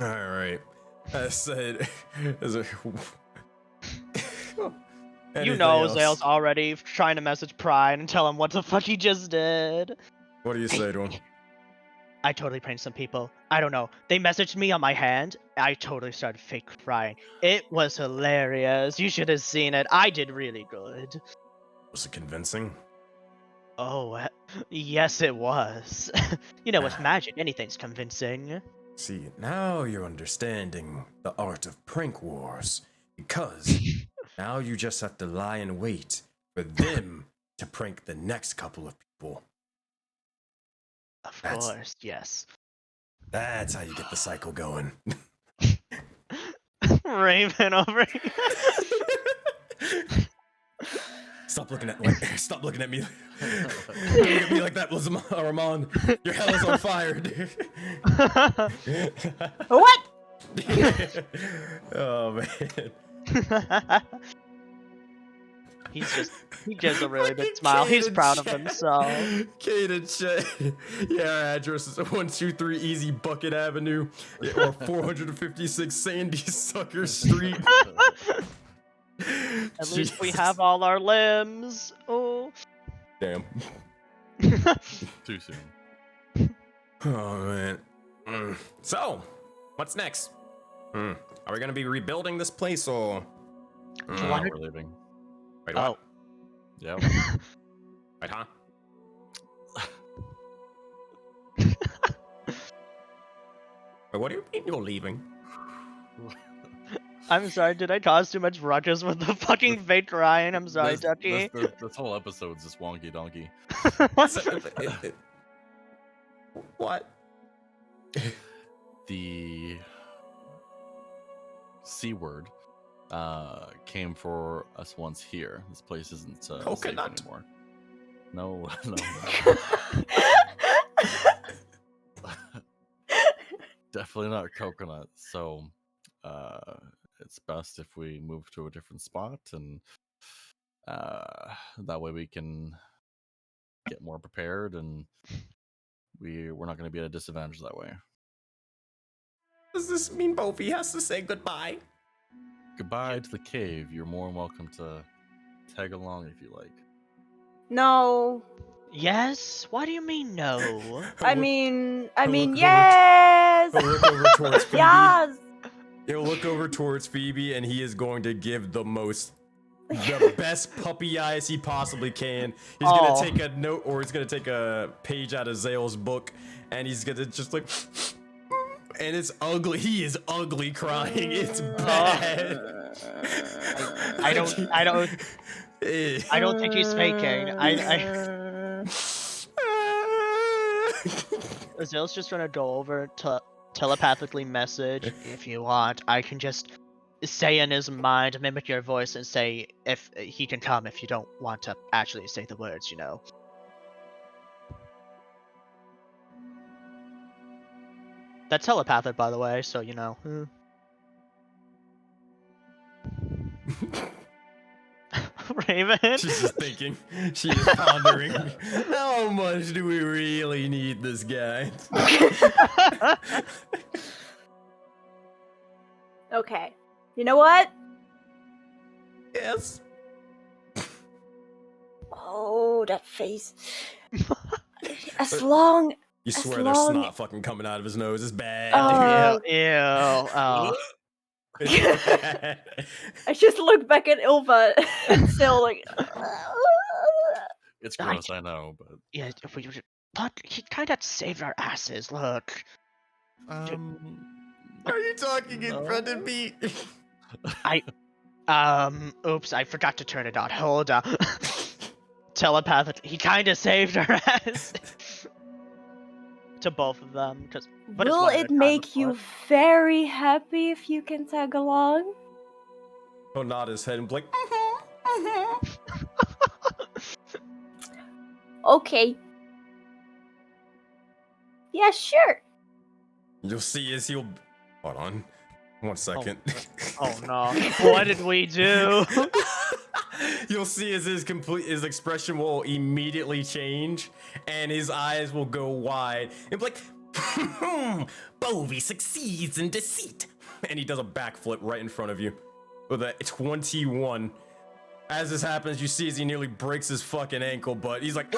All right, I said, Zale's already trying to message Pride and tell him what the fuck he just did. What do you say to him? I totally pranked some people. I don't know. They messaged me on my hand. I totally started fake crying. It was hilarious. You should have seen it. I did really good. Was it convincing? Oh, yes it was. With magic, anything's convincing. See, now you're understanding the art of prank wars. Because now you just have to lie in wait for them to prank the next couple of people. Of course, yes. That's how you get the cycle going. Raven over here. Stop looking at me. Look at me like that, Ramon. Your hell is on fire, dude. What? Oh man. He gives a really big smile. He's proud of himself. Kate and Chet. Yeah, our address is 123 Easy Bucket Avenue or 456 Sandy Sucker Street. At least we have all our limbs. Oh. Damn. Too soon. Oh man. So, what's next? Are we gonna be rebuilding this place or? We're leaving. Wait, what? Oh. Yeah. Wait, huh? Wait, what do you mean you're leaving? I'm sorry, did I cause too much ruckus with the fucking fake crying? I'm sorry, Ducky. This whole episode's just wonky donkey. What? The C word came for us once here. This place isn't safe Coconut. anymore. No. definitely not coconut. So it's best if we move to a different spot, and that way we can get more prepared, and we're not going to be at a disadvantage that way. Does this mean Bofi has to say goodbye? Goodbye to the cave. You're more than welcome to tag along if you like. No. Yes? Why do you mean no? I mean, look yes. He'll look over towards Phoebe. Yes. He'll look over towards Phoebe, and he is going to give the best puppy eyes he possibly can. He's gonna take a note, or he's gonna take a page out of Zale's book, and he's gonna just like, and it's ugly. He is ugly crying. It's bad. I don't think he's faking. Zale's just gonna go over to telepathically message. If you want, I can just say in his mind, mimic your voice, and say if he can come if you don't want to actually say the words, you know. That's telepathic, by the way, so you know. Raven? She's just thinking. She is pondering. How much do we really need this guy? Okay. You know what? Yes. Oh, that face. As long. You swear as there's long... snot fucking coming out of his nose. It's bad. Ew. I just look back at Ilva and still like. It's gross, I know, but yeah, but he kind of saved our asses. Look. Are you talking in front of me? Oops, I forgot to turn it on. Hold on. Telepathic. He kind of saved our ass. To both of them, Will it make you very happy if you can tag along? He'll nod his head and blink. Okay. Yeah, sure. You'll see as he'll. Hold on. 1 second. Oh no. What did we do? You'll see as his expression will immediately change, and his eyes will go wide and be like, Bovie succeeds in deceit. And he does a backflip right in front of you with a 21. As this happens, you see as he nearly breaks his fucking ankle, but he's like,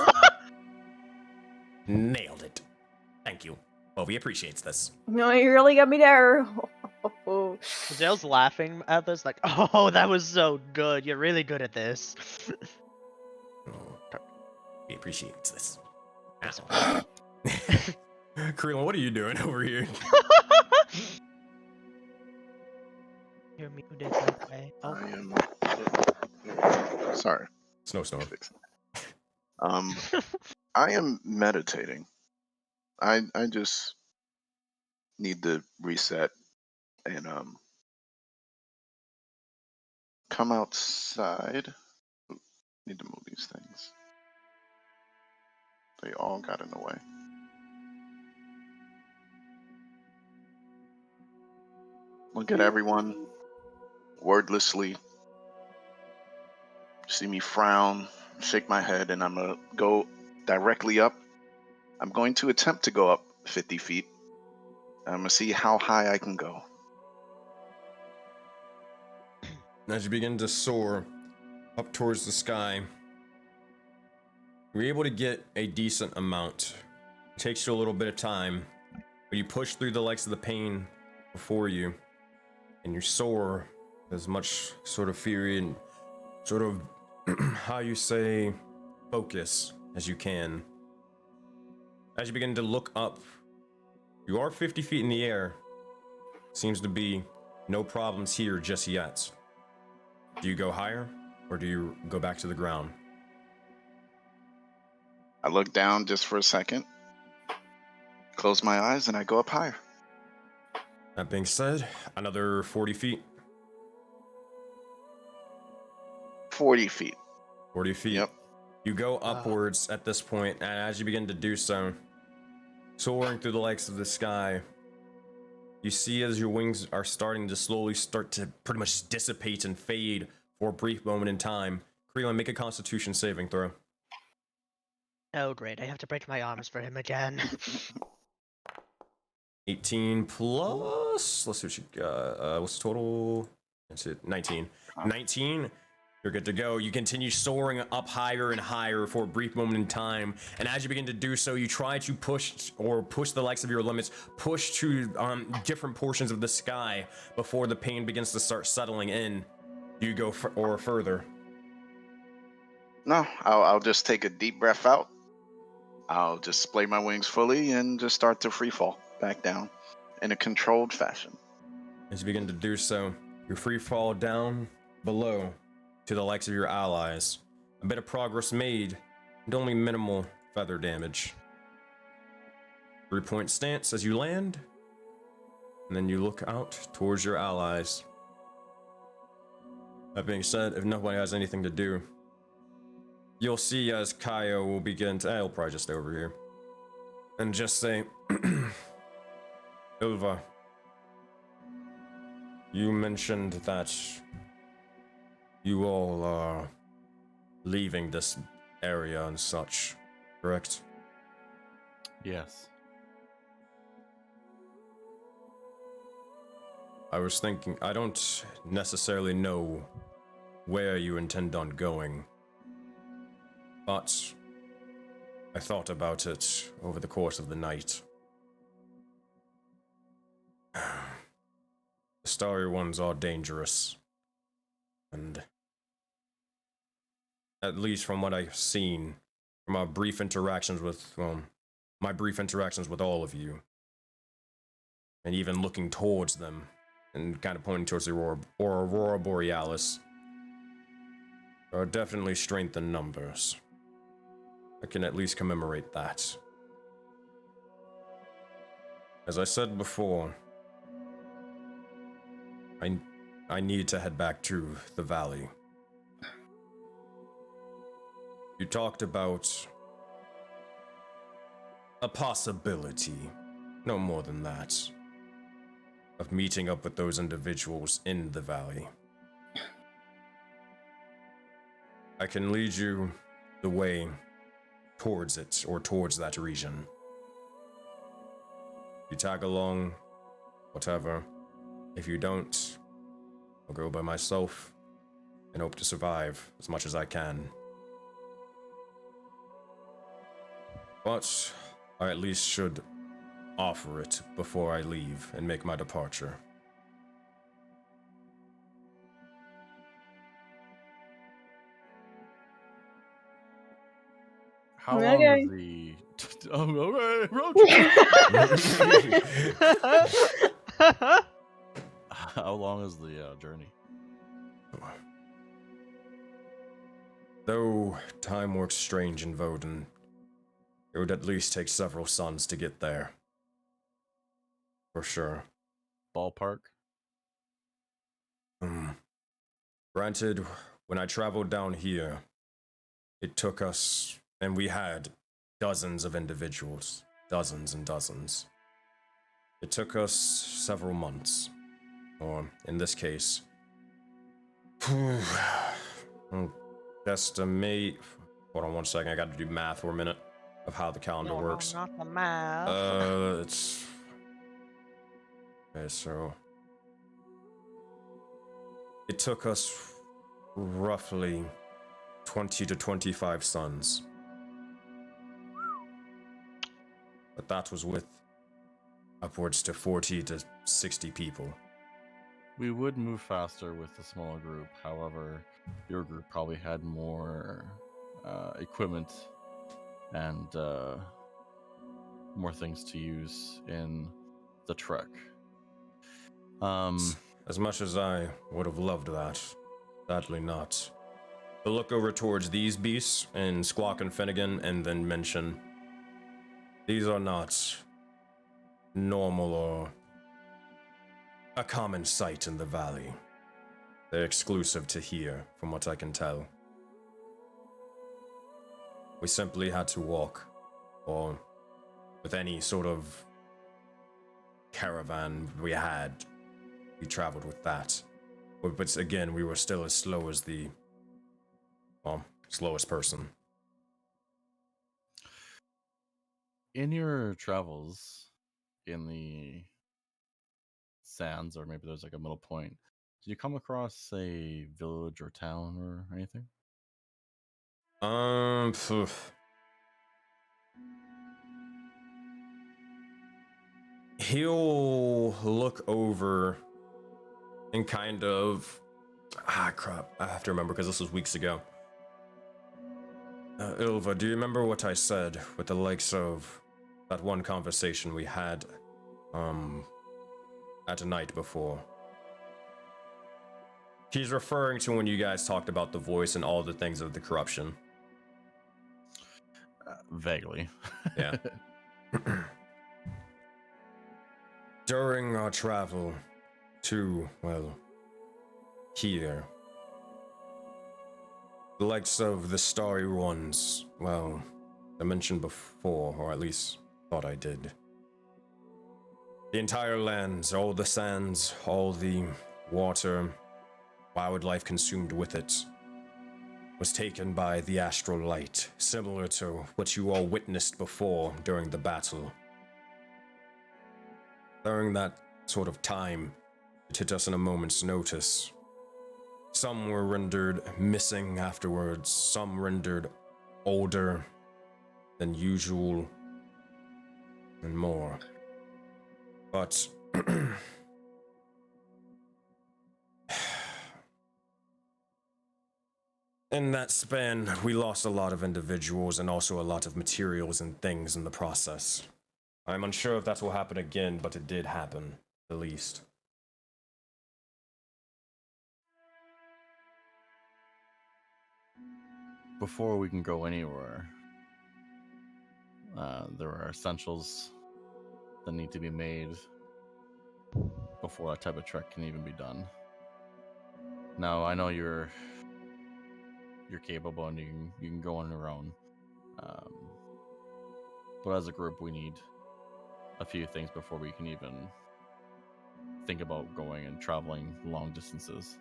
nailed it. Thank you. Bovie appreciates this. No, you really got me there. Zale's laughing at this, like, oh, that was so good. You're really good at this. He appreciates this. Krillin, what are you doing over here? You're muted, that way. Oh. Sorry. Snowstorm. I am meditating. I just need to reset and come outside. Need to move these things. They all got in the way. Look at everyone wordlessly. See me frown, shake my head, and I'm gonna go directly up. I'm going to attempt to go up 50 feet. I'm gonna see how high I can go. As you begin to soar up towards the sky, you're able to get a decent amount. It takes you a little bit of time, but you push through the likes of the pain before you, and you soar as much sort of fury and sort of, how you say, focus as you can. As you begin to look up, you are 50 feet in the air. Seems to be no problems here just yet. Do you go higher, or do you go back to the ground? I look down just for a second, close my eyes, and I go up higher. That being said, another 40 feet. 40 feet. 40 feet. Yep. You go upwards at this point, and as you begin to do so, soaring through the likes of the sky, You see as your wings are starting to slowly start to pretty much dissipate and fade for a brief moment in time. Krillin, make a Constitution saving throw. Oh, great. I have to break my arms for him again. 18 plus. Let's see what you got. What's the total? That's it. 19. 19. You're good to go. You continue soaring up higher and higher for a brief moment in time, and as you begin to do so, you try to push the likes of your limits, push to different portions of the sky before the pain begins to start settling in. Do you go further? No, I'll just take a deep breath out. I'll just splay my wings fully and just start to free fall back down in a controlled fashion. As you begin to do so, you free fall down below to the likes of your allies. A bit of progress made, and only minimal feather damage. 3-point stance as you land, and then you look out towards your allies. That being said, if nobody has anything to do, you'll see as Kaio will begin to... I'll probably just stay over here. And just say, Ilva, you mentioned that you all are leaving this area and such, correct? Yes. I was thinking, I don't necessarily know where you intend on going, but I thought about it over the course of the night. The starry ones are dangerous, and at least from what I've seen, from our brief interactions with, my brief interactions with all of you, and even looking towards them, and kind of pointing towards the Aurora Borealis, there are definitely strength in numbers. I can at least commemorate that. As I said before, I need to head back to the valley. You talked about a possibility, no more than that, of meeting up with those individuals in the valley. I can lead you the way towards it, or towards that region. You tag along, whatever. If you don't, I'll go by myself and hope to survive as much as I can. But I at least should offer it before I leave and make my departure. How Okay. long is the... okay, road trip. How long is the journey? Though time works strange in Voden, it would at least take several suns to get there. For sure. Ballpark? Granted, when I traveled down here, it took us, and we had dozens of individuals. Dozens and dozens. It took us several months. Or, in this case, estimate. Hold on one second, I gotta do math for a minute of how the calendar works. Not the math. It's. Okay, so. It took us roughly 20 to 25 suns. But that was with upwards to 40 to 60 people. We would move faster with a small group. However, your group probably had more equipment and more things to use in the trek. As much as I would have loved that, sadly not. But look over towards these beasts and Squawk and Finnegan, and then mention these are not normal or a common sight in the valley. They're exclusive to here, from what I can tell. We simply had to walk, or with any sort of caravan we had, we traveled with that. But again, we were still as slow as the, well, slowest person. In your travels in the sands, or maybe there's like a middle point, did you come across a village or town or anything? Phew. He'll look over and kind of, crap, I have to remember because this was weeks ago. Ilva, do you remember what I said with the likes of that one conversation we had, at a night before? He's referring to when you guys talked about the voice and all the things of the corruption. Vaguely. Yeah. During our travel to, well, here, the likes of the Starry Ones, well, I mentioned before, or at least thought I did. The entire lands, all the sands, all the water, wildlife consumed with it, was taken by the astral light, similar to what you all witnessed before during the battle. During that sort of time, it hit us in a moment's notice. Some were rendered missing afterwards, some rendered older than usual, and more. But in that span, we lost a lot of individuals and also a lot of materials and things in the process. I'm unsure if that will happen again, but it did happen, at least. Before we can go anywhere, there are essentials that need to be made before that type of trek can even be done. Now, I know you're capable and you can go on your own, but as a group, we need a few things before we can even think about going and traveling long distances.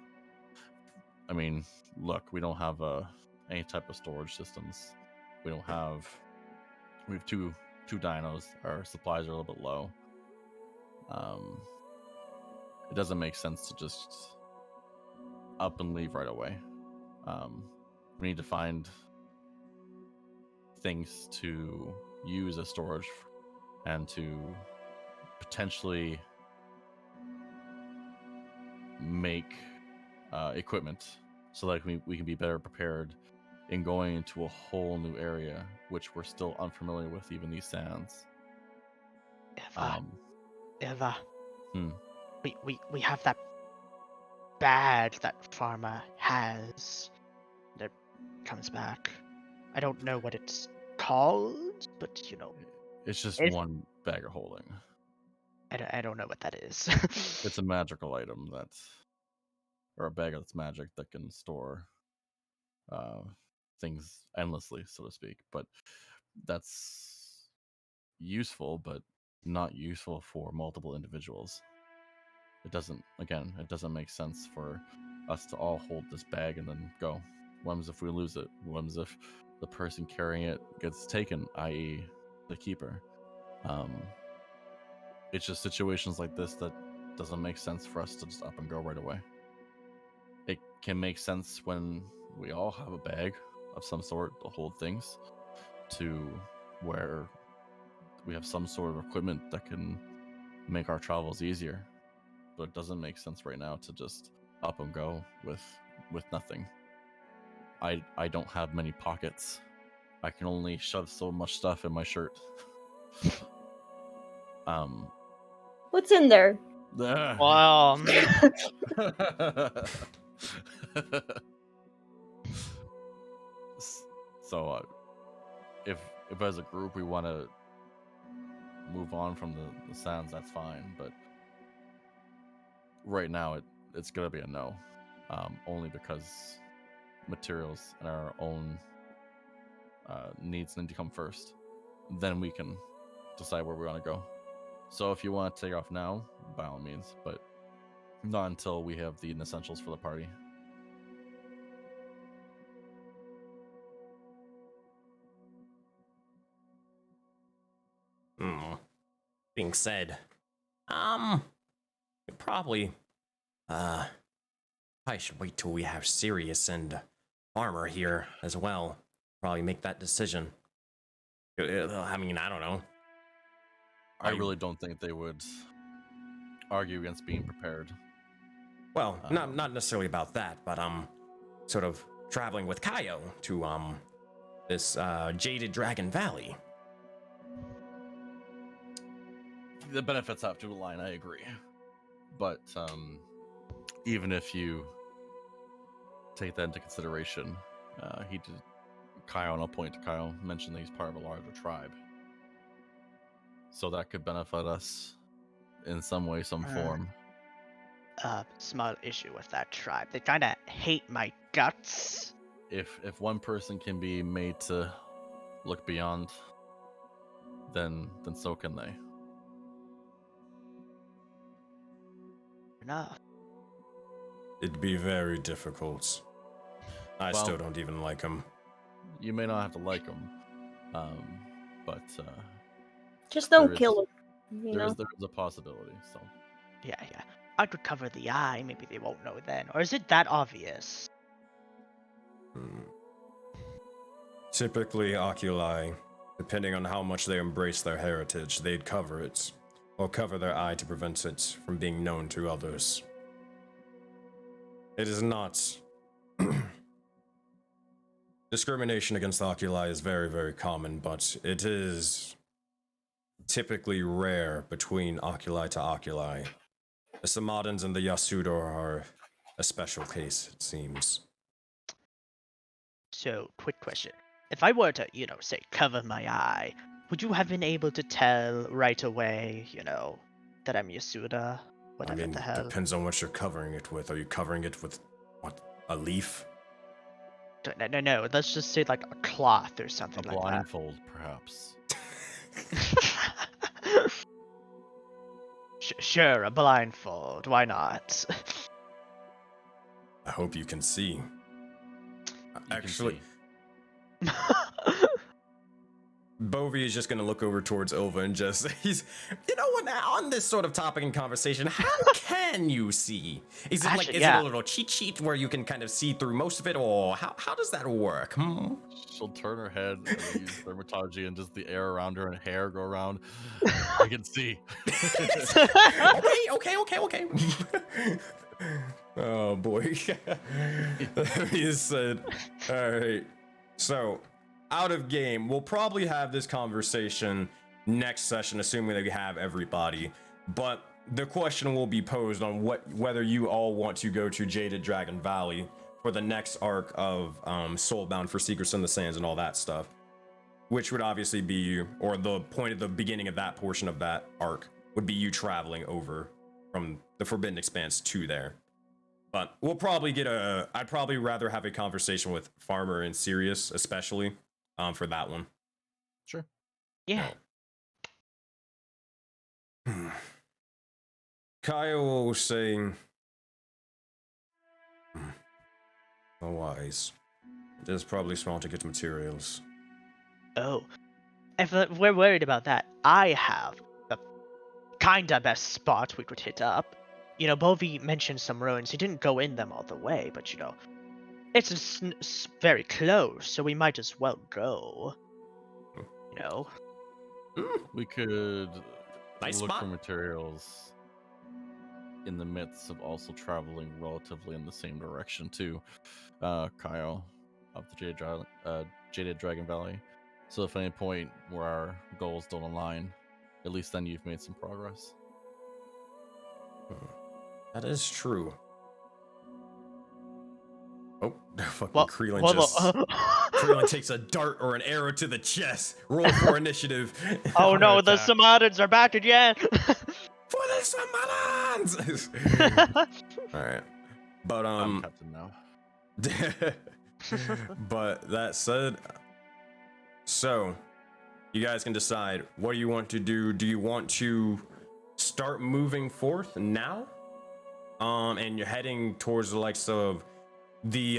I mean, look, we don't have any type of storage systems. We have two dinos. Our supplies are a little bit low. It doesn't make sense to just up and leave right away. We need to find things to use as storage and to potentially make equipment so that we can be better prepared in going into a whole new area, which we're still unfamiliar with, even these sands. Eva, Hmm. we have that badge that Pharma has that comes back. I don't know what it's called, but you know, It's just It's- one bag of holding. I don't know what that is. It's a magical item or a bag that's magic that can store things endlessly, so to speak. But that's useful, but not useful for multiple individuals. It doesn't make sense for us to all hold this bag and then go. What happens if we lose it? What happens if the person carrying it gets taken, i.e. the keeper? It's just situations like this that doesn't make sense for us to just up and go right away. It can make sense when we all have a bag of some sort to hold things, to where we have some sort of equipment that can make our travels easier. But it doesn't make sense right now to just up and go with nothing. I don't have many pockets. I can only shove so much stuff in my shirt. What's in there? Wow. So, if as a group we want to move on from the sands, that's fine. But right now, it's gonna be a no, only because materials and our own needs need to come first. Then we can decide where we want to go. So if you want to take off now, by all means, but not until we have the essentials for the party. Being said, probably, I should wait till we have Sirius and Armor here as well. Probably make that decision. I mean, I don't know. I really don't think they would argue against being prepared. Well, not necessarily about that, but sort of traveling with Kaio to this Jaded Dragon Valley. The benefits have to align, I agree. But even if you take that into consideration, Kaio, and I'll point to Kaio, mentioned that he's part of a larger tribe. So that could benefit us in some way, some form. Small issue with that tribe. They kind of hate my guts. If one person can be made to look beyond, then so can they. Enough. It'd be very difficult. I still don't even like him. You may not have to like him, but just don't kill him. There is a possibility. So yeah. I could cover the eye. Maybe they won't know then. Or is it that obvious? Typically, oculi, depending on how much they embrace their heritage, they'd cover it, or cover their eye to prevent it from being known to others. It is not... Discrimination against oculi is very, very common, but it is typically rare between oculi to oculi. The Samadans and the Yasuda are a special case, it seems. So, quick question. If I were to, say, cover my eye, would you have been able to tell right away, that I'm Yasuda? Whatever the hell. Depends on what you're covering it with. Are you covering it with, a leaf? No. Let's just say, like, a cloth or something like that. A blindfold, perhaps. Sure, a blindfold. Why not? I hope you can see. Actually, Bovie is just gonna look over towards Ilva and just, on this sort of topic and conversation, how can you see? Is it is it a little cheat sheet where you can kind of see through most of it, or how does that work? She'll turn her head and use dermatology and just the air around her and hair go around. I can see. Okay. Oh boy. That being said, alright. So, out of game, we'll probably have this conversation next session, assuming that we have everybody. But the question will be posed on whether you all want to go to Jaded Dragon Valley for the next arc of Soulbound for Secrets in the Sands and all that stuff. Which would obviously be, or the point at the beginning of that portion of that arc would be you traveling over from the Forbidden Expanse to there. But we'll probably I'd probably rather have a conversation with Farmer and Sirius, especially, for that one. Sure. Yeah. Kaio was saying, wise. It is probably smart to get materials. Oh. If we're worried about that, I have the kinda best spot we could hit up. Bovie mentioned some ruins. He didn't go in them all the way, but it's very close, so we might as well go. We could nice look spot for materials in the midst of also traveling relatively in the same direction too, Kaio, up the Jaded Dragon Valley. So if at any point where our goals don't align, at least then you've made some progress. That is true. Oh, fucking Well, Creelan just... Creelan takes a dart or an arrow to the chest. Roll for initiative. Oh no, the Samadans are back again! For the Samadans! Alright. But, I'm captain now. But that said, so you guys can decide what do you want to do. Do you want to start moving forth now, and you're heading towards the likes of the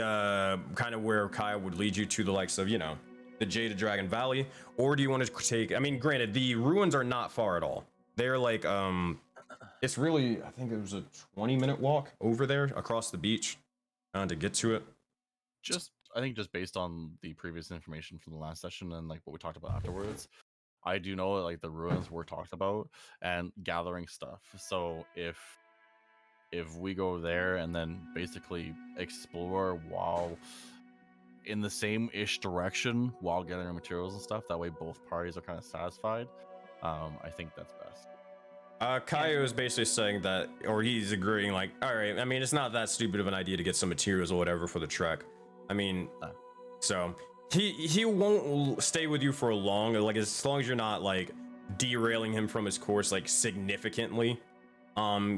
kind of where Kaya would lead you to the likes of, the Jaded Dragon Valley, or do you want to take? I mean, granted, the ruins are not far at all. They're like it's really, I think it was a 20-minute walk over there across the beach to get to it. I think just based on the previous information from the last session and like what we talked about afterwards, I do know like the ruins were talked about and gathering stuff. So if we go there and then basically explore while in the same-ish direction while gathering materials and stuff, that way both parties are kind of satisfied. I think that's best. Kaio is basically saying that, or he's agreeing, like, all right, I mean, it's not that stupid of an idea to get some materials or whatever for the trek. I mean, so he won't stay with you for long, like as long as you're not like derailing him from his course like significantly.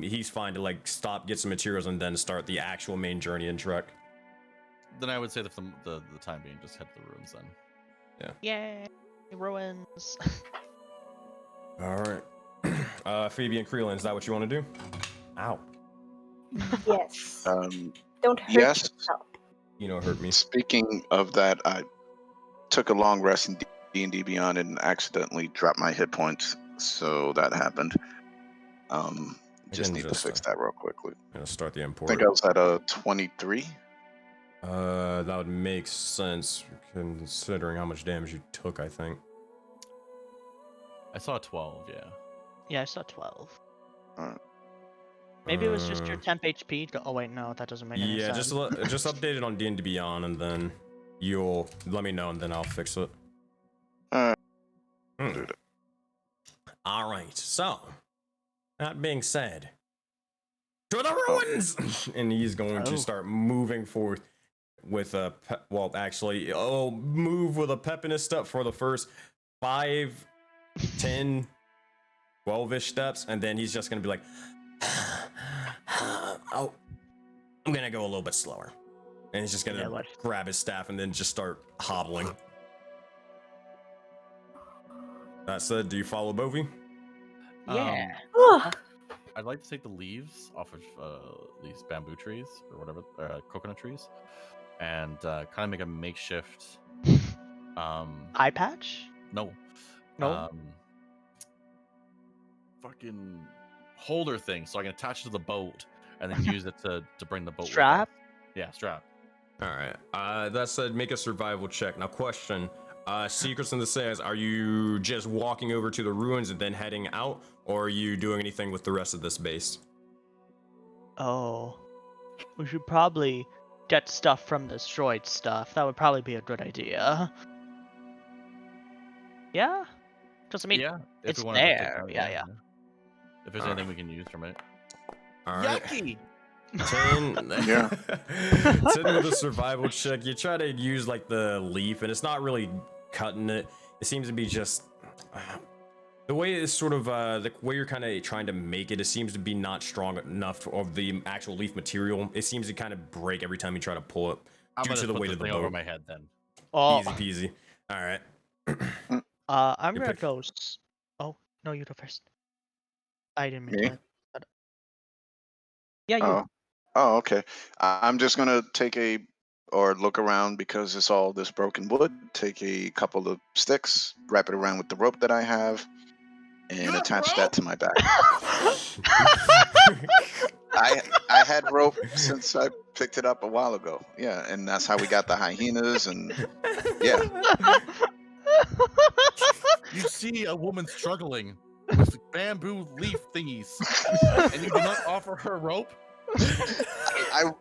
He's fine to like stop, get some materials, and then start the actual main journey and trek. Then I would say that the time being, just head to the ruins then. Yeah. Yay, ruins. All right. Phoebe and Creelan, is that what you want to do? Ow. Yes. Don't hurt yes. yourself. Hurt me. Speaking of that, I took a long rest in D&D Beyond and accidentally dropped my hit points, so that happened. Just need to fix that real quickly. Gonna start the import. I think I was at a 23. That would make sense considering how much damage you took, I think. I saw 12, yeah. Yeah, I saw 12. Alright. Maybe it was just your temp HP. Oh wait, no, that doesn't make any sense. Yeah, just update it on D&D Beyond, and then you'll let me know, and then I'll fix it. All right. So, that being said, to the ruins, and he's going to start moving forth with a move with a pep in his step for the first 5, 10, 12-ish steps, and then he's just gonna be like, oh, I'm gonna go a little bit slower, and he's just gonna grab his staff and then just start hobbling. That said, do you follow Bovi? Yeah. I'd like to take the leaves off of these bamboo trees or whatever, coconut trees, and kind of make a makeshift eye patch. No. Fucking holder thing, so I can attach it to the boat and then use it to bring the boat. Strap. Yeah, strap. All right. That said, make a survival check. Now, question. Secrets in the says, are you just walking over to the ruins and then heading out, or are you doing anything with the rest of this base? Oh, we should probably get stuff from destroyed stuff. That would probably be a good idea. Yeah? Because, I mean, it's there. Yeah. If there's anything we can use from it. All right. Yucky! 10. Yeah. 10 with a survival check. You try to use, like, the leaf, and it's not really cutting it. It seems to be just... the way it's sort of, the way you're kind of trying to make it, it seems to be not strong enough of the actual leaf material. It seems to kind of break every time you try to pull it due to the weight of the boat. Over my head, then. Oh. Easy peasy. All right. I'm gonna go... Oh, no, you go first. I didn't mean to... Yeah, you... Oh, okay. I'm just gonna look around because it's all this broken wood. Take a couple of sticks, wrap it around with the rope that I have, and attach that to my back. I had rope since I picked it up a while ago. Yeah, and that's how we got the hyenas, and yeah. You see a woman struggling with bamboo leaf thingies, and you do not offer her rope? I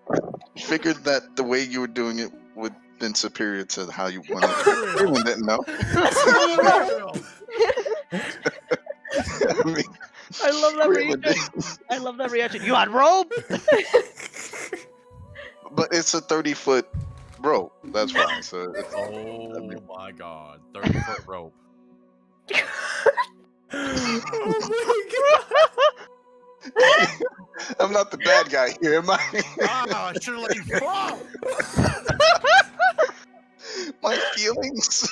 figured that the way you were doing it would have been superior to how you wanted to. Everyone didn't know. I love that reaction. I love that reaction. You want rope? But it's a 30-foot rope. That's why. So my god, 30-foot rope. Oh my god! I'm not the bad guy here, am I? I should have let you fall. My feelings.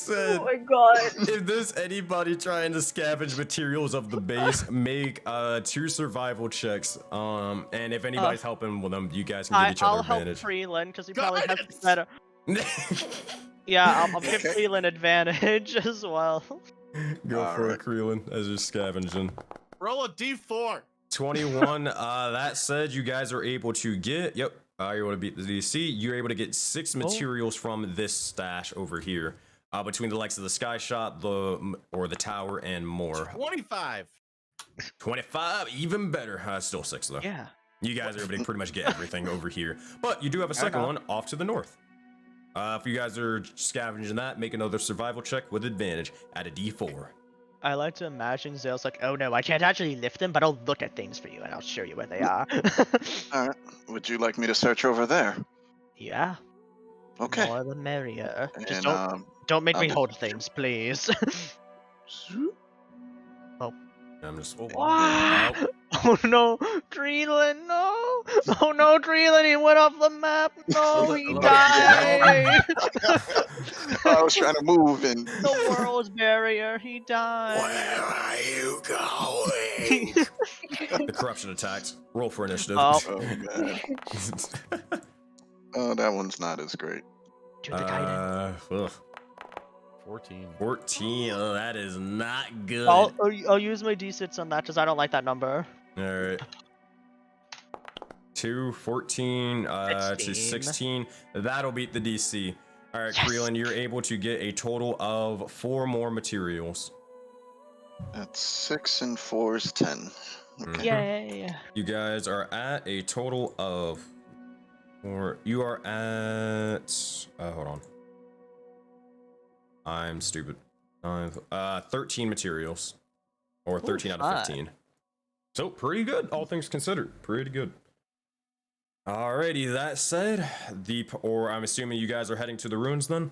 Oh my god. If there's anybody trying to scavenge materials of the base, make 2 survival checks. And if anybody's helping with them, you guys can give each other I'll help advantage. Freeland because he probably has better. Yeah, I'll give Freeland advantage as well. Go All for right. it, Creelan, as you're scavenging. Roll a d4. 21. That said, you guys are able to get. Yep. You're able to beat the DC. You're able to get 6 materials from this stash over here. Between the likes of the sky shot, the tower, and more. 25. 25, even better. Still 6 though. Yeah. You guys are able to pretty much get everything over here, but you do have a second one off to the north. If you guys are scavenging that, make another survival check with advantage at a D4. I like to imagine Zale's like, oh no, I can't actually lift them, but I'll look at things for you and I'll show you where they are. All right. Would you like me to search over there? Yeah. Okay. More the merrier. Just And don't make I'll me just- hold things, please. I'm just. Wow. Oh no, Greenland, no! Oh no, Greenland, he went off the map. No, he died. I was trying to move and. The world's barrier, he died. Where are you going? The corruption attacks. Roll for initiative. Oh. Oh god. Oh, that one's not as great. Do the guidance. 14. 14. Oh, that is not good. I'll use my d6 on that because I don't like that number. All right. 2, 14 to 16. 16. That'll beat the DC. All right, Creelan, you're able to get a total of 4 more materials. That's 6 and 4 is 10. Okay. Yay. You guys are at a total of 4. You are at. Hold on. I'm stupid. 13 materials, or 13 out of 15. So pretty good, all things considered. Pretty good. Alrighty, that said, I'm assuming you guys are heading to the ruins then?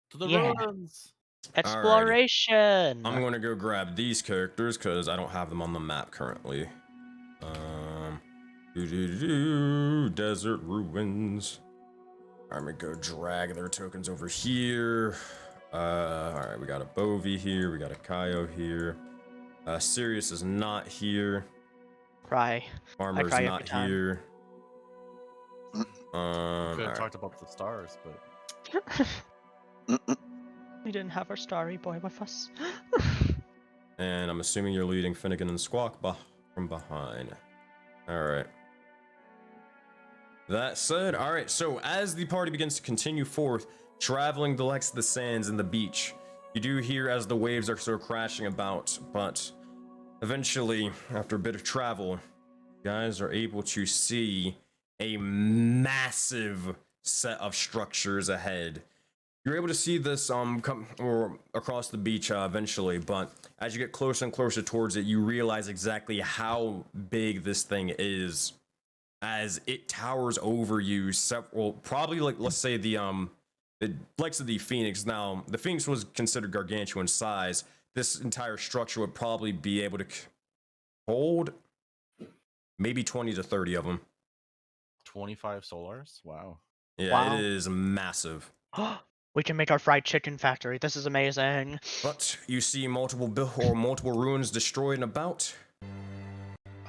To the Yeah. ruins. Exploration. I'm gonna go grab these characters because I don't have them on the map currently. Desert ruins. I'm gonna go drag their tokens over here. Alright, we got a Bovi here, we got a Kaio here. Sirius is not here. Cry. Armor's cry every not time. here. Could have Alright. talked about the stars, but We didn't have our starry boy with us. And I'm assuming you're leading Finnegan and Squawk from behind. Alright. That said, alright, so as the party begins to continue forth, traveling the likes of the sands and the beach, you do hear as the waves are sort of crashing about, but eventually, after a bit of travel, you guys are able to see a massive set of structures ahead. You're able to see this come or across the beach eventually, but as you get closer and closer towards it, you realize exactly how big this thing is, as it towers over you. Several, probably like let's say the likes of the Phoenix. Now the Phoenix was considered gargantuan size. This entire structure would probably be able to hold maybe 20 to 30 of them. 25 solars? Wow. Yeah, Wow. it is massive. We can make our fried chicken factory. This is amazing. But you see multiple ruins destroyed and about.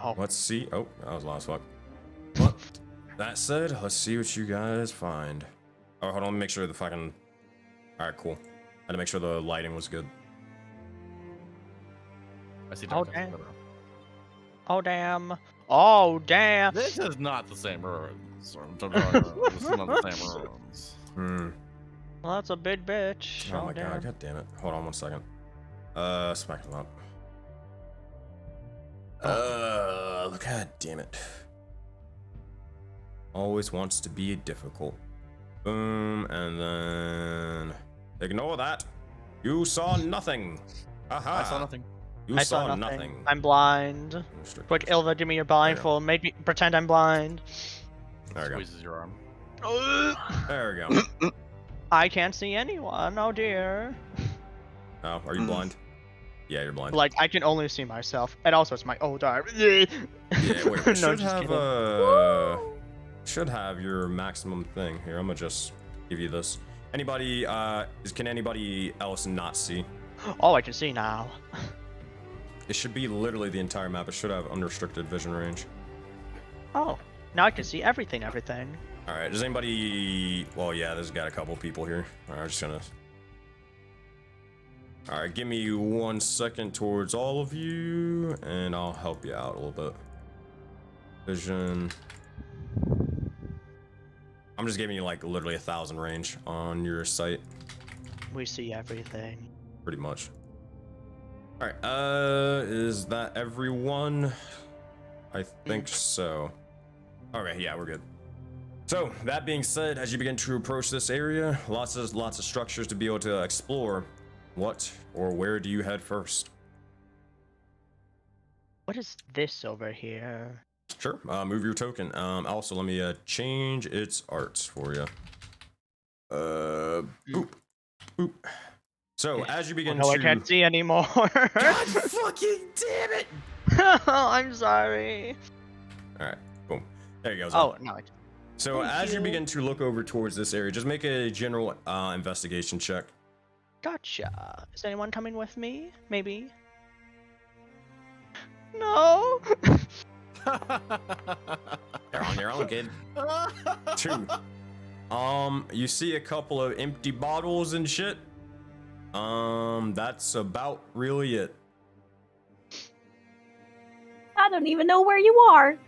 Oh. Let's see. Oh, that was last fuck. But that said, let's see what you guys find. Oh, hold on. Let me make sure the fucking. All right, cool. I had to make sure the lighting was good. I see Oh, darkness. damn. Whatever. Oh damn. Oh damn. This is not the same ruins. This is not the same ruins. Well, that's a big bitch. Oh my damn. god damn it. Hold on 1 second. Smack it up. God damn it. Always wants to be difficult. Boom, and then ignore that. You saw nothing. Aha. I saw nothing. You I saw saw nothing. I'm blind. Quick, Ilva, give me your blindfold. Make me pretend I'm blind. There we go. Squeezes your arm. There we go. I can't see anyone. Oh dear. Oh, are you blind? Yeah, you're blind. Like I can only see myself, and also it's my old arm. Yeah, wait, we No, should just have kidding. should have your maximum thing here. I'm gonna just give you this. Anybody, can anybody else not see? Oh, I can see now. It should be literally the entire map. It should have unrestricted vision range. Oh, now I can see everything. All right, does anybody, well, yeah, there's got a couple people here. All right, I'm just gonna, all right, give me 1 second towards all of you, and I'll help you out a little bit. Vision. I'm just giving you like literally 1,000 range on your site. We see everything. Pretty much. All right, is that everyone? I think so. Okay, yeah, we're good. So that being said, as you begin to approach this area, lots of structures to be able to explore. What or where do you head first? What is this over here? Sure, move your token. Also, let me change its art for you. Boop, boop. So as you begin Oh, to, I can't see anymore. God fucking damn it! I'm sorry. All right, boom. There you go. Oh, no. So Thank as you you. begin to look over towards this area, just make a general investigation check. Gotcha. Is anyone coming with me? Maybe. No. They're on your own, kid. 2. You see a couple of empty bottles and shit. That's about really it. I don't even know where you are.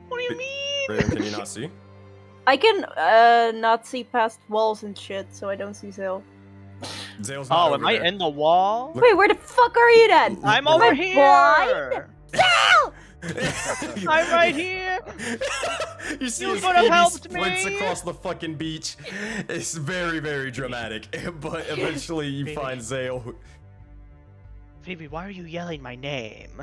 What do you mean? Raven, can you not see? I can not see past walls and shit, so I don't see Zale. Zale's not Oh, over am I there. in the wall? Wait, where the fuck are you then? I'm Am over I here. blind? I'm right here. You see You his could have Phoebe helped sprints me. across the fucking beach. It's very, very dramatic. But eventually you Phoebe. find Zale. Phoebe, why are you yelling my name?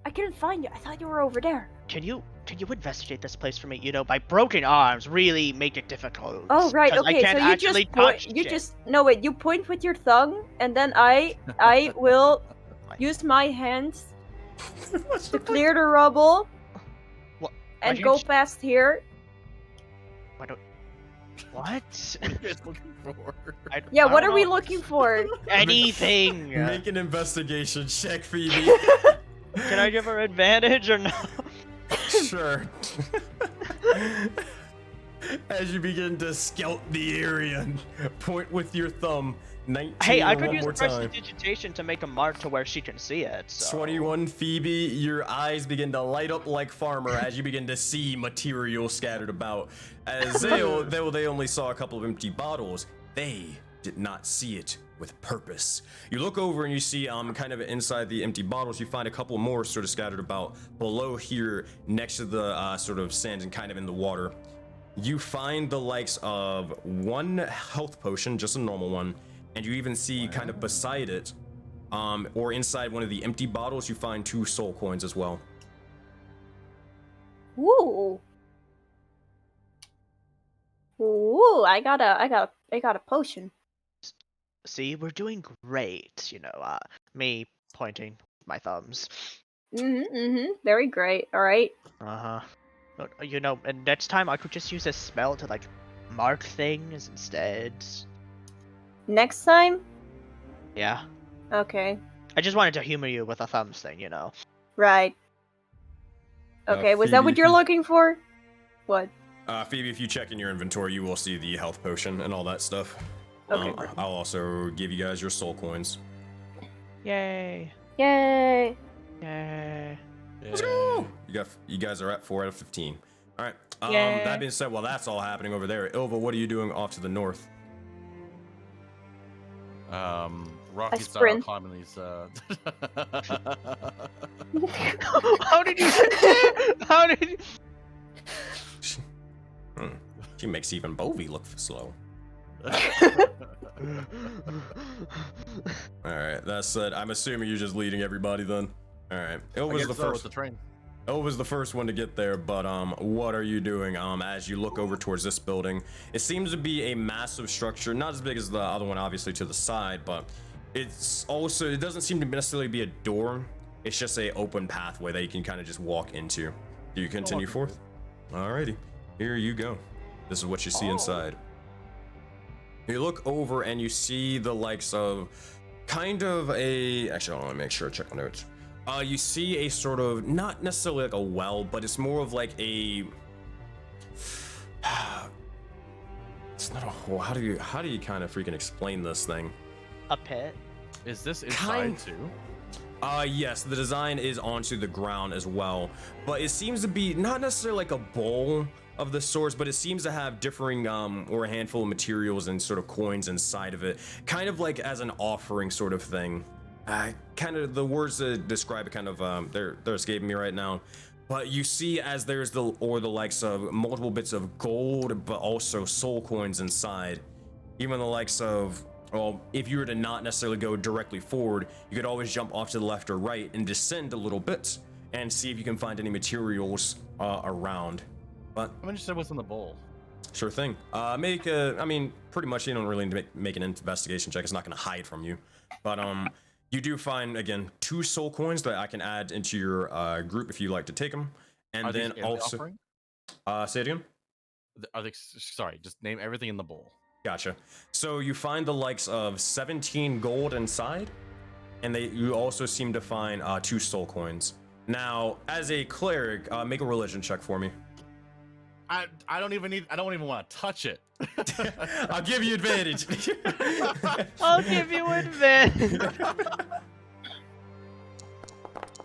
I couldn't find you. I thought you were over there. Can you investigate this place for me? You know, my broken arms really make it difficult. Oh right, 'cause okay. I can't So you actually just point. touch You shit. just no wait. You point with your tongue, and then I will use my hands to clear the rubble What? and Why go didn't you- past here. Why don't? What? What are you guys looking for? Yeah, I what don't are we know. looking for? Anything. Make an investigation check, Phoebe. Can I give her advantage or no? Sure. As you begin to scout the area and point with your thumb, 19 Hey, I could one use more time. prestidigitation to make a mark to where she can see it. So. 21, Phoebe, your eyes begin to light up like Farmer as you begin to see material scattered about. As Zale, though they only saw a couple of empty bottles, they did not see it with purpose. You look over and you see kind of inside the empty bottles, you find a couple more sort of scattered about below here next to the sort of sands and kind of in the water. You find the likes of 1 health potion, just a normal one, and you even see kind of beside it, or inside one of the empty bottles, you find 2 soul coins as well. Ooh. Ooh, I got a potion. See, we're doing great. You know, me pointing my thumbs. Very great. All right. You know, and next time I could just use a spell to like mark things instead. Next time. Yeah. Okay. I just wanted to humor you with a thumbs thing, you know. Right. Okay. Was that Phoebe, what you're looking for? What? Phoebe, if you check in your inventory, you will see the health potion and all that stuff. Okay. Great. I'll also give you guys your soul coins. Yay. Yay. Yay. Let's go! You guys are at 4 out of 15. All right. Yay. That being said, while that's all happening over there, Ilva, what are you doing off to the north? Rocky style sprint. climbing these. How did you? How did you? She makes even Bovie look slow. Alright, that said, I'm assuming you're just leading everybody then. Alright. Ilva's the first. with the train. Ilva's the first one to get there, but what are you doing as you look over towards this building? It seems to be a massive structure, not as big as the other one obviously to the side, but it's also, it doesn't seem to necessarily be a door. It's just a open pathway that you can kind of just walk into. Do you continue forth? Alrighty, here you go. This is what you see inside. You look over and you see the likes of kind of a. Actually, I want to make sure I check my notes. You see a sort of not necessarily like a well, but it's more of like a. It's not a hole. How do you kind of freaking explain this thing? A pit. Is this inside too? Yes, the design is onto the ground as well, but it seems to be not necessarily like a bowl of the sorts, but it seems to have differing or a handful of materials and sort of coins inside of it, kind of like as an offering sort of thing. Kind of the words to describe it kind of they're escaping me right now. But you see as there's the likes of multiple bits of gold, but also soul coins inside. Even the likes of, well, if you were to not necessarily go directly forward, you could always jump off to the left or right and descend a little bit and see if you can find any materials around. But I'm interested in what's in the bowl. Sure thing. Pretty much you don't really need to make an investigation check. It's not going to hide from you. But you do find, again, 2 soul coins that I can add into your group if you like to take them. And then also, say it again. Are they, sorry, just name everything in the bowl. Gotcha. So you find the likes of 17 gold inside, and you also seem to find 2 soul coins. Now, as a cleric, make a religion check for me. I don't even want to touch it. I'll give you advantage. I'll give you advantage.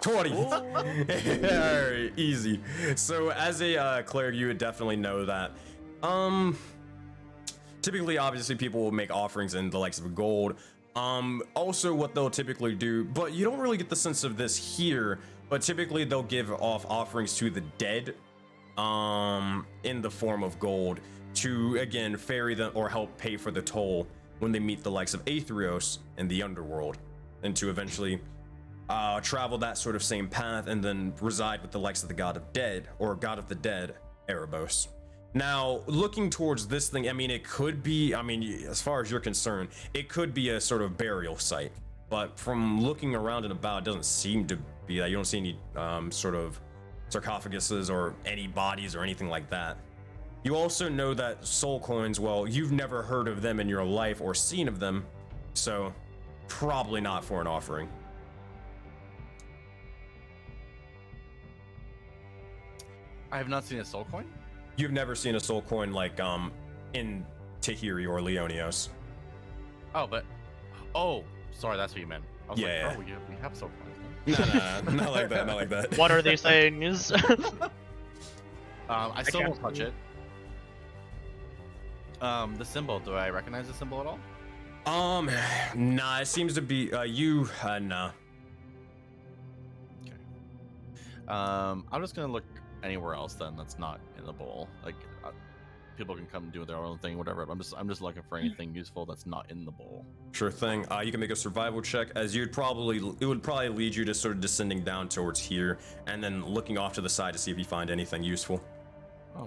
20. Alright, easy. So as a cleric, you would definitely know that. Typically, obviously, people will make offerings in the likes of gold. Also, what they'll typically do, but you don't really get the sense of this here, but typically they'll give off offerings to the dead in the form of gold to, again, ferry them or help pay for the toll when they meet the likes of Aetherios in the underworld, and to eventually travel that sort of same path and then reside with the likes of the god of dead, or god of the dead, Erebos. Now, looking towards this thing, it could be, as far as you're concerned, it could be a sort of burial site, but from looking around and about, it doesn't seem to be that. You don't see any sort of sarcophaguses or any bodies or anything like that. You also know that soul coins, well, you've never heard of them in your life or seen of them, so probably not for an offering. I have not seen a soul coin? You've never seen a soul coin like in Tahiri or Leonios. Oh, sorry, that's what you meant. I was Yeah, like, yeah. we have soul coins. No, not like that, not like that. What are these things? I still won't touch it. The symbol, do I recognize the symbol at all? Nah, it seems to be, nah. Okay. I'm just gonna look anywhere else then that's not in the bowl. Like, people can come do their own thing, whatever. But I'm just looking for anything useful that's not in the bowl. Sure thing. You can make a survival check, as it would probably lead you to sort of descending down towards here, and then looking off to the side to see if you find anything useful.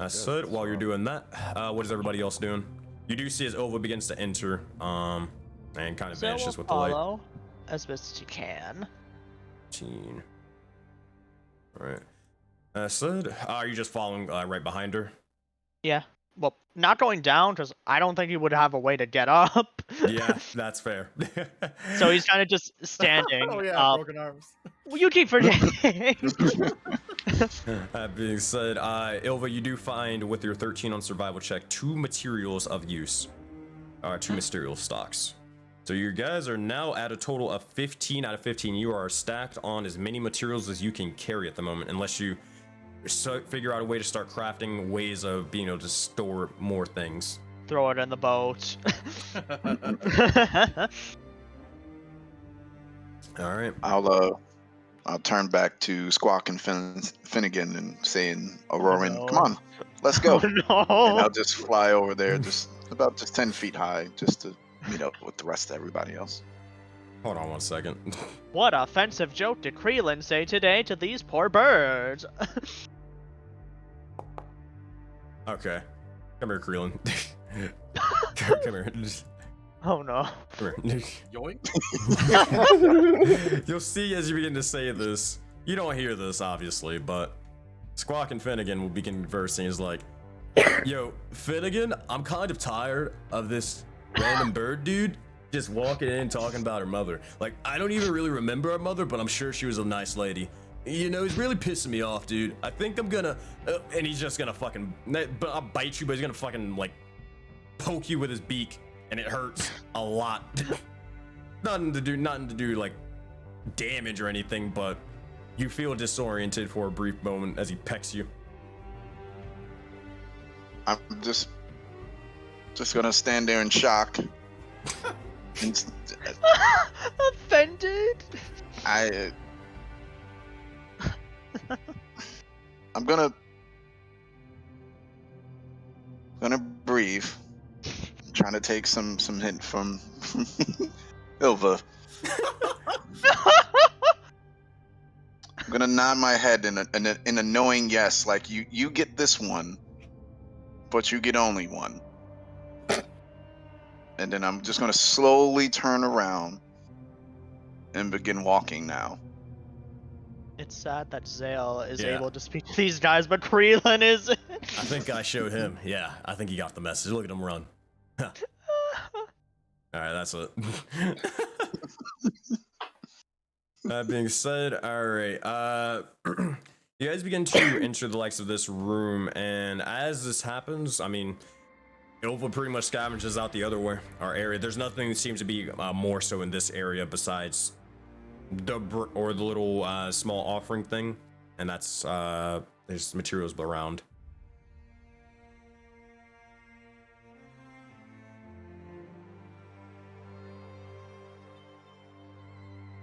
So while you're doing that, what is everybody else doing? You do see as Ova begins to enter, and kind of vanishes with the light. Follow as best as you can. 15. All right. Are you just following right behind her? Yeah. Well, not going down, because I don't think he would have a way to get up. Yeah, that's fair. So he's kind of just standing. Oh yeah, broken arms. Well, you keep forgetting. That being said, Ilva, you do find with your 13 on survival check 2 materials of use, 2 material stocks. So you guys are now at a total of 15 out of 15. You are stacked on as many materials as you can carry at the moment, unless you figure out a way to start crafting ways of being able to store more things. Throw it in the boat. All right. I'll turn back to Squawk and Finnegan and saying, Auroran, come on, let's go. Oh, no. And I'll just fly over there, just 10 feet high, just to meet up with the rest of everybody else. Hold on one second. What offensive joke did Creelin say today to these poor birds? Okay. Come here, Creelin. Come here. Oh no. Come here. Yoink. You'll see as you begin to say this. You don't hear this, obviously, but Squawk and Finnegan will begin conversing. Is like, yo, Finnegan, I'm kind of tired of this random bird dude just walking in and talking about her mother. Like, I don't even really remember her mother, but I'm sure she was a nice lady. You know, he's really pissing me off, dude. I think I'm gonna, and he's just gonna fucking, but I'll bite you, but he's gonna fucking, like, poke you with his beak, and it hurts a lot. nothing to do, like, damage or anything, but you feel disoriented for a brief moment as he pecks you. I'm just gonna stand there in shock. Offended? I'm gonna breathe. I'm trying to take some hint from Ilva. I'm gonna nod my head in a knowing yes, like you get this one, but you get only one. And then I'm just gonna slowly turn around and begin walking now. It's sad that Zale is able to speak to these guys, but Krillin isn't. I think I showed him. Yeah, I think he got the message. Look at him run. All right, that's it. That being said, all right. You guys begin to enter the likes of this room, and as this happens, I mean, Ilva pretty much scavenges out the other way, our area. There's nothing that seems to be more so in this area besides the little small offering thing, and that's there's materials around.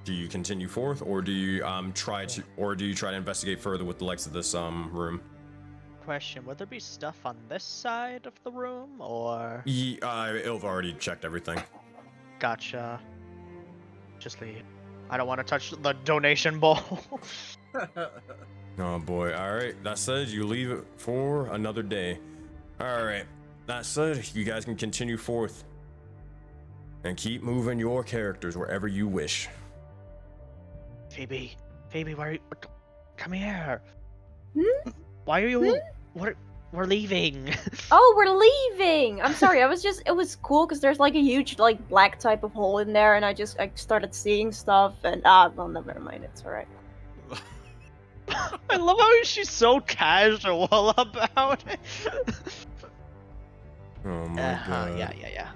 Do you continue forth, or do you try to investigate further with the likes of this room? Question: would there be stuff on this side of the room, or? Ilva already checked everything. Gotcha. Just leave. I don't want to touch the donation bowl. Oh boy. All right. That said, you leave it for another day. All right. That said, you guys can continue forth and keep moving your characters wherever you wish. Phoebe, why are you... Come here. Why are you... We're leaving. Oh, we're leaving. I'm sorry. It was cool because there's like a huge like black type of hole in there, and I started seeing stuff, and well, never mind. It's alright. I love how she's so casual about it. Oh my god. Yeah.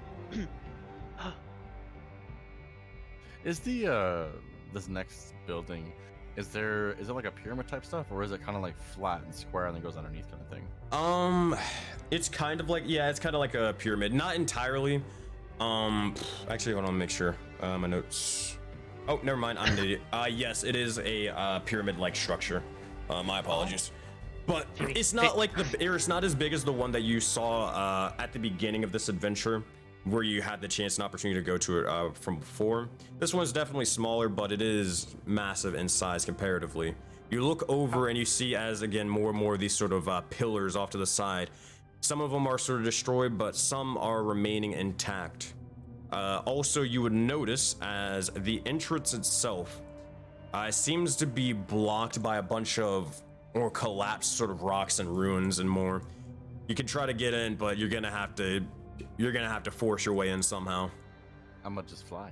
Is the this next building, is it like a pyramid type stuff, or is it kind of like flat and square and then goes underneath kind of thing? It's kind of like, yeah, it's kind of like a pyramid, not entirely. Actually, hold on, make sure. My notes. Oh, never mind. I'm an idiot. Yes, it is a pyramid-like structure. My apologies. But it's not like it's not as big as the one that you saw at the beginning of this adventure, where you had the chance and opportunity to go to it from before. This one's definitely smaller, but it is massive in size comparatively. You look over and you see, as again, more and more of these sort of pillars off to the side. Some of them are sort of destroyed, but some are remaining intact. Also, you would notice as the entrance itself seems to be blocked by a bunch of more collapsed sort of rocks and ruins and more. You can try to get in, but you're gonna have to force your way in somehow. I'm gonna just fly.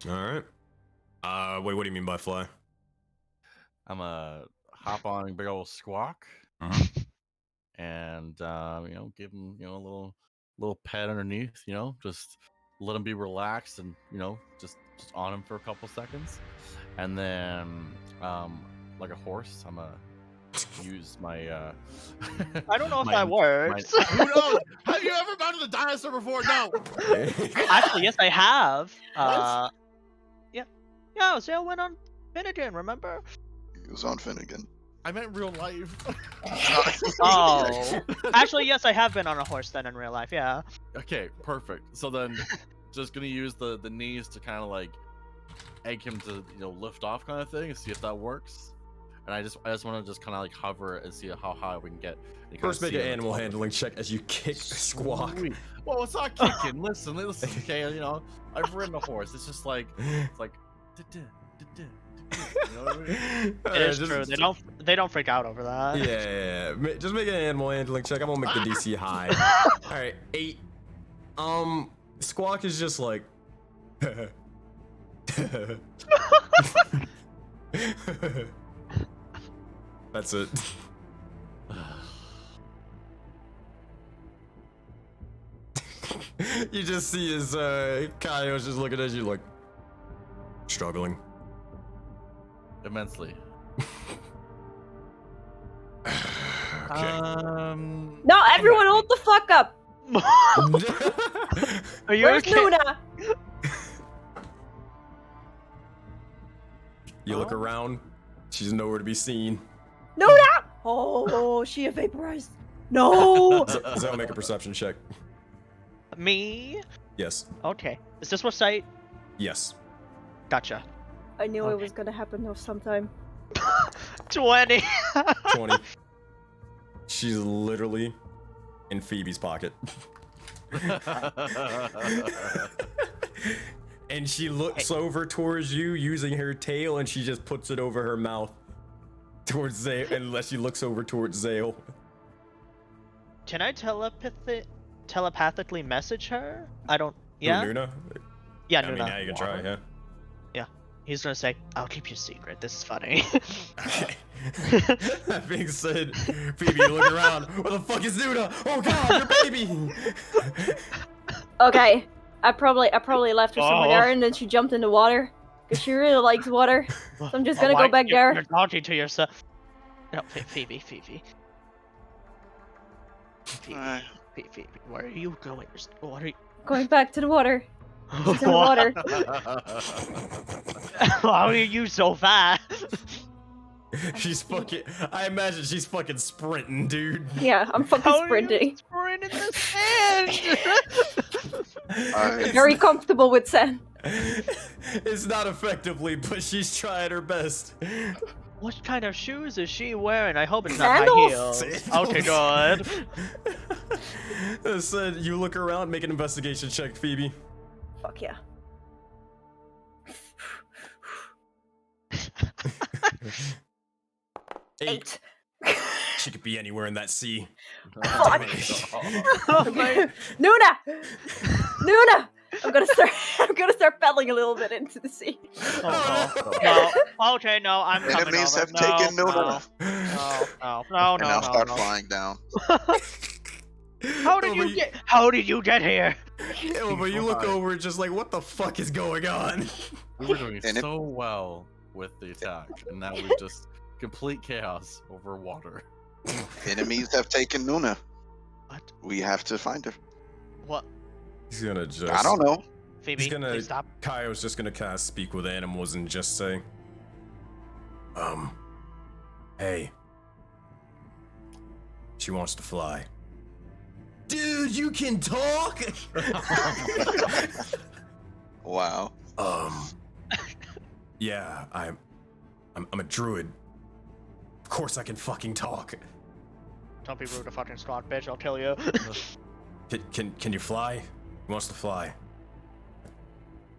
All right. Wait, what do you mean by fly? I'm gonna hop on a big old Squawk, and give him a little pet underneath. Just let him be relaxed, and just on him for a couple seconds, and then like a horse, I'm gonna use my I don't know if that works. Who knows? Have you ever mounted a dinosaur before? No. Actually, yes, I have. What? Yeah, Zale went on Finnegan, remember? He was on Finnegan. I meant real life. Oh. Actually, yes, I have been on a horse then in real life, yeah. Okay, perfect. So then, just gonna use the knees to kind of like egg him to lift off kind of thing and see if that works. And I just want to just kind of like hover and see how high we can get. First, make an animal handling check as you kick Squawk. Sweet. Well, it's not kicking. Listen. Okay, I've ridden a horse. It's just like it's like. You know what I mean? It is true. They don't freak out over that. Yeah. Just make an animal handling check. I'm gonna make the DC high. All right, 8. Squawk is just like. That's it. You just see his Kaio's just looking at you like struggling. Immensely. Okay. No, everyone hold the fuck up. Are you Where's okay? Luna? You look around. She's nowhere to be seen. Luna! Oh, she vaporized. No. Zell, make a perception check. Me? Yes. Okay. Is this what sight? Yes. Gotcha. I knew it was gonna happen though sometime. 20. 20. She's literally in Phoebe's pocket. And she looks over towards you using her tail, and she just puts it over her mouth towards Zale, unless she looks over towards Zale. Can I telepathically message her? I don't. Yeah. Who, Nuna? Yeah, I Nuna. mean, now you can try, yeah. Yeah. He's gonna say, "I'll keep your secret. This is funny." Okay. That being said, Phoebe, you look around. Where the fuck is Nuna? Oh god, your baby! Okay, I probably left her somewhere there, and then she jumped in the water because she really likes water. So I'm just gonna go back there. You're talking to yourself. No, Phoebe. Phoebe, where are you going? What are you? Going back to the water. She's in the water. How are you so fast? She's fucking. I imagine she's fucking sprinting, dude. Yeah, I'm fucking sprinting. Sprinting in the sand. Very comfortable with sand. It's not effectively, but she's trying her best. What kind of shoes is she wearing? I hope it's not Sandals? high heels. Sandals. Okay, good. I said you look around, make an investigation check, Phoebe. Fuck yeah. 8. She could be anywhere in that sea. Fuck. Damn Nuna! I'm gonna start paddling a little bit into the sea. Oh, no. Okay, no, I'm coming Enemies over. have taken Nuna. No, And now start flying down. How did you get here? But you look over just like, what the fuck is going on? We were doing And so well with the attack, and now we've just complete chaos over water. Enemies have taken Nuna. What? We have to find her. What? He's gonna just. I don't know. Phoebe, He's gonna. please stop. Kaio's just gonna kind of speak with animals and just say, hey. She wants to fly. Dude, you can talk? Wow. Yeah, I'm a druid. Of course I can fucking talk. Don't be rude to fucking Scott, bitch. I'll kill you. Can you fly? He wants to fly.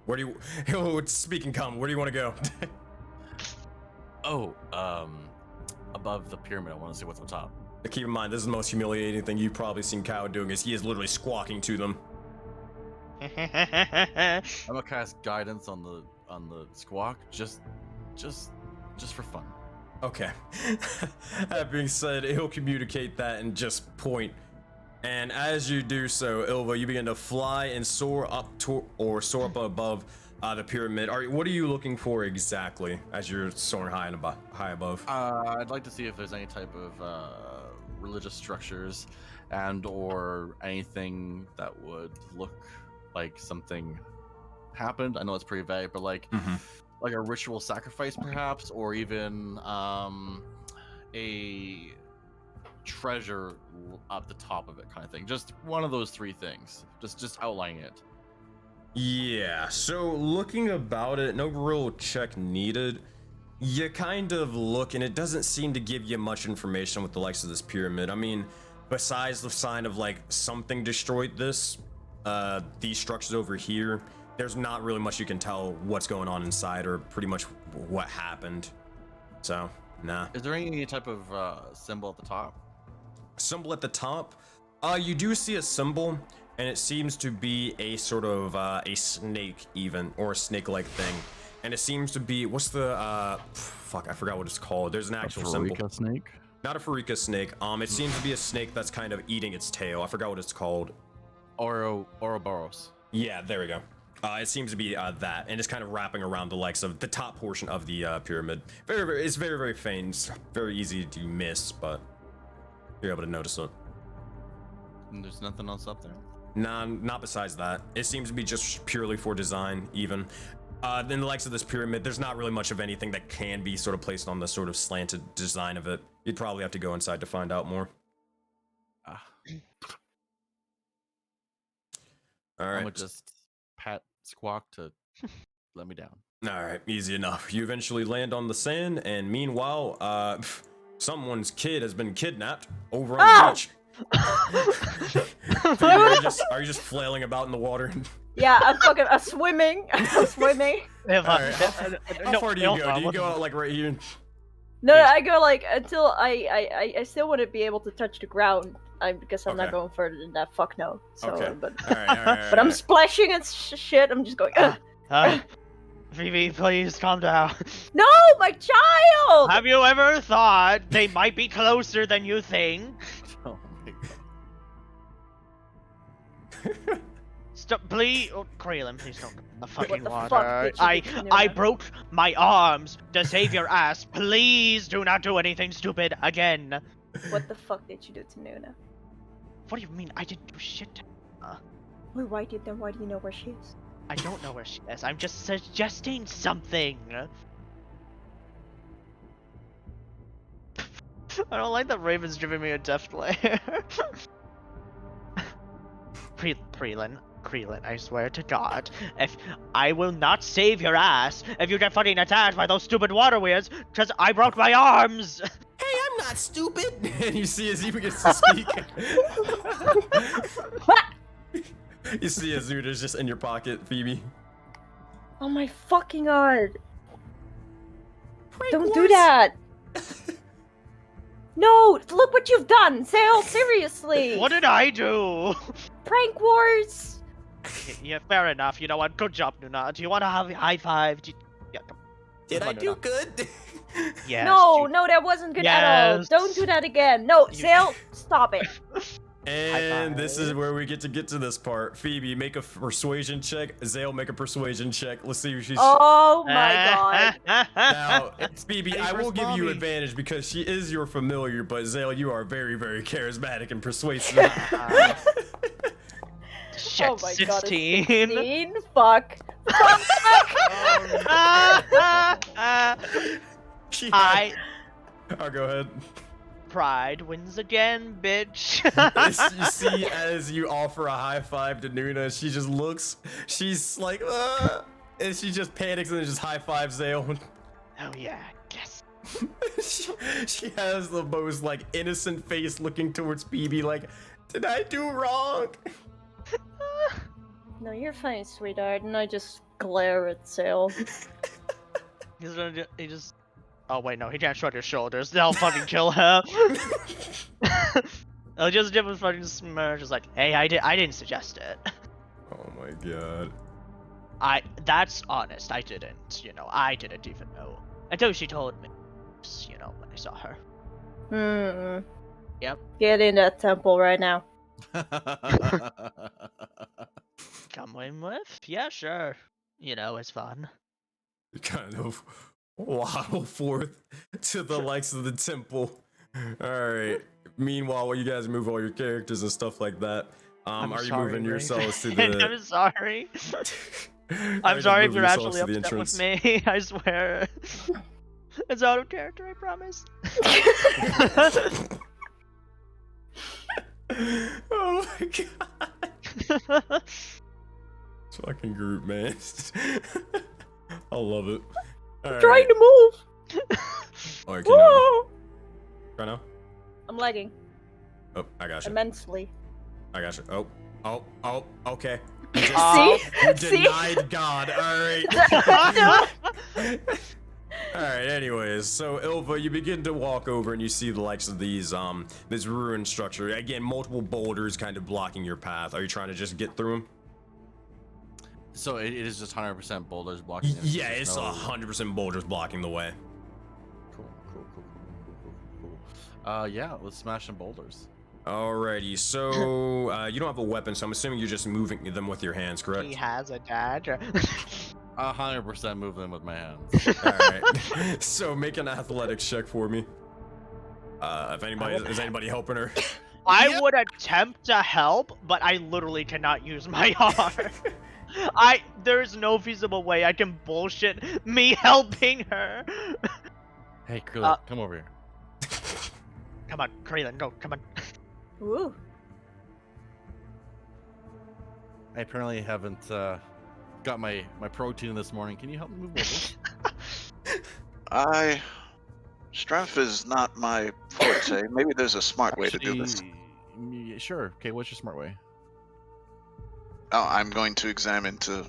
Where do you? Oh, it's speaking common. Where do you want to go? Above the pyramid. I want to see what's on top. Keep in mind, this is the most humiliating thing you've probably seen Kao doing. Is he is literally squawking to them. I'm gonna cast guidance on the squawk, just for fun. Okay. That being said, he'll communicate that and just point. And as you do so, Ilva, you begin to fly and soar up soar up above the pyramid. What are you looking for exactly as you're soaring high above? I'd like to see if there's any type of religious structures and or anything that would look like something happened. I know it's pretty vague, but like like a ritual sacrifice perhaps, or even a treasure up the top of it kind of thing. Just one of those three things. Just outlining it. Yeah, so looking about it, no real check needed. You kind of look and it doesn't seem to give you much information with the likes of this pyramid. I mean, besides the sign of like something destroyed this, these structures over here, there's not really much you can tell what's going on inside or pretty much what happened. So, nah. Is there any type of symbol at the top? Symbol at the top? You do see a symbol, and it seems to be a sort of a snake even, or a snake-like thing. And it seems to be, what's the, fuck, I forgot what it's called. There's an actual symbol. A snake? Not a Farika snake. It seems to be a snake that's kind of eating its tail. I forgot what it's called. Ouroboros. Yeah, there we go. It seems to be that, and it's kind of wrapping around the likes of the top portion of the pyramid. It's very, very faint. It's very easy to miss, but you're able to notice it. And there's nothing else up there? Nah, not besides that. It seems to be just purely for design, even. In the likes of this pyramid, there's not really much of anything that can be sort of placed on the sort of slanted design of it. You'd probably have to go inside to find out more. Ah. All right. I'm gonna just pat Squawk to let me down. All right, easy enough. You eventually land on the sand, and meanwhile, someone's kid has been kidnapped over on the beach. Are you just flailing about in the water? Yeah, I'm swimming. I'm swimming. All right, how far do you go? Do you go out like right here? No, I go like until I still want to be able to touch the ground. Because I'm not going further than that. Fuck no. So, Okay. but All right, but I'm splashing and shit. I'm just going. Phoebe, please calm down. No, my child. Have you ever thought they might be closer than you think? Oh my god. Stop, please, Kralin, please don't go in the fucking the water. fuck did you do to I Nuna? broke my arms to save your ass. Please do not do anything stupid again. What the fuck did you do to Nuna? What do you mean? I didn't do shit to her. Wait, why do you know where she is? I don't know where she is. I'm just suggesting something. I don't like that Raven's giving me a death glare. Krelin, I swear to God, if I will not save your ass if you get fucking attacked by those stupid water weirds, because I broke my arms. Hey, I'm not stupid. And you see as he begins to speak. You see as Zuda's just in your pocket, Phoebe. Oh my fucking god! Don't do that! No, look what you've done, Sail. Seriously. What did I do? Prank wars. Yeah, fair enough. You know what? Good job, Nuna. Do you want to have a high five? Yeah, come. Did Come I on, do Nuna. good? Yes. No, that wasn't good at all. Yes. Don't do that again. No, Sail, stop it. And this is where we get to this part. Phoebe, make a persuasion check. Zale, make a persuasion check. Let's see if she's. Oh my god. Now, Phoebe, I will First give you mommy. advantage because she is your familiar, but Zale, you are very, very charismatic and persuasive. Shit, Oh my god, 16. it's 16? Fuck. She I Oh, go ahead. pride wins again, bitch. You see, as you offer a high five to Nuna, she just looks. She's like, and she just panics and then just high fives Zale. Oh yeah, yes. she has the most like innocent face looking towards Phoebe, like, did I do wrong? No, you're fine, sweetheart. And I just glare at Sail. He just. Oh wait, no, he can't shrug his shoulders. They'll fucking kill him. I'll just give him a fucking smirk, just like, hey, I didn't suggest it. Oh my god. That's honest. I didn't. I didn't even know until she told me. When I saw her. Yep. Get in that temple right now. Come in with? Yeah, sure. It's fun. You kind of waddle forth to the likes of the temple. Alright. Meanwhile, while you guys move all your characters and stuff like that, are you moving yourselves to the... I'm sorry. Are I'm you sorry if moving you're yourselves actually to the upset with entrance? me. I swear. It's out of character, I promise. Oh my god. This fucking group, man. I love it. All Trying right. to move. Oh, can you Whoa! try now? I'm lagging Oh, I got you. immensely. I got you. Oh, okay. See? You See? denied God. All right. All right. Anyways, so Ilva, you begin to walk over and you see the likes of these this ruined structure. Again, multiple boulders kind of blocking your path. Are you trying to just get through them? So it is just 100% boulders blocking it. Yeah, There's it's no- 100% boulders blocking the way. Cool. Yeah, let's smash some boulders. Alrighty, so you don't have a weapon, so I'm assuming you're just moving them with your hands, correct? He has a dagger. 100% move them with my hands. Alright, so make an athletics check for me. If anybody is anybody helping her? I would attempt to help, but I literally cannot use my arm. There's no feasible way I can bullshit me helping her. Hey, Krillin, come over here. Come on, Krillin, go, come on. Ooh. I apparently haven't got my protein this morning. Can you help me move boulders? Strength is not my forte. Maybe there's a smart way to do this. Sure. Okay, what's your smart way? Oh, I'm going to examine to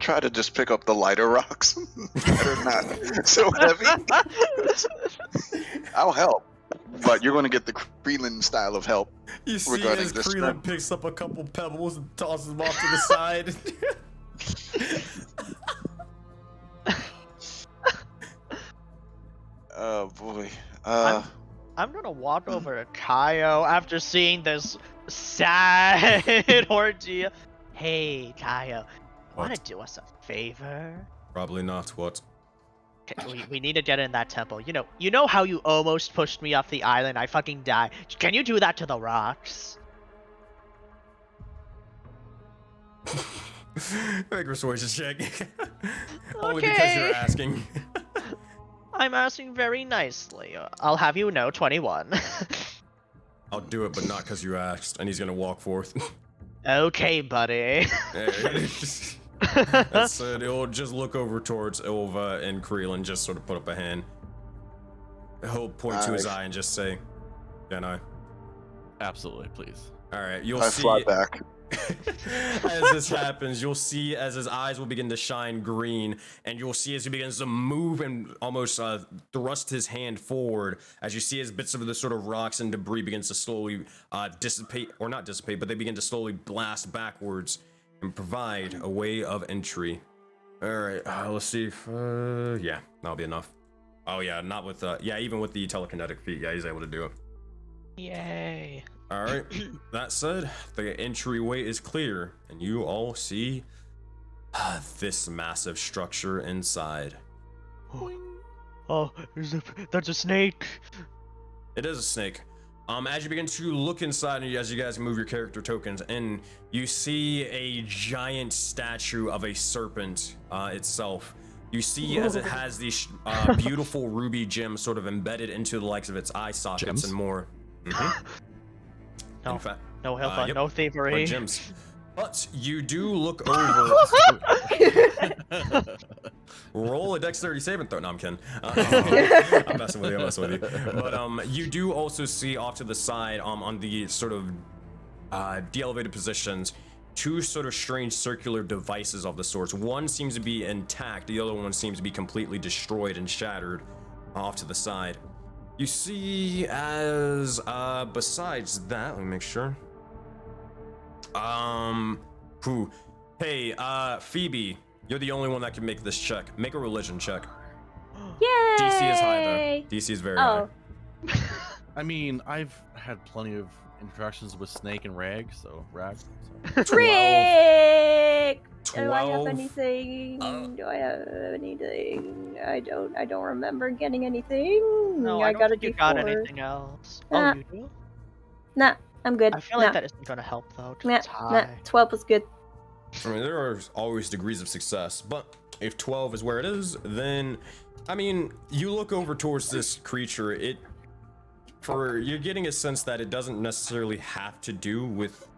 try to just pick up the lighter rocks that are not so heavy. I'll help, but you're going to get the Krillin style of help. You see regarding as this Krillin strength. picks up a couple pebbles and tosses them off to the side. Oh boy. I'm gonna walk over to Kaio after seeing this sad ordeal. Hey, Kaio, wanna What? do us a favor? Probably not. What? Okay, we need to get in that temple. You know how you almost pushed me off the island? I fucking died. Can you do that to the rocks? Make persuasion check. Only because you're Okay. asking. I'm asking very nicely. I'll have you know, 21. I'll do it, but not because you asked. And he's gonna walk forth. Okay, buddy. That's it. He'll just look over towards Ilva and Krillin, just sort of put up a hand. He'll point to his eye and just say, "Can I?" Absolutely, please. All right, you'll I see. fly back. As this happens, you'll see as his eyes will begin to shine green, and you'll see as he begins to move and almost thrust his hand forward, as you see as bits of the sort of rocks and debris begins to slowly dissipate, or not dissipate, but they begin to slowly blast backwards and provide a way of entry. All right, let's see if, yeah, that'll be enough. Oh yeah, not with, yeah, even with the telekinetic feat, yeah, he's able to do it. Yay. All right, that said, the entryway is clear, and you all see this massive structure inside. Oh, that's a snake. It is a snake. As you begin to look inside, and as you guys move your character tokens in, you see a giant statue of a serpent itself. You see as it has these beautiful ruby gems sort of embedded into the likes of its eye sockets Gems? and more. Mm-hmm. No, In fact, no help, yep, no like thievery. gems. But you do look over. Roll a dexterity saving throw. No, I'm kidding. I'm messing with you. But you do also see off to the side, on the sort of de-elevated positions, two sort of strange circular devices of the sorts. One seems to be intact. The other one seems to be completely destroyed and shattered off to the side. You see as, besides that, let me make sure. Hey, Phoebe, you're the only one that can make this check. Make a religion check. Yay! DC is high though. DC is very high. I mean, I've had plenty of interactions with Snake and Rag, so Rag. So. Rick! Do I have 12. anything? Do I have anything? I don't remember getting anything. No, I don't got a think you got D4. anything else. Nah. Oh, you do? Nah, I'm good. I feel like that isn't gonna help though, 'cause Nah, it's nah, high. 12 was good. I mean, there are always degrees of success, but if 12 is where it is, then, I mean, you look over towards this creature, you're getting a sense that it doesn't necessarily have to do with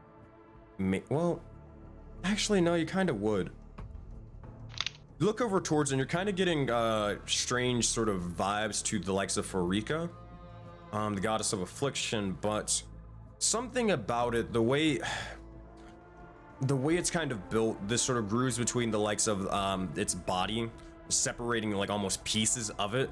well, actually, no, you kind of would. You look over towards and you're kind of getting strange sort of vibes to the likes of Farika, the goddess of affliction, but something about it, the way the way it's kind of built, this sort of grooves between the likes of its body, separating like almost pieces of it.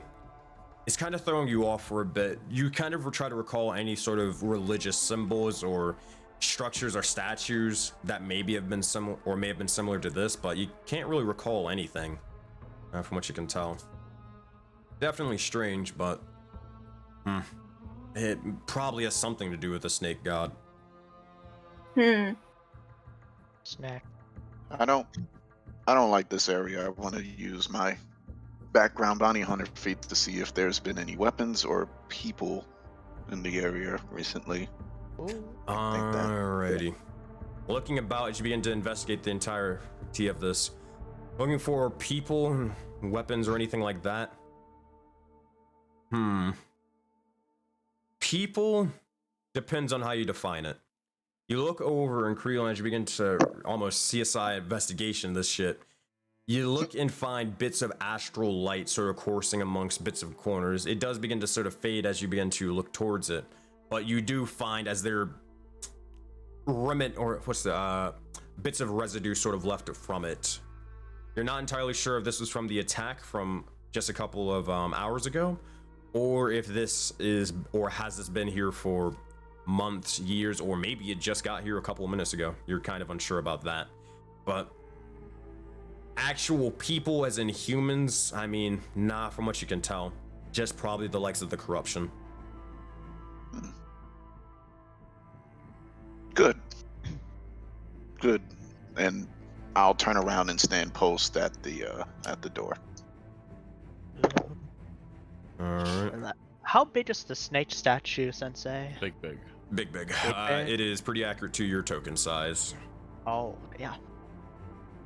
It's kind of throwing you off for a bit. You kind of try to recall any sort of religious symbols or structures or statues that maybe have been similar or may have been similar to this, but you can't really recall anything from what you can tell. Definitely strange, but it probably has something to do with the snake god. Snack. I don't like this area. I want to use my background bounty hunter feat to see if there's been any weapons or people in the area recently. Alrighty. Looking about as you begin to investigate the entirety of this, looking for people, weapons, or anything like that. People depends on how you define it. You look over in Creole as you begin to almost CSI investigation this shit. You look and find bits of astral light sort of coursing amongst bits of corners. It does begin to sort of fade as you begin to look towards it, but you do find as there bits of residue sort of left from it. You're not entirely sure if this was from the attack from just a couple of hours ago, or if this is or has this been here for months, years, or maybe it just got here a couple of minutes ago. You're kind of unsure about that, but actual people as in humans, I mean, nah, from what you can tell, just probably the likes of the corruption. Good, and I'll turn around and stand post at the door. All right. How big is the snake statue, Sensei? Big. It is pretty accurate to your token size. Oh, yeah.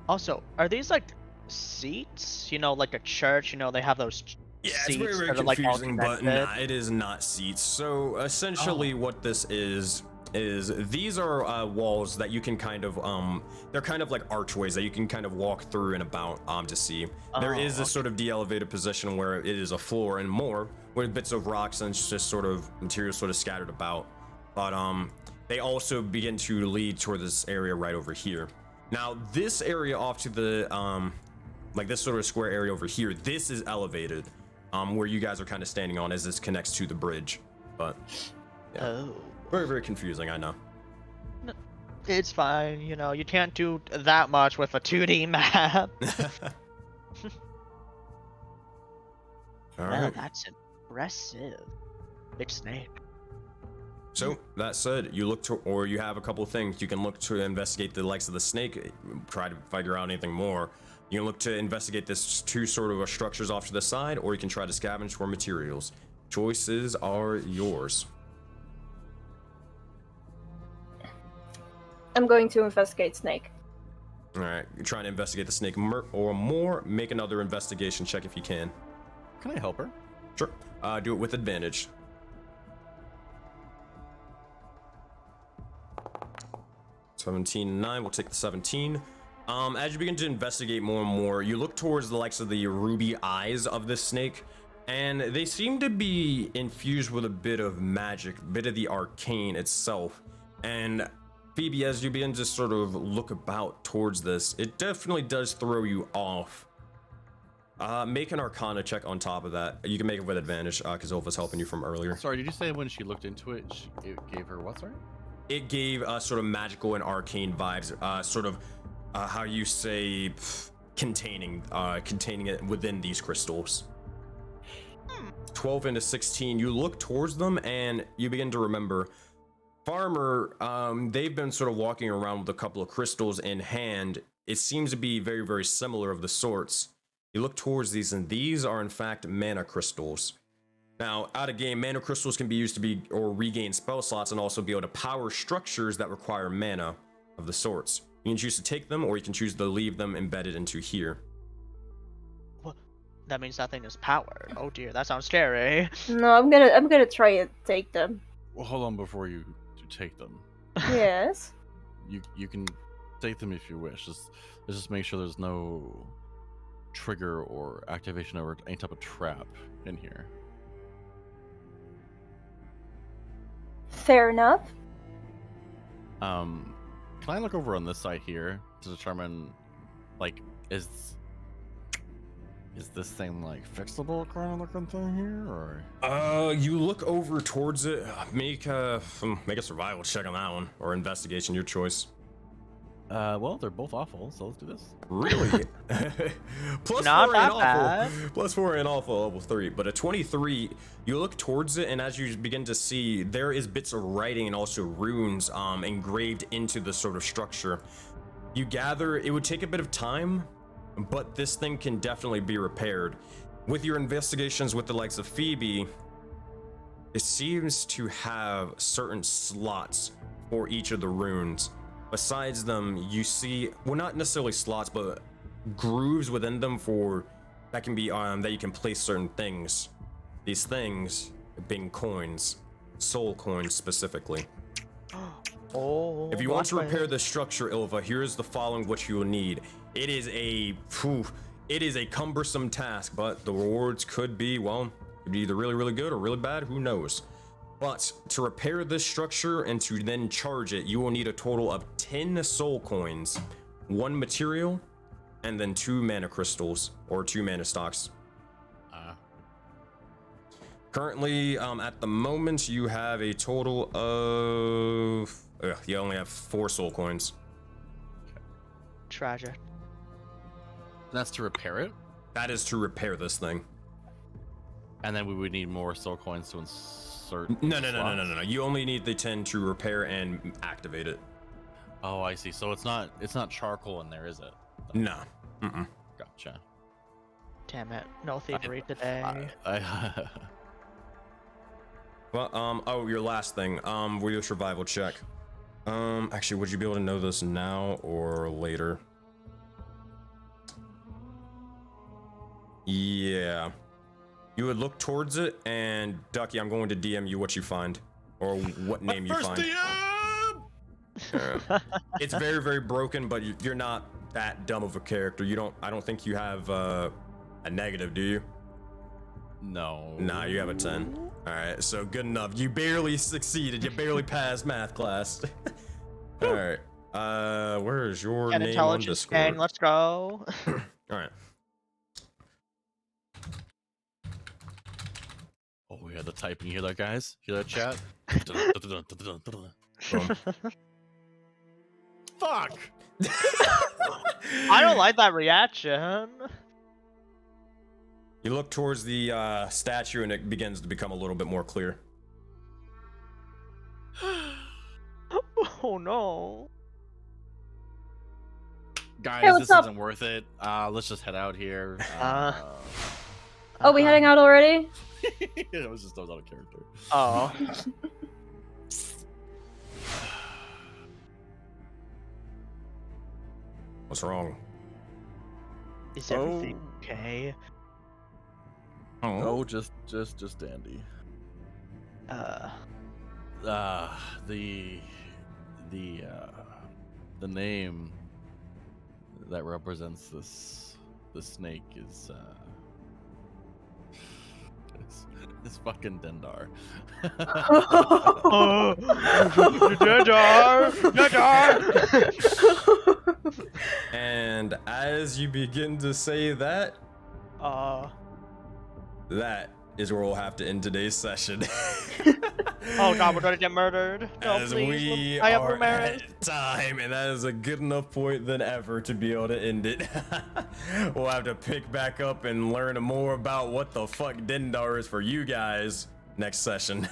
Also, are these like seats? You know, like a church, you know, they have those Yeah, seats it's very, very that are like all confusing, but connected? nah, it is not seats. So essentially what this is these are walls that you can kind of they're kind of like archways that you can kind of walk through and about to see. There is this sort of de-elevated position where it is a floor and more with bits of rocks and just sort of material sort of scattered about. But they also begin to lead toward this area right over here. Now this area off to the like this sort of square area over here, this is elevated where you guys are kind of standing on as this connects to the bridge. But yeah. Oh. Very, very confusing, I know. It's fine, you know, you can't do that much with a 2D map. All Well, right. that's impressive. Big snake. So that said, you look to, or you have a couple of things. You can look to investigate the likes of the snake, try to figure out anything more. You can look to investigate this two sort of structures off to the side, or you can try to scavenge for materials. Choices are yours. I'm going to investigate snake. All right, you're trying to investigate the snake or more. Make another investigation check if you can. Can I help her? Sure. Do it with advantage. (17 9). We'll take the 17. As you begin to investigate more and more, you look towards the likes of the ruby eyes of this snake, and they seem to be infused with a bit of magic, a bit of the arcane itself. And Phoebe, as you begin to sort of look about towards this, it definitely does throw you off. Make an Arcana check on top of that. You can make it with advantage because Ulfa's helping you from earlier. Sorry, did you say when she looked into it, it gave her what, sorry? It gave sort of magical and arcane vibes, sort of how you say containing it within these crystals. 12 into 16, you look towards them and you begin to remember Farmer, they've been sort of walking around with a couple of crystals in hand. It seems to be very, very similar of the sorts. You look towards these, and these are in fact mana crystals. Now, out of game, mana crystals can be used to be or regain spell slots and also be able to power structures that require mana of the sorts. You can choose to take them, or you can choose to leave them embedded into here. Well, that means that thing is powered. Oh dear, that sounds scary. No, I'm gonna try and take them. Well, hold on before you take them. Yes. You can take them if you wish. Just make sure there's no trigger or activation or any type of trap in here. Fair enough. Can I look over on this side here to determine, like, is this thing like fixable kind of looking thing here, or? You look over towards it. Make a survival check on that one, or investigation, your choice. Well, they're both awful, so let's do this. Really? Plus Not 4 ain't that awful. Plus 4 ain't awful, level 3. But a 23, you look towards it, and as you begin to see, there is bits of writing and also runes engraved into the sort of structure. You gather it would take a bit of time, but this thing can definitely be repaired. With your investigations with the likes of Phoebe, it seems to have certain slots for each of the runes. Besides them, you see, well, not necessarily slots, but grooves within them for that can be that you can place certain things. These things being coins, soul coins specifically. Oh. If you want to repair the structure, Ilva, here's the following what you will need. It is a cumbersome task, but the rewards could be, well, could be either really, really good or really bad, who knows. But to repair this structure and to then charge it, you will need a total of 10 soul coins, 1 material, and then 2 mana crystals, or 2 mana stocks. Currently, at the moment, you have a total of... you only have 4 soul coins. Tragic. That's to repair it? That is to repair this thing. And then we would need more soul coins to insert. No. You only need the 10 to repair and activate it. Oh, I see. So it's not charcoal in there, is it? No. Mm-mm. Gotcha. Damn it. No thievery today. Well, oh, your last thing. With your survival check. Actually, would you be able to know this now or later? Yeah. You would look towards it, and Ducky, I'm going to DM you what you find, or what name you find. It's very, very broken, but you're not that dumb of a character. I don't think you have a negative, do you? No. Nah, you have a 10. All right, so good enough. You barely succeeded. You barely passed math class. All right. Where is your An name on intelligence Discord? gang, let's go. All right. Oh, we had the typing. You hear that, guys? Hear that, chat? Fuck! I don't like that reaction. You look towards the statue, and it begins to become a little bit more clear. Oh no. Guys, Hey, what's this up? isn't worth it. Let's just head out here. Oh, we heading out already? It was just out of character. Oh. What's wrong? Is everything okay? Oh, just dandy. The name that represents the snake is it's fucking Dendar. Dendar! And as you begin to say that, that is where we'll have to end today's session. Oh god, we're gonna get murdered. No, As please. we I have are Ramirez. at time, and that is a good enough point than ever to be able to end it. We'll have to pick back up and learn more about what the fuck Dendar is for you guys next session.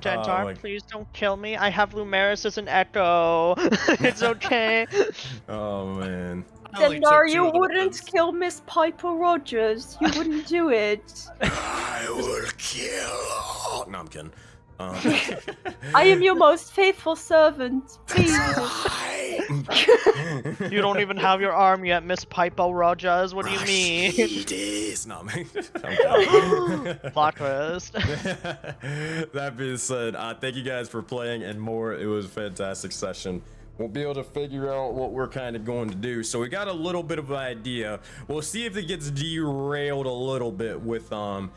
Dendar, please don't kill me. I have Lumeris as an echo. It's okay. Oh man. Dendar, you wouldn't kill Miss Piper Rogers. You wouldn't do it. I will kill. No, I'm kidding. I am your most faithful servant. Please. You don't even have your arm yet, Miss Piper Rogers. What do you mean? It is. No, I'm kidding. Plot twist. That being said, thank you guys for playing and more. It was a fantastic session. We'll be able to figure out what we're kind of going to do. So we got a little bit of an idea. We'll see if it gets derailed a little bit with 2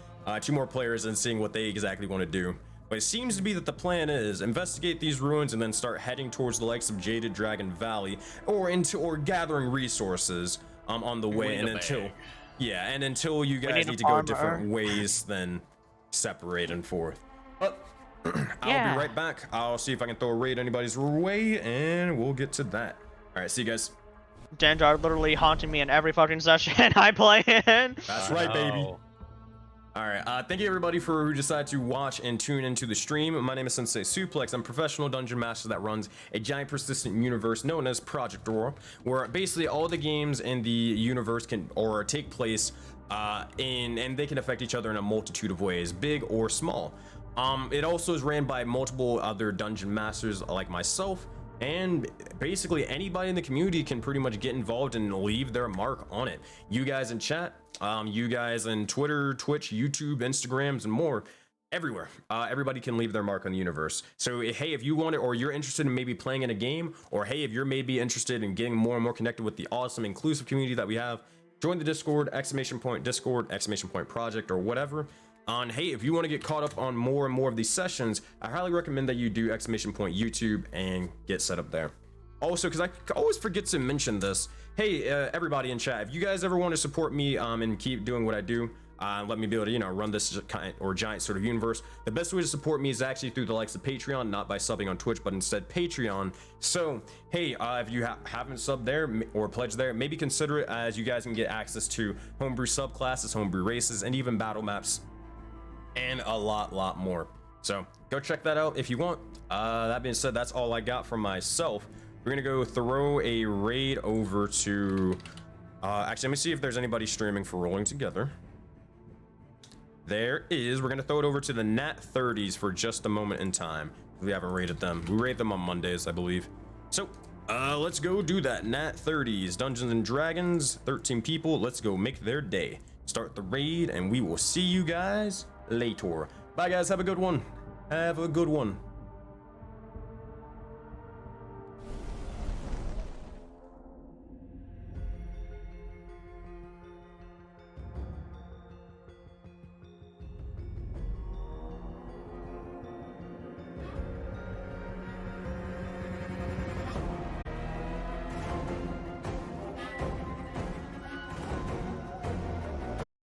more players and seeing what they exactly want to do. But it seems to be that the plan is investigate these ruins and then start heading towards the likes of Jaded Dragon Valley or gathering resources on the way, and until you guys need to go different ways, then separate and forth. But I'll be right back. I'll see if I can throw a raid anybody's way, and we'll get to that. All right, see you guys. Denjar literally haunting me in every fucking session I play in. That's right, baby. All right, thank you everybody for who decided to watch and tune into the stream. My name is SenseiSuplex. I'm a professional dungeon master that runs a giant persistent universe known as Project Aurora, where basically all the games in the universe can take place and they can affect each other in a multitude of ways, big or small. It also is ran by multiple other dungeon masters like myself, and basically anybody in the community can pretty much get involved and leave their mark on it. You guys in chat, you guys in Twitter, Twitch, YouTube, Instagrams, and more, everywhere. Everybody can leave their mark on the universe. So hey, if you want it, or you're interested in maybe playing in a game, or hey, if you're maybe interested in getting more and more connected with the awesome inclusive community that we have, join the Discord, Discord, Project, or whatever. Hey, if you want to get caught up on more and more of these sessions, I highly recommend that you do YouTube and get set up there. Also, because I always forget to mention this, hey, everybody in chat, if you guys ever want to support me and keep doing what I do, let me be able to, run this giant sort of universe, the best way to support me is actually through the likes of Patreon, not by subbing on Twitch, but instead Patreon. So, hey, if you haven't subbed there or pledged there, maybe consider it, as you guys can get access to homebrew subclasses, homebrew races, and even battle maps, and a lot more. So go check that out if you want. That being said, that's all I got from myself. We're gonna go throw a raid over to actually, let me see if there's anybody streaming for Rolling Together. There is. We're gonna throw it over to the Nat 30s for just a moment in time. We haven't raided them. We raid them on Mondays, I believe. So let's go do that. Nat 30s, Dungeons and Dragons, 13 people. Let's go make their day. Start the raid, and we will see you guys later. Bye guys, have a good one. Have a good one.